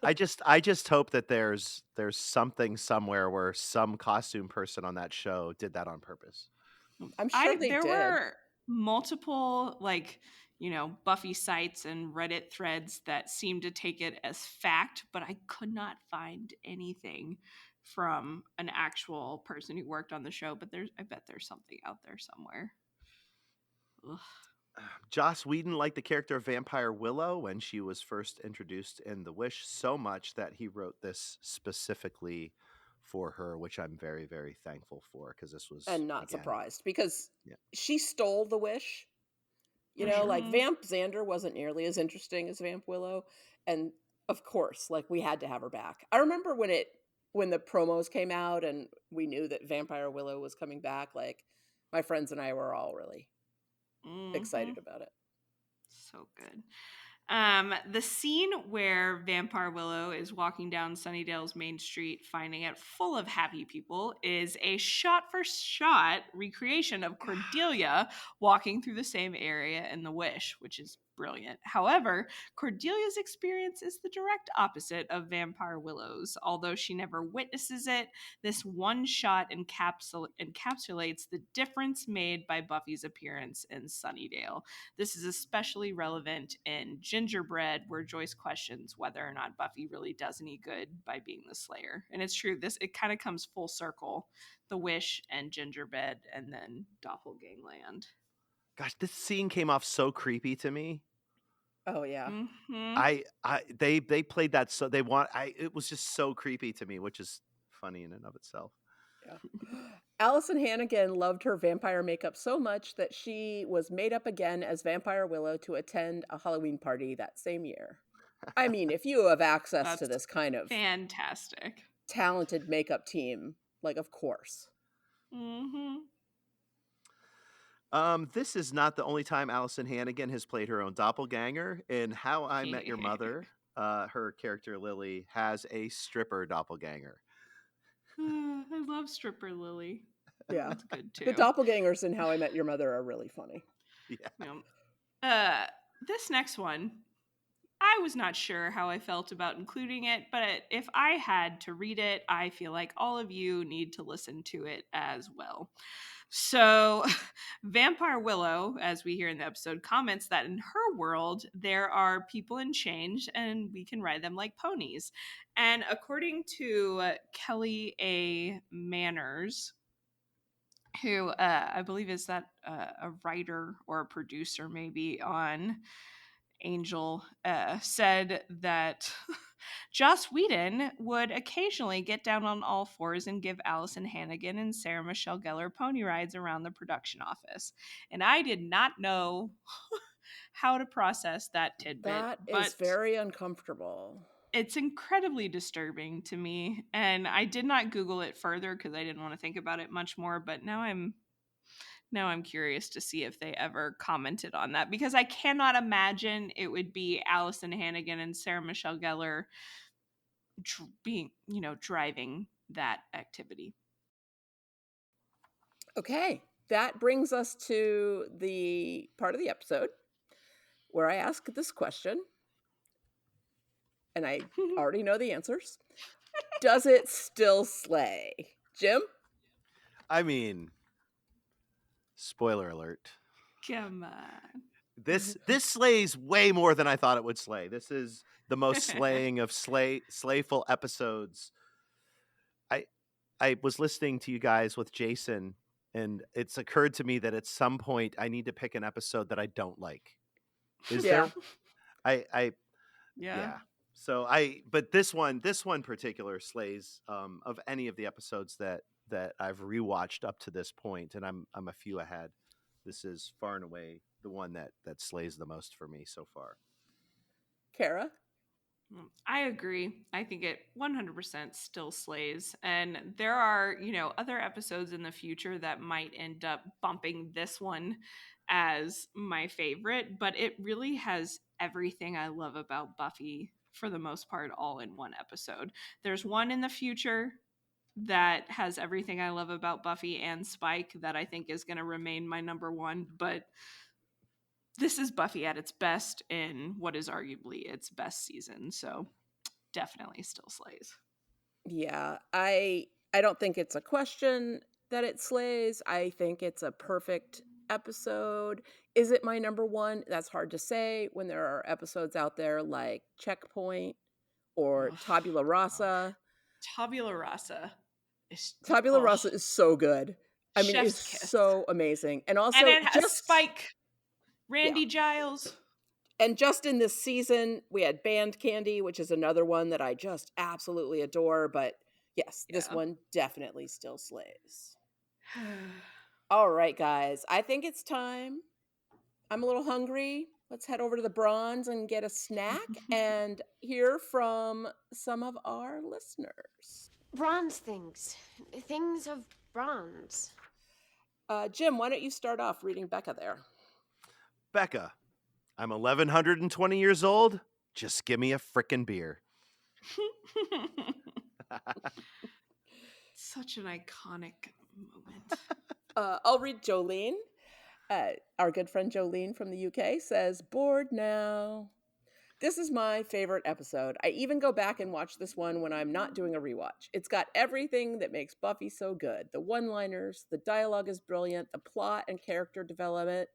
I just hope that there's something somewhere where some costume person on that show did that on purpose. I'm sure they There did. were multiple Buffy sites and Reddit threads that seemed to take it as fact, but I could not find anything from an actual person who worked on the show. But I bet there's something out there somewhere. Ugh. Joss Whedon liked the character of Vampire Willow when she was first introduced in The Wish so much that he wrote this specifically for her, which I'm very, very thankful for, because this was, And not again, surprised because yeah. she stole the wish. You For know, sure. like Vamp Xander wasn't nearly as interesting as Vamp Willow. And of course, like we had to have her back. I remember when the promos came out and we knew that Vampire Willow was coming back, like my friends and I were all really excited about it. So good. The scene where Vampire Willow is walking down Sunnydale's main street, finding it full of happy people, is a shot-for-shot recreation of Cordelia walking through the same area in The Wish, which is brilliant. However, Cordelia's experience is the direct opposite of Vampire Willow's. Although she never witnesses it, this one shot encapsulates the difference made by Buffy's appearance in Sunnydale. This is especially relevant in Gingerbread, where Joyce questions whether or not Buffy really does any good by being the Slayer. And it's true, it kind of comes full circle. The Wish and Gingerbread and then Dopplegangland. Gosh, this scene came off so creepy to me. Oh yeah. Mm-hmm. They played that so it was just so creepy to me, which is funny in and of itself. Yeah. Allison Hannigan loved her vampire makeup so much that she was made up again as Vampire Willow to attend a Halloween party that same year. I mean, if you have access to this kind of fantastic, talented makeup team, like of course. Mm-hmm. This is not the only time Allison Hannigan has played her own doppelganger. In How I Met Your Mother, her character Lily has a stripper doppelganger. I love stripper Lily. Yeah, that's good too. The doppelgangers in How I Met Your Mother are really funny. Yeah. This next one, I was not sure how I felt about including it, but if I had to read it, I feel like all of you need to listen to it as well. So, Vampire Willow, as we hear in the episode, comments that in her world, there are people in change and we can ride them like ponies. And according to Kelly A. Manners, who I believe is that a writer or a producer maybe on Angel, said that Joss Whedon would occasionally get down on all fours and give Allison Hannigan and Sarah Michelle Gellar pony rides around the production office. And I did not know how to process that tidbit. That is very uncomfortable. It's incredibly disturbing to me. And I did not Google it further because I didn't want to think about it much more. But now I'm curious to see if they ever commented on that, because I cannot imagine it would be Allison Hannigan and Sarah Michelle Gellar driving that activity. Okay, that brings us to the part of the episode where I ask this question, and I already know the answers. Does it still slay? Jim? I mean, spoiler alert. Come on. This slays way more than I thought it would slay. This is the most slaying of slayful episodes. I was listening to you guys with Jason, and it's occurred to me that at some point I need to pick an episode that I don't like. Is there? Yeah. So but this one particular slays of any of the episodes that I've rewatched up to this point, and I'm a few ahead. This is far and away the one that slays the most for me so far. Kara? I agree. I think it 100% still slays. And there are, other episodes in the future that might end up bumping this one as my favorite, but it really has everything I love about Buffy for the most part all in one episode. There's one in the future that has everything I love about Buffy and Spike that I think is going to remain my number one, but this is Buffy at its best in what is arguably its best season. So definitely still slays. Yeah, I don't think it's a question that it slays. I think it's a perfect episode. Is it my number one? That's hard to say when there are episodes out there like Checkpoint or Tabula Rasa. Tabula Rasa is Tabula Rasa is so good. I mean, it's chef's kiss. so amazing. And also And it has just Spike, Randy Giles. And just in this season, we had Band Candy, which is another one that I just absolutely adore. But yes, this one definitely still slays. All right, guys. I think it's time. I'm a little hungry. Let's head over to the Bronze and get a snack and hear from some of our listeners. Bronze things. Things of bronze. Jim, why don't you start off reading Becca there? Becca, I'm 1,120 years old. Just give me a frickin' beer. Such an iconic moment. I'll read Jolene. Our good friend Jolene from the UK says, bored now. This is my favorite episode. I even go back and watch this one when I'm not doing a rewatch. It's got everything that makes Buffy so good. The one-liners, the dialogue is brilliant, the plot and character development.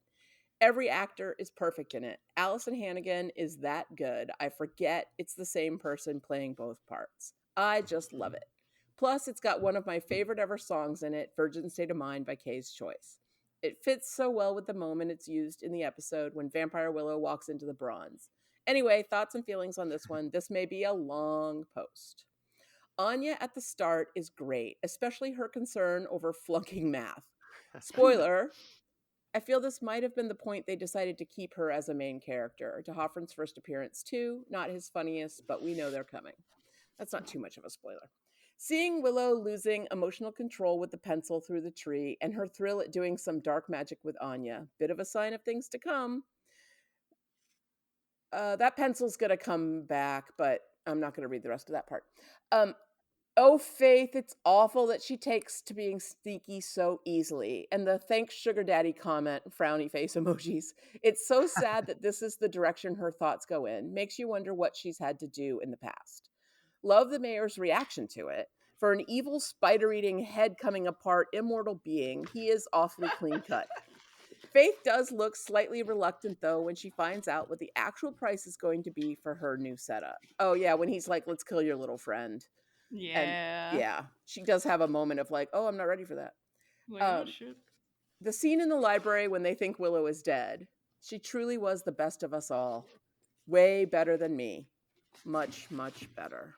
Every actor is perfect in it. Allison Hannigan is that good. I forget it's the same person playing both parts. I just love it. Plus, it's got one of my favorite ever songs in it, Virgin State of Mind by Kay's Choice. It fits so well with the moment it's used in the episode when Vampire Willow walks into the Bronze. Anyway, thoughts and feelings on this one. This may be a long post. Anya at the start is great, especially her concern over flunking math. Spoiler, I feel this might have been the point they decided to keep her as a main character. To Hoffman's first appearance too, not his funniest, but we know they're coming. That's not too much of a spoiler. Seeing Willow losing emotional control with the pencil through the tree and her thrill at doing some dark magic with Anya, bit of a sign of things to come. That pencil's going to come back, but I'm not going to read the rest of that part. Oh, Faith, it's awful that she takes to being sneaky so easily. And the thanks sugar daddy comment, frowny face emojis. It's so sad that this is the direction her thoughts go in. Makes you wonder what she's had to do in the past. Love the mayor's reaction to it. For an evil, spider-eating, head-coming-apart, immortal being, he is awfully clean-cut. Faith does look slightly reluctant, though, when she finds out what the actual price is going to be for her new setup. Oh, yeah, when he's like, let's kill your little friend. Yeah. And, yeah, she does have a moment of like, oh, I'm not ready for that. Well, shit. The scene in the library when they think Willow is dead. She truly was the best of us all. Way better than me. Much, much better.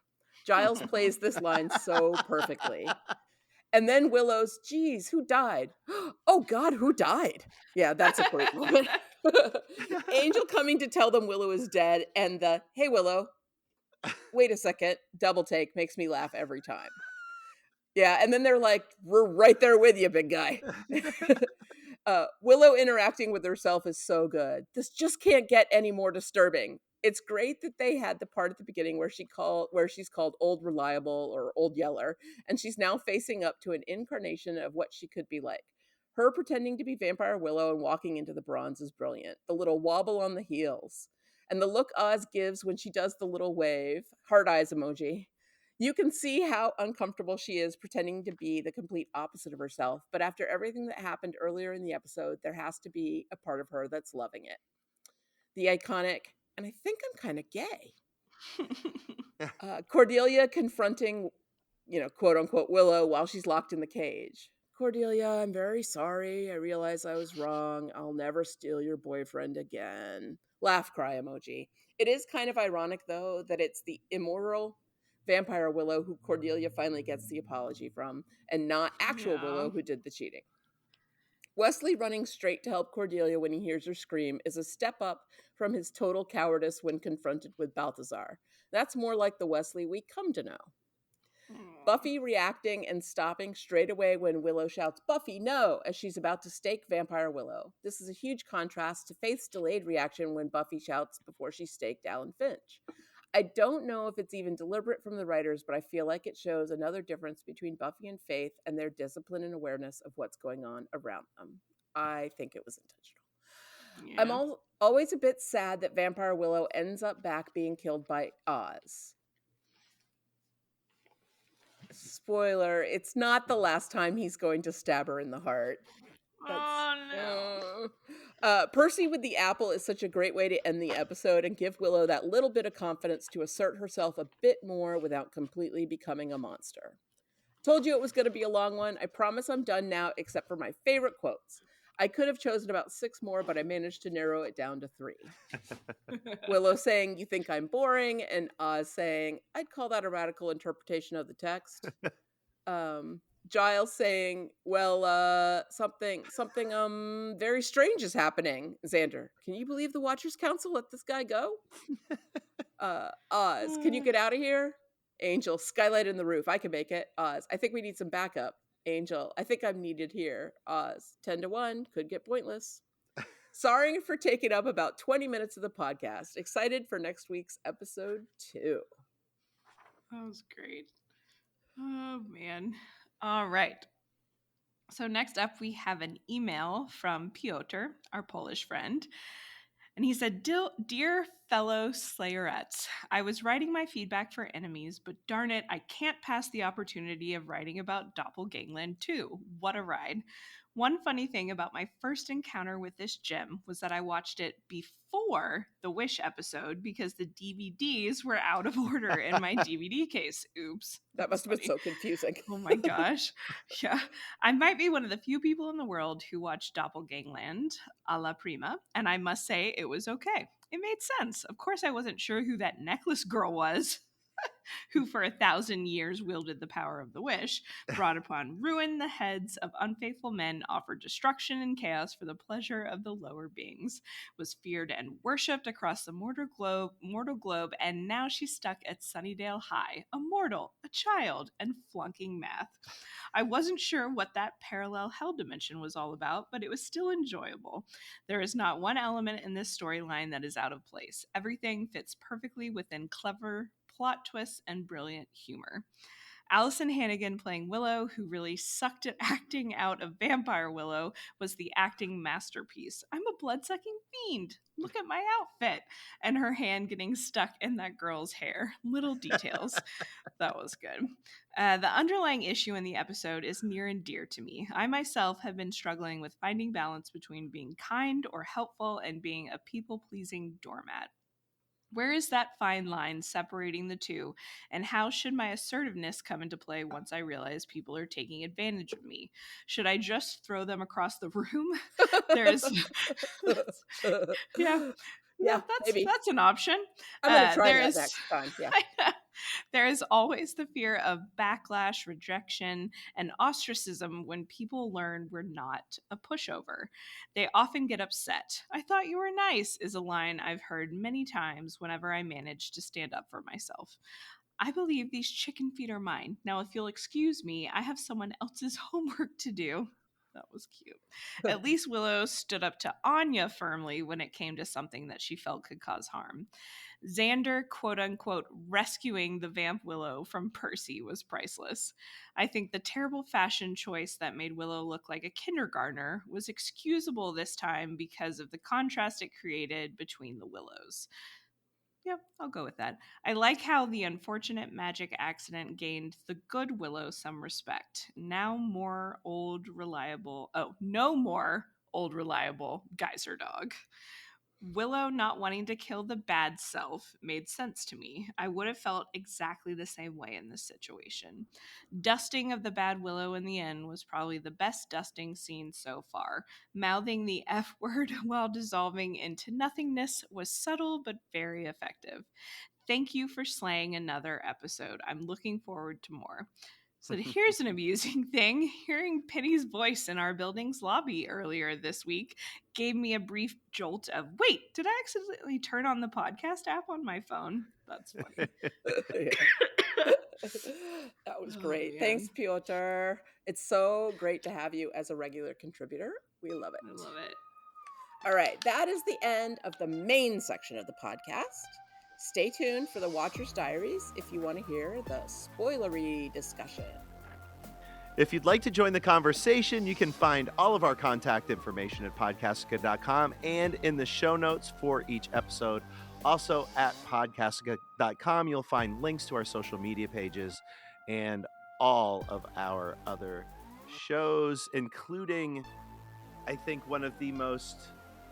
Giles plays this line so perfectly. And then Willow's, geez, who died? Oh, God, who died? Yeah, that's a great moment. Angel coming to tell them Willow is dead, and the, hey, Willow, wait a second, double take makes me laugh every time. Yeah, and then they're like, we're right there with you, big guy. Willow interacting with herself is so good. This just can't get any more disturbing. It's great that they had the part at the beginning where she's called Old Reliable or Old Yeller, and she's now facing up to an incarnation of what she could be like. Her pretending to be Vampire Willow and walking into the Bronze is brilliant. The little wobble on the heels. And the look Oz gives when she does the little wave, heart eyes emoji. You can see how uncomfortable she is pretending to be the complete opposite of herself, but after everything that happened earlier in the episode, there has to be a part of her that's loving it. The iconic, and I think I'm kind of gay. Cordelia confronting, quote unquote, Willow while she's locked in the cage. Cordelia, I'm very sorry. I realize I was wrong. I'll never steal your boyfriend again. Laugh cry emoji. It is kind of ironic, though, that it's the immoral Vampire Willow who Cordelia finally gets the apology from, and not actual Willow who did the cheating. Wesley running straight to help Cordelia when he hears her scream is a step up from his total cowardice when confronted with Balthazar. That's more like the Wesley we come to know. Buffy reacting and stopping straight away when Willow shouts, Buffy, no, as she's about to stake Vampire Willow. This is a huge contrast to Faith's delayed reaction when Buffy shouts before she staked Alan Finch. I don't know if it's even deliberate from the writers, but I feel like it shows another difference between Buffy and Faith and their discipline and awareness of what's going on around them. I think it was intentional. Yeah. Always a bit sad that Vampire Willow ends up back being killed by Oz. Spoiler, it's not the last time he's going to stab her in the heart. Oh Percy with the apple is such a great way to end the episode and give Willow that little bit of confidence to assert herself a bit more without completely becoming a monster. Told you it was going to be a long one. I promise I'm done now, except for my favorite quotes. I could have chosen about 6 more, but I managed to narrow it down to 3. Willow saying, "You think I'm boring," and Oz saying, "I'd call that a radical interpretation of the text." Giles saying, "Well, something very strange is happening." Xander, "Can you believe the Watchers Council let this guy go?" Oz, "Can you get out of here?" Angel, "Skylight in the roof. I can make it." Oz, "I think we need some backup." Angel, "I think I'm needed here." Oz, 10-1, could get pointless. Sorry for taking up about 20 minutes of the podcast. Excited for next week's episode 2. That was great. Oh, man. All right. So next up, we have an email from Piotr, our Polish friend. And he said, "Dear fellow Slayerettes, I was writing my feedback for Enemies, but darn it, I can't pass the opportunity of writing about Dopplegangland 2. What a ride. One funny thing about my first encounter with this gem was that I watched it before the Wish episode because the DVDs were out of order in my DVD case. Oops. That must have been so confusing. Oh my gosh. Yeah. I might be one of the few people in the world who watched Dopplegangland a la prima, and I must say it was okay. It made sense. Of course, I wasn't sure who that necklace girl was, who for 1,000 years wielded the power of the wish, brought upon ruin the heads of unfaithful men, offered destruction and chaos for the pleasure of the lower beings, was feared and worshipped across the mortal globe, and now she's stuck at Sunnydale High, a mortal, a child, and flunking math. I wasn't sure what that parallel hell dimension was all about, but it was still enjoyable. There is not one element in this storyline that is out of place. Everything fits perfectly within clever plot twists and brilliant humor. Allison Hannigan playing Willow, who really sucked at acting out of Vampire Willow, was the acting masterpiece. I'm a blood-sucking fiend. Look at my outfit. And her hand getting stuck in that girl's hair. Little details. That was good. The underlying issue in the episode is near and dear to me. I myself have been struggling with finding balance between being kind or helpful and being a people-pleasing doormat. Where is that fine line separating the two, and how should my assertiveness come into play once I realize people are taking advantage of me? Should I just throw them across the room? That's an option. I'm going to try that next time. Yeah. There is always the fear of backlash, rejection, and ostracism when people learn we're not a pushover. They often get upset. "I thought you were nice," is a line I've heard many times whenever I manage to stand up for myself. I believe these chicken feet are mine. Now, if you'll excuse me, I have someone else's homework to do. That was cute. At least Willow stood up to Anya firmly when it came to something that she felt could cause harm. Xander, quote unquote, rescuing the Vamp Willow from Percy was priceless. I think the terrible fashion choice that made Willow look like a kindergartner was excusable this time because of the contrast it created between the Willows. Yep, I'll go with that. I like how the unfortunate magic accident gained the good Willow some respect. No more old reliable geyser dog. Willow not wanting to kill the bad self made sense to me. I would have felt exactly the same way in this situation. Dusting of the bad Willow in the end was probably the best dusting scene so far. Mouthing the F word while dissolving into nothingness was subtle but very effective. Thank you for slaying another episode. I'm looking forward to more. So here's an amusing thing. Hearing Penny's voice in our building's lobby earlier this week gave me a brief jolt of, wait, did I accidentally turn on the podcast app on my phone? That's funny. That was great. Thanks, Piotr. It's so great to have you as a regular contributor. We love it. I love it. All right, that is the end of the main section of the podcast. Stay tuned for the Watcher's Diaries if you want to hear the spoilery discussion. If you'd like to join the conversation, you can find all of our contact information at podcastica.com and in the show notes for each episode. Also at podcastica.com, you'll find links to our social media pages and all of our other shows, including, I think, one of the most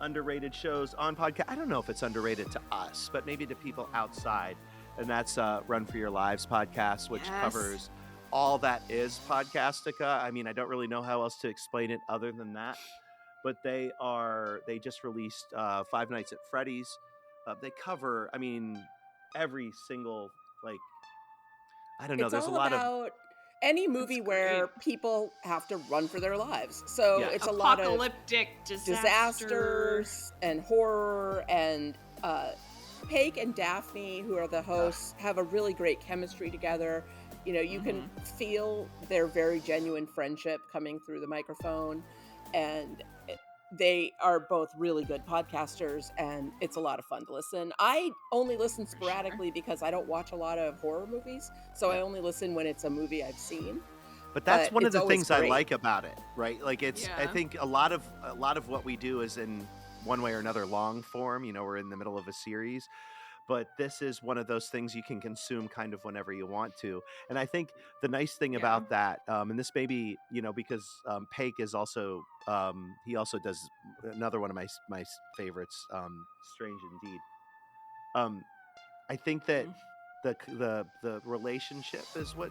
underrated shows on podcast. I don't know if it's underrated to us, but maybe to people outside. And that's Run for Your Lives podcast, which covers all that is Podcastica. I mean, I don't really know how else to explain it other than that. But they just released Five Nights at Freddy's. They cover, I mean, every single, like, I don't know. It's There's a all lot of about any movie where people have to run for their lives. So it's a lot of apocalyptic disasters and horror, and Paige and Daphne, who are the hosts, have a really great chemistry together. You know, you can feel their very genuine friendship coming through the microphone, and they are both really good podcasters, and it's a lot of fun to listen. I only listen sporadically because I don't watch a lot of horror movies, so I only listen when it's a movie I've seen. But that's one of the things I great. like about it, right? Like I think a lot of what we do is in one way or another long form. You know, we're in the middle of a series, but this is one of those things you can consume kind of whenever you want to. And I think the nice thing about that, and this may be, you know, because Paige is also, he also does another one of my favorites, Strange Indeed. I think that the relationship is what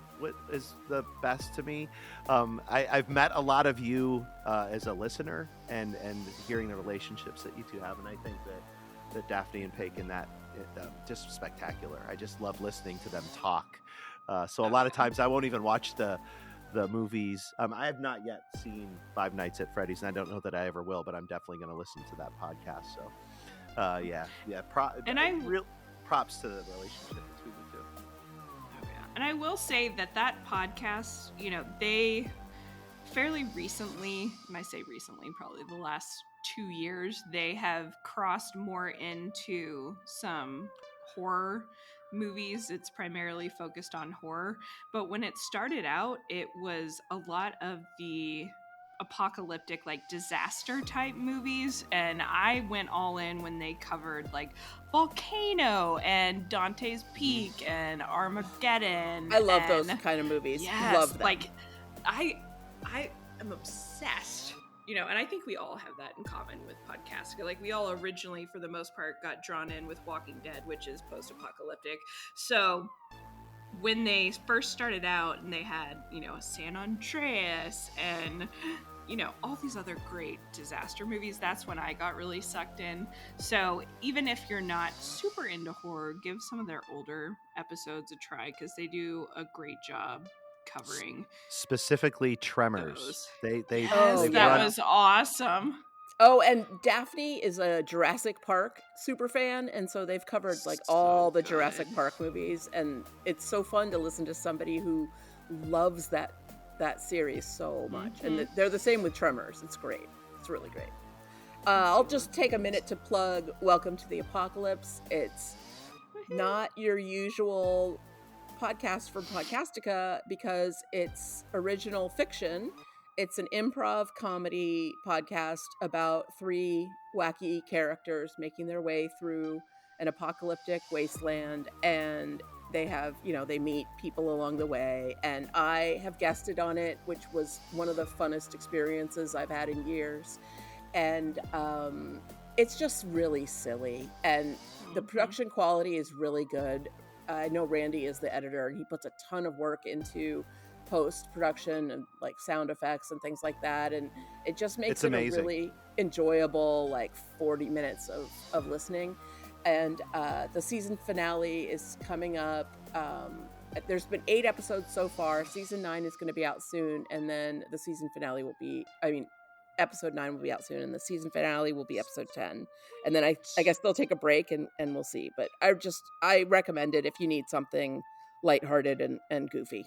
is the best to me. I've met a lot of you as a listener, and hearing the relationships that you two have, and I think that Daphne and Paige in that just spectacular. I just love listening to them talk. So a lot of times I won't even watch the movies. I have not yet seen Five Nights at Freddy's, and I don't know that I ever will, but I'm definitely going to listen to that podcast. So props to the relationship between the two. Oh, yeah. And I will say that podcast, you know, they fairly recently, and I say recently, probably the last 2 years, they have crossed more into some horror movies. It's primarily focused on horror, but when it started out, it was a lot of the apocalyptic, like, disaster type movies, and I went all in when they covered like Volcano and Dante's Peak and Armageddon. I love those kind of movies. Yes, Love them. like I am obsessed, you know, and I think we all have that in common with podcasting. Like, we all originally, for the most part, got drawn in with Walking Dead, which is post-apocalyptic. So when they first started out and they had, you know, San Andreas and, you know, all these other great disaster movies, that's when I got really sucked in. So even if you're not super into horror, give some of their older episodes a try, because they do a great job covering specifically Tremors. Those. They that was awesome. Oh, and Daphne is a Jurassic Park super fan, and so they've covered like all the Jurassic Park movies, and it's so fun to listen to somebody who loves that series so much. And they're the same with Tremors. It's great. It's really great. I'll just take a minute to plug Welcome to the Apocalypse. It's not your usual podcast from Podcastica because it's original fiction. It's an improv comedy podcast about 3 wacky characters making their way through an apocalyptic wasteland, and they have, you know, they meet people along the way, and I have guested on it, which was one of the funnest experiences I've had in years. And it's just really silly, and the production quality is really good. I know Randy is the editor, and he puts a ton of work into post-production and like sound effects and things like that, and it just makes it a really enjoyable like 40 minutes of listening. And the season finale is coming up. There's been 8 episodes so far. Season 9 is going to be out soon, and then the season finale will be, episode 9 will be out soon, and the season finale will be episode 10. And then I guess they'll take a break, and we'll see. But I recommend it if you need something lighthearted and goofy.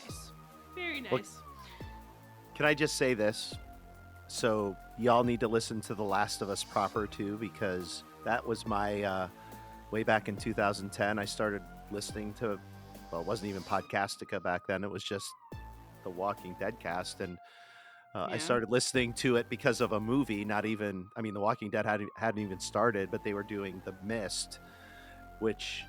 Nice. Very nice. Well, can I just say this? So y'all need to listen to The Last of Us proper too, because that was my way back in 2010. I started listening to well, it wasn't even Podcastica back then. It was just the Walking Dead cast. And I started listening to it because of a movie, not even, I mean, The Walking Dead hadn't even started, but they were doing The Mist, which...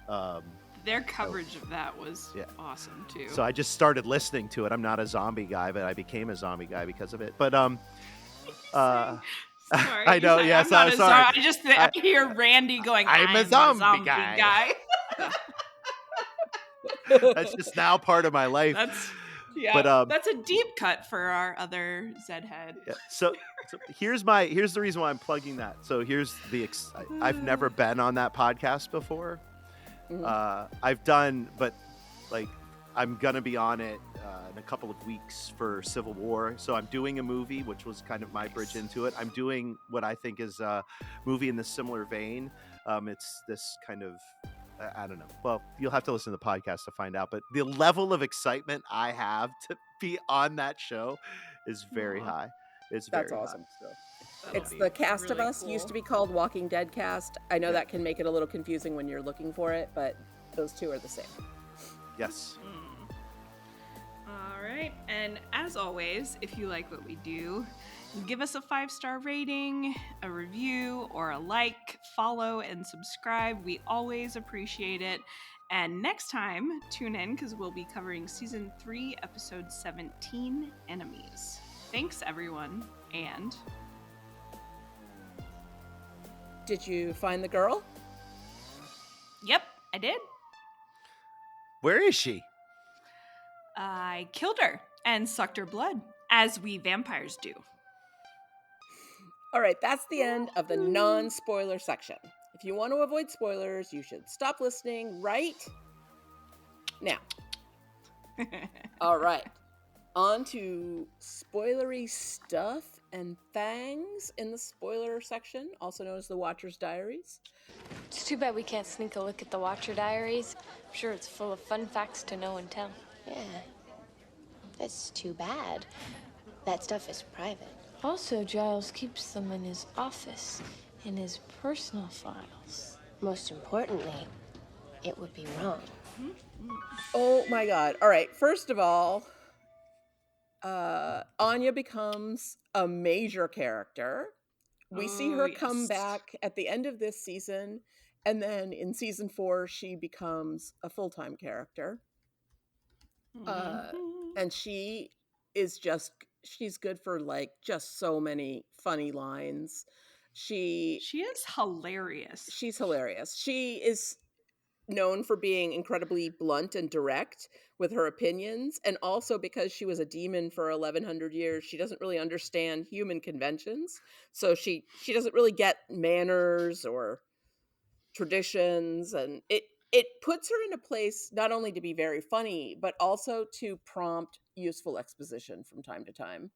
their coverage of that was awesome too. So I just started listening to it. I'm not a zombie guy, but I became a zombie guy because of it. But Sorry, I know, yes, I'm sorry. I hear Randy going, I'm a zombie guy. That's just now part of my life. That's a deep cut for our other Zed head. Yeah, so here's the reason why I'm plugging that. So here's I've never been on that podcast before. I've done, but like I'm gonna be on it in a couple of weeks for Civil War. So I'm doing a movie, which was kind of my bridge into it. I'm doing what I think is a movie in the similar vein. It's this kind of, I don't know. Well, you'll have to listen to the podcast to find out. But the level of excitement I have to be on that show is very high. It's That's very awesome. high, so. It's the Cast of Us. Used to be called Walking Dead Cast. I know that can make it a little confusing when you're looking for it, but those two are the same. Yes. All right. And as always, if you like what we do, give us a 5-star rating, a review, or a like, follow, and subscribe. We always appreciate it. And next time, tune in because we'll be covering Season 3, Episode 17, Enemies. Thanks, everyone. And... did you find the girl? Yep, I did. Where is she? I killed her and sucked her blood, as we vampires do. All right, that's the end of the non-spoiler section. If you want to avoid spoilers, you should stop listening right now. All right, on to spoilery stuff and things in the spoiler section, also known as the Watcher's Diaries. It's too bad we can't sneak a look at the Watcher Diaries. I'm sure it's full of fun facts to know and tell. Yeah. That's too bad. That stuff is private. Also, Giles keeps them in his office, in his personal files. Most importantly, it would be wrong. Oh my god. All right, first of all, Anya becomes a major character. We see her come back at the end of this season, and then in season 4, she becomes a full-time character. And she is she's good for like just so many funny lines. She is hilarious. She's hilarious. She is known for being incredibly blunt and direct with her opinions, and also because she was a demon for 1100 years, she doesn't really understand human conventions, so she doesn't really get manners or traditions, and it puts her in a place not only to be very funny but also to prompt useful exposition from time to time,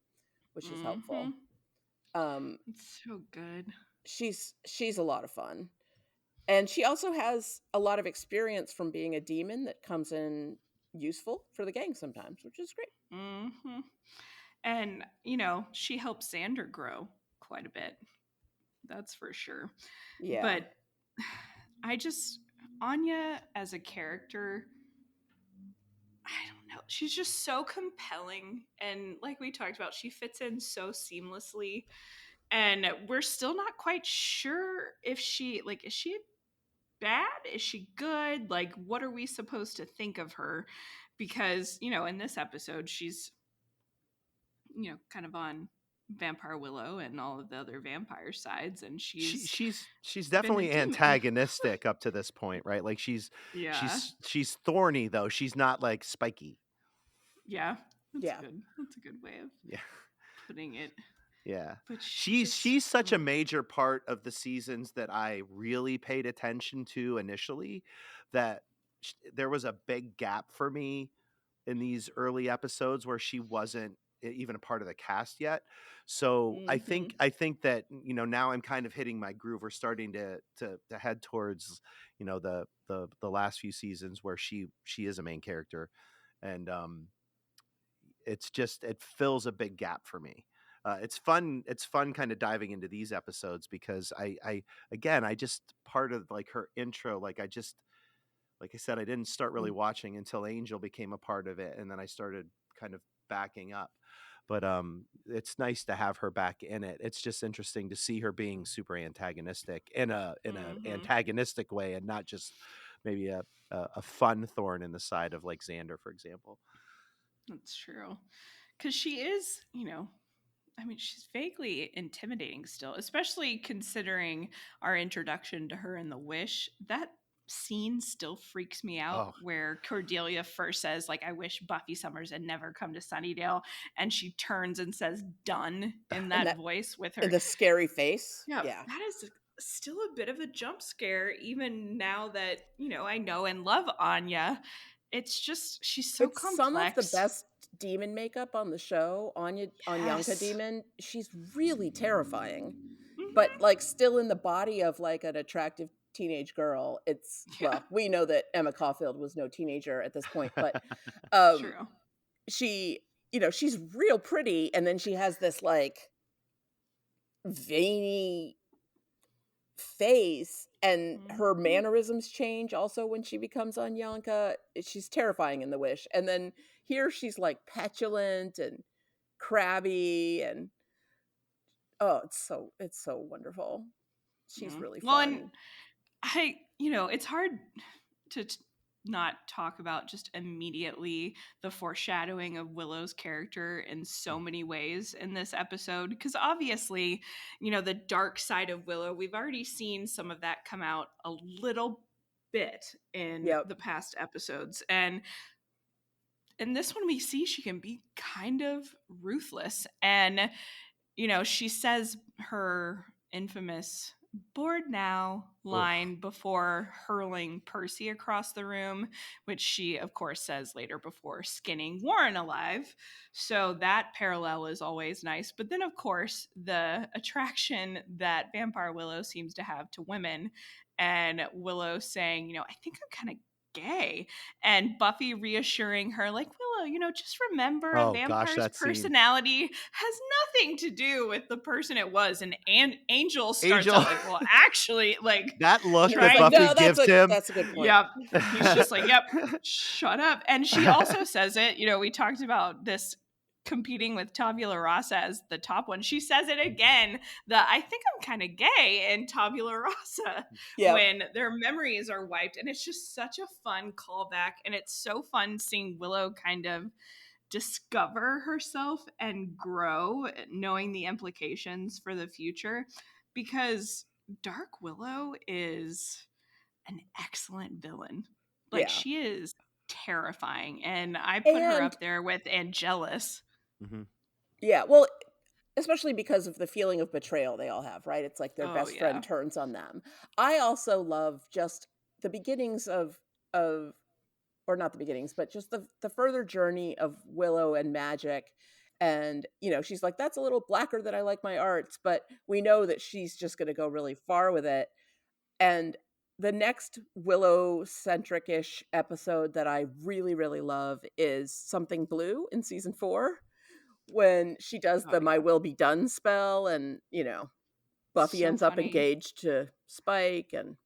which is helpful. It's so good. She's a lot of fun. And she also has a lot of experience from being a demon that comes in useful for the gang sometimes, which is great. Mm-hmm. And, she helps Xander grow quite a bit. That's for sure. Yeah. But Anya as a character, I don't know. She's just so compelling. And like we talked about, she fits in so seamlessly. And we're still not quite sure if is she bad? Is she good? Like, what are we supposed to think of her? Because, in this episode, she's, kind of on Vampire Willow and all of the other vampire sides, and she's definitely antagonistic up to this point, right? Like she's thorny though. She's not like spiky. Yeah. That's good. That's a good way of putting it. Yeah. But she's such a major part of the seasons that I really paid attention to initially, that there was a big gap for me in these early episodes where she wasn't even a part of the cast yet. So I think that, now I'm kind of hitting my groove. We're starting to head towards, the last few seasons where she is a main character. And it fills a big gap for me. It's fun kind of diving into these episodes because I just part of like her intro, like like I said, I didn't start really watching until Angel became a part of it, and then I started kind of backing up. But it's nice to have her back in it. It's just interesting to see her being super antagonistic in a antagonistic way, and not just maybe a fun thorn in the side of like Xander, for example. That's true. Because she is, I mean, she's vaguely intimidating still, especially considering our introduction to her in The Wish. That scene still freaks me out Oh, where Cordelia first says, like, I wish Buffy Summers had never come to Sunnydale. And she turns and says, done, in And that voice with her. and the scary face. Yeah, Yeah. that is still a bit of a jump scare, even now that, I know and love Anya. It's just, she's so It's some of the complex. best demon makeup on the show. Anyanka Yes. Demon, she's really terrifying. Mhm. But like still in the body of like an attractive teenage girl. It's well, we know that Emma Caulfield was no teenager at this point, but True. she, she's real pretty, and then she has this like veiny face, and her mannerisms change also when she becomes Anyanka. She's terrifying in The Wish. And then here she's like petulant and crabby, and oh, it's so wonderful. She's really Well, fun. and it's hard to not talk about just immediately the foreshadowing of Willow's character in so many ways in this episode, because obviously, the dark side of Willow, we've already seen some of that come out a little bit in the past episodes, and in this one we see she can be kind of ruthless. And she says her infamous "bored now" line before hurling Percy across the room, which she of course says later before skinning Warren alive. So that parallel is always nice. But then of course the attraction that Vampire Willow seems to have to women, and Willow saying, I think I'm kind of gay, and Buffy reassuring her, like, Willow, just remember a oh gosh, vampire's that scene. personality has nothing to do with the person it was. And Angel starts Angel. out like, well, actually, like, that look that like, Buffy no, gives him. That's a good point. Yep. He's just like, yep, shut up. And she also says it, we talked about this competing with Tabula Rasa as the top one. She says it again, I think I'm kind of gay in Tabula Rasa, when their memories are wiped. And it's just such a fun callback. And it's so fun seeing Willow kind of discover herself and grow, knowing the implications for the future, because Dark Willow is an excellent villain. Like, she is terrifying, and I put her up there with Angelus. Yeah, well, especially because of the feeling of betrayal they all have, right? It's like their best friend turns on them. I also love just the beginnings of or not the beginnings, but just the further journey of Willow and magic. And, she's like, that's a little blacker than I like my arts, but we know that she's just going to go really far with it. And the next Willow-centric-ish episode that I really, really love is Something Blue in season 4, when she does the My Will Be Done spell, and, Buffy ends up engaged to Spike, and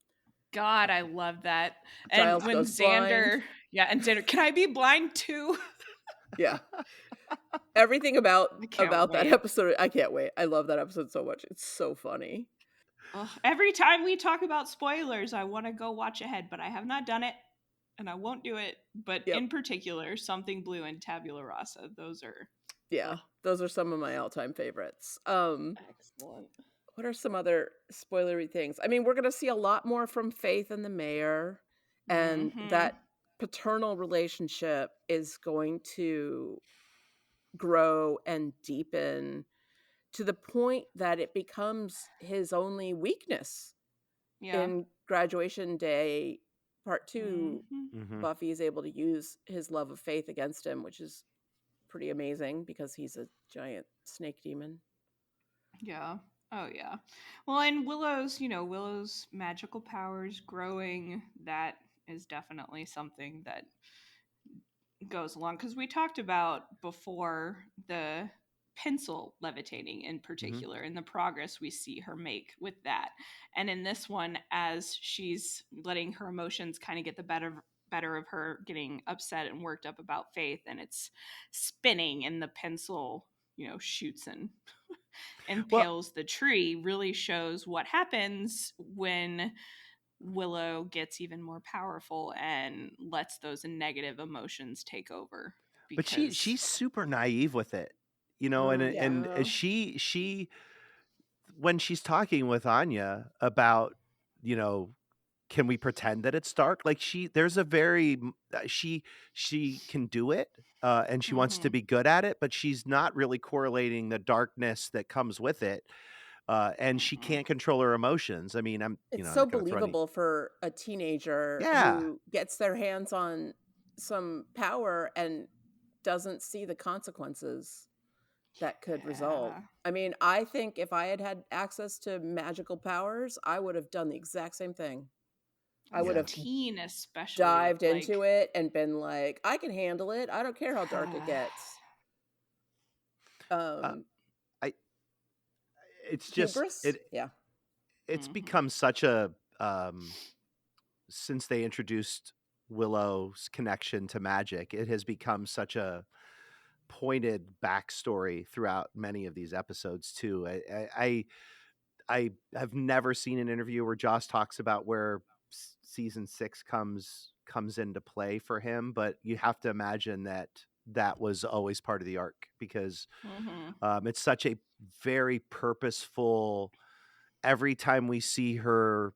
God, I love that. Giles And when goes Xander, blind. and Xander, can I be blind too? Yeah. Everything about that episode, I can't wait. I love that episode so much. It's so funny. Every time we talk about spoilers, I want to go watch ahead, but I have not done it, and I won't do it. But in particular, Something Blue and Tabula Rasa, those are... those are some of my all-time favorites. Excellent. What are some other spoilery things? I mean, we're going to see a lot more from Faith and the mayor, and that paternal relationship is going to grow and deepen to the point that it becomes his only weakness. In Graduation Day Part 2, Buffy is able to use his love of Faith against him, which is pretty amazing because he's a giant snake demon. Yeah. Oh, yeah. Well, and Willow's magical powers growing, that is definitely something that goes along. Because we talked about before the pencil levitating in particular, and the progress we see her make with that. And in this one, as she's letting her emotions kind of get the better of her, getting upset and worked up about Faith, and it's spinning, and the pencil, shoots and impales the tree, really shows what happens when Willow gets even more powerful and lets those negative emotions take over. But Because she's super naive with it, and Yeah. she when she's talking with Anya about, can we pretend that it's dark? Like there's a very she can do it, and she wants to be good at it, but she's not really correlating the darkness that comes with it, and she can't control her emotions. I mean, I'm It's I'm so not going to throw any. believable for a teenager Yeah, who gets their hands on some power and doesn't see the consequences that could result. I mean, I think if I had had access to magical powers, I would have done the exact same thing. I as would a have teen especially, dived into it and been like, I can handle it. I don't care how dark it gets. I it's just Hubris? Yeah. it's become such a since they introduced Willow's connection to magic, it has become such a pointed backstory throughout many of these episodes too. I have never seen an interview where Joss talks about where season 6 comes into play for him, but you have to imagine that that was always part of the arc, because it's such a very purposeful. Every time we see her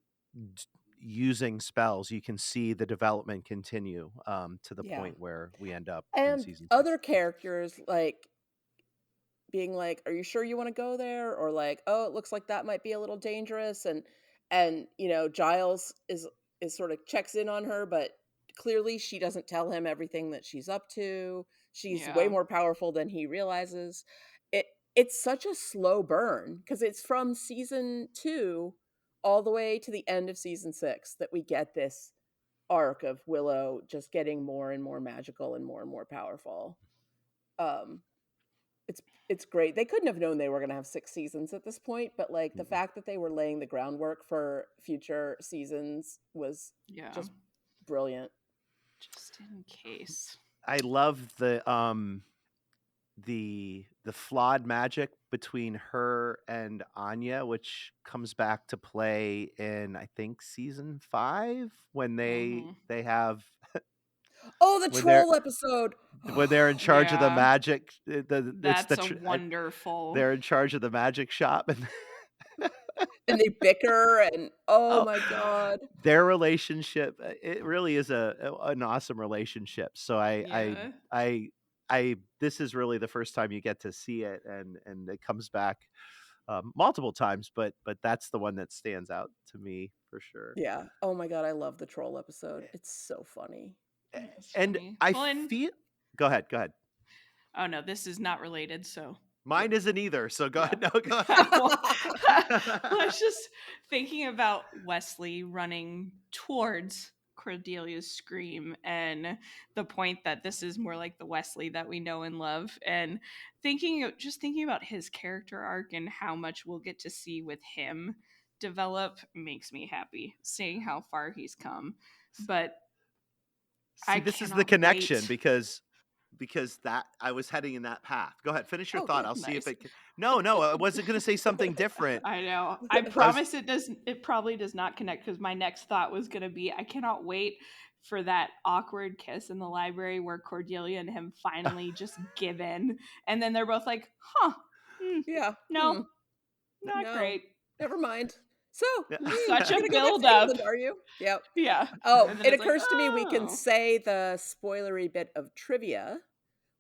using spells, you can see the development continue, to the Yeah. point where we end up in And season 6. other characters like being like, are you sure you want to go there? Or like, oh, it looks like that might be a little dangerous. And Giles is sort of checks in on her, but clearly she doesn't tell him everything that she's up to. She's way more powerful than he realizes. It's such a slow burn because it's from season 2 all the way to the end of season 6 that we get this arc of Willow just getting more and more magical and more powerful. Um, it's great. They couldn't have known they were going to have 6 seasons at this point, but like the fact that they were laying the groundwork for future seasons was just brilliant. Just in case. I love the flawed magic between her and Anya, which comes back to play in, I think, season 5 when they have Oh, the when they're troll episode. when they're in charge of the Yeah. magic. That's a wonderful. They're in charge of the magic shop, and and they bicker, and oh my god, their relationship, it really is an awesome relationship. So I this is really the first time you get to see it, and it comes back multiple times, but that's the one that stands out to me for sure. Yeah. Oh my god, I love the troll episode. It's so funny. And feel. Go ahead. Oh no, this is not related, so mine isn't either. So go ahead. No, go ahead. I was just thinking about Wesley running towards Cordelia's scream, and the point that this is more like the Wesley that we know and love, and thinking about his character arc and how much we'll get to see with him develop makes me happy, seeing how far he's come. But this is the connection, because that I was heading in that path. Go ahead, finish your thought. I'll see if it can. No, I wasn't going to say something different. I know. I promise it probably does not connect, because my next thought was going to be, I cannot wait for that awkward kiss in the library where Cordelia and him finally just give in, and then they're both like, yeah, not great. Never mind. So, such a build up. Are you? Yep. Yeah. Oh, it occurs to me we can say the spoilery bit of trivia,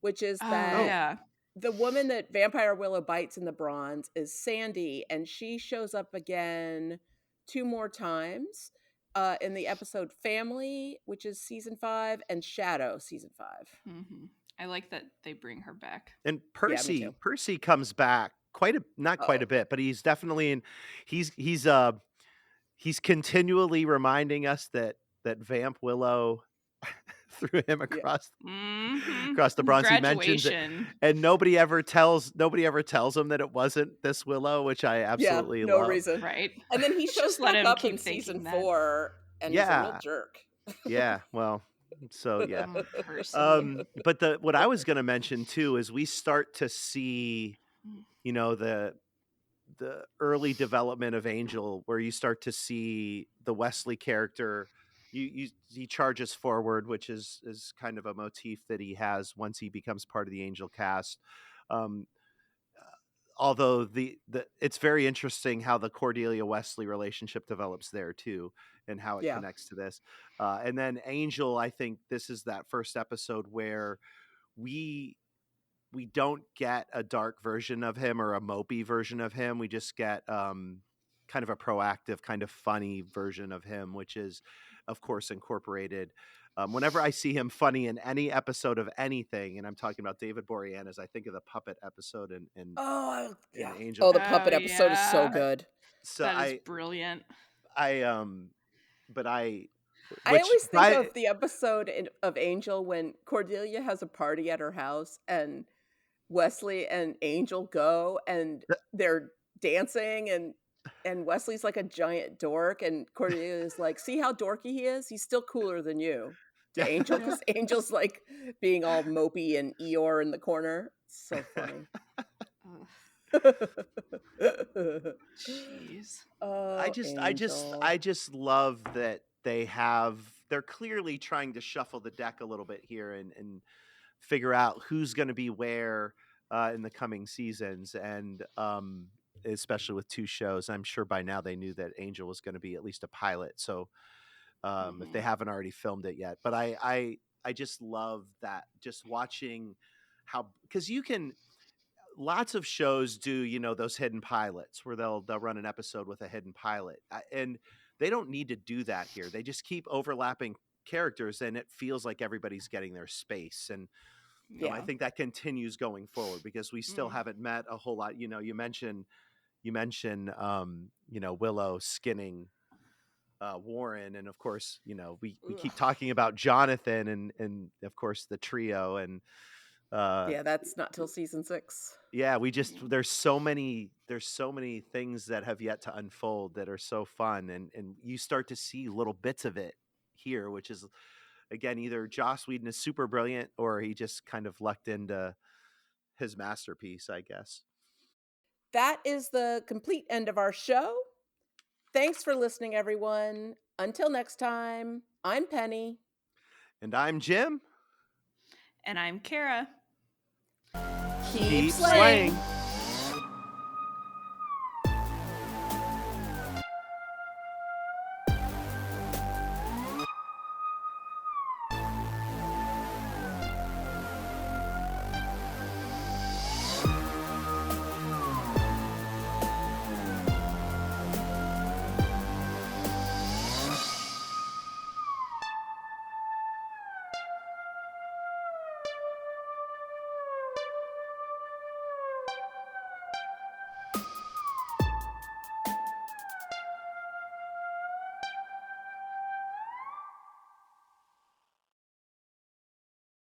which is that the woman that Vampire Willow bites in the bronze is Sandy, and she shows up again 2 more times in the episode Family, which is season 5, and Shadow, season 5. Mm-hmm. I like that they bring her back. And Percy comes back not quite a bit, but he's definitely in. He's continually reminding us that Vamp Willow threw him Yeah. across Mhm. across the bronze. He mentions it, Graduation. and nobody ever tells him that it wasn't this Willow, which I Yeah, absolutely no love. reason. Right. And then he shows Just let back him up in keep season thinking that. 4, and he's a real Yeah, jerk. yeah. Well, so yeah. Oh, Percy. But what I was going to mention too is we start to see, you know, the early development of Angel, where you start to see the Wesley character. He charges forward, which is kind of a motif that he has once he becomes part of the Angel cast. Um, Although it's very interesting how the Cordelia Wesley relationship develops there too, and how it Yeah. connects to this. And then Angel, I think this is that first episode where we don't get a dark version of him or a mopey version of him. We just get kind of a proactive, kind of funny version of him, which is, of course, incorporated. Whenever I see him funny in any episode of anything, and I'm talking about David Boreanaz, I think of the puppet episode in Yeah. Angel. Oh, the puppet episode is so yeah. good. So That is brilliant. but I, I always think by of the episode of Angel when Cordelia has a party at her house and Wesley and Angel go and they're dancing and Wesley's like a giant dork and Cordelia is like, see how dorky he is? He's still cooler than you. To Yeah. Angel, because Angel's like being all mopey and Eeyore in the corner. So funny. Jeez. Oh, I just love that they're clearly trying to shuffle the deck a little bit here and figure out who's going to be where in the coming seasons, and especially with 2 shows. I'm sure by now they knew that Angel was going to be at least a pilot, so if they haven't already filmed it yet. But I just love that, just watching how, because you can, lots of shows do, you know, those hidden pilots where they'll run an episode with a hidden pilot, and they don't need to do that here. They just keep overlapping characters and it feels like everybody's getting their space. And I think that continues going forward because we still haven't met a whole lot. You know, you mentioned you know, Willow skinning Warren, and of course, you know, we keep talking about Jonathan and of course the trio, and yeah, that's not till season 6. yeah, there's so many things that have yet to unfold that are so fun, and you start to see little bits of it here, which is, again, either Joss Whedon is super brilliant or he just kind of lucked into his masterpiece, I guess. That is the complete end of our show. Thanks for listening, everyone. Until next time, I'm Penny. And I'm Jim. And I'm Kara. Keep slaying.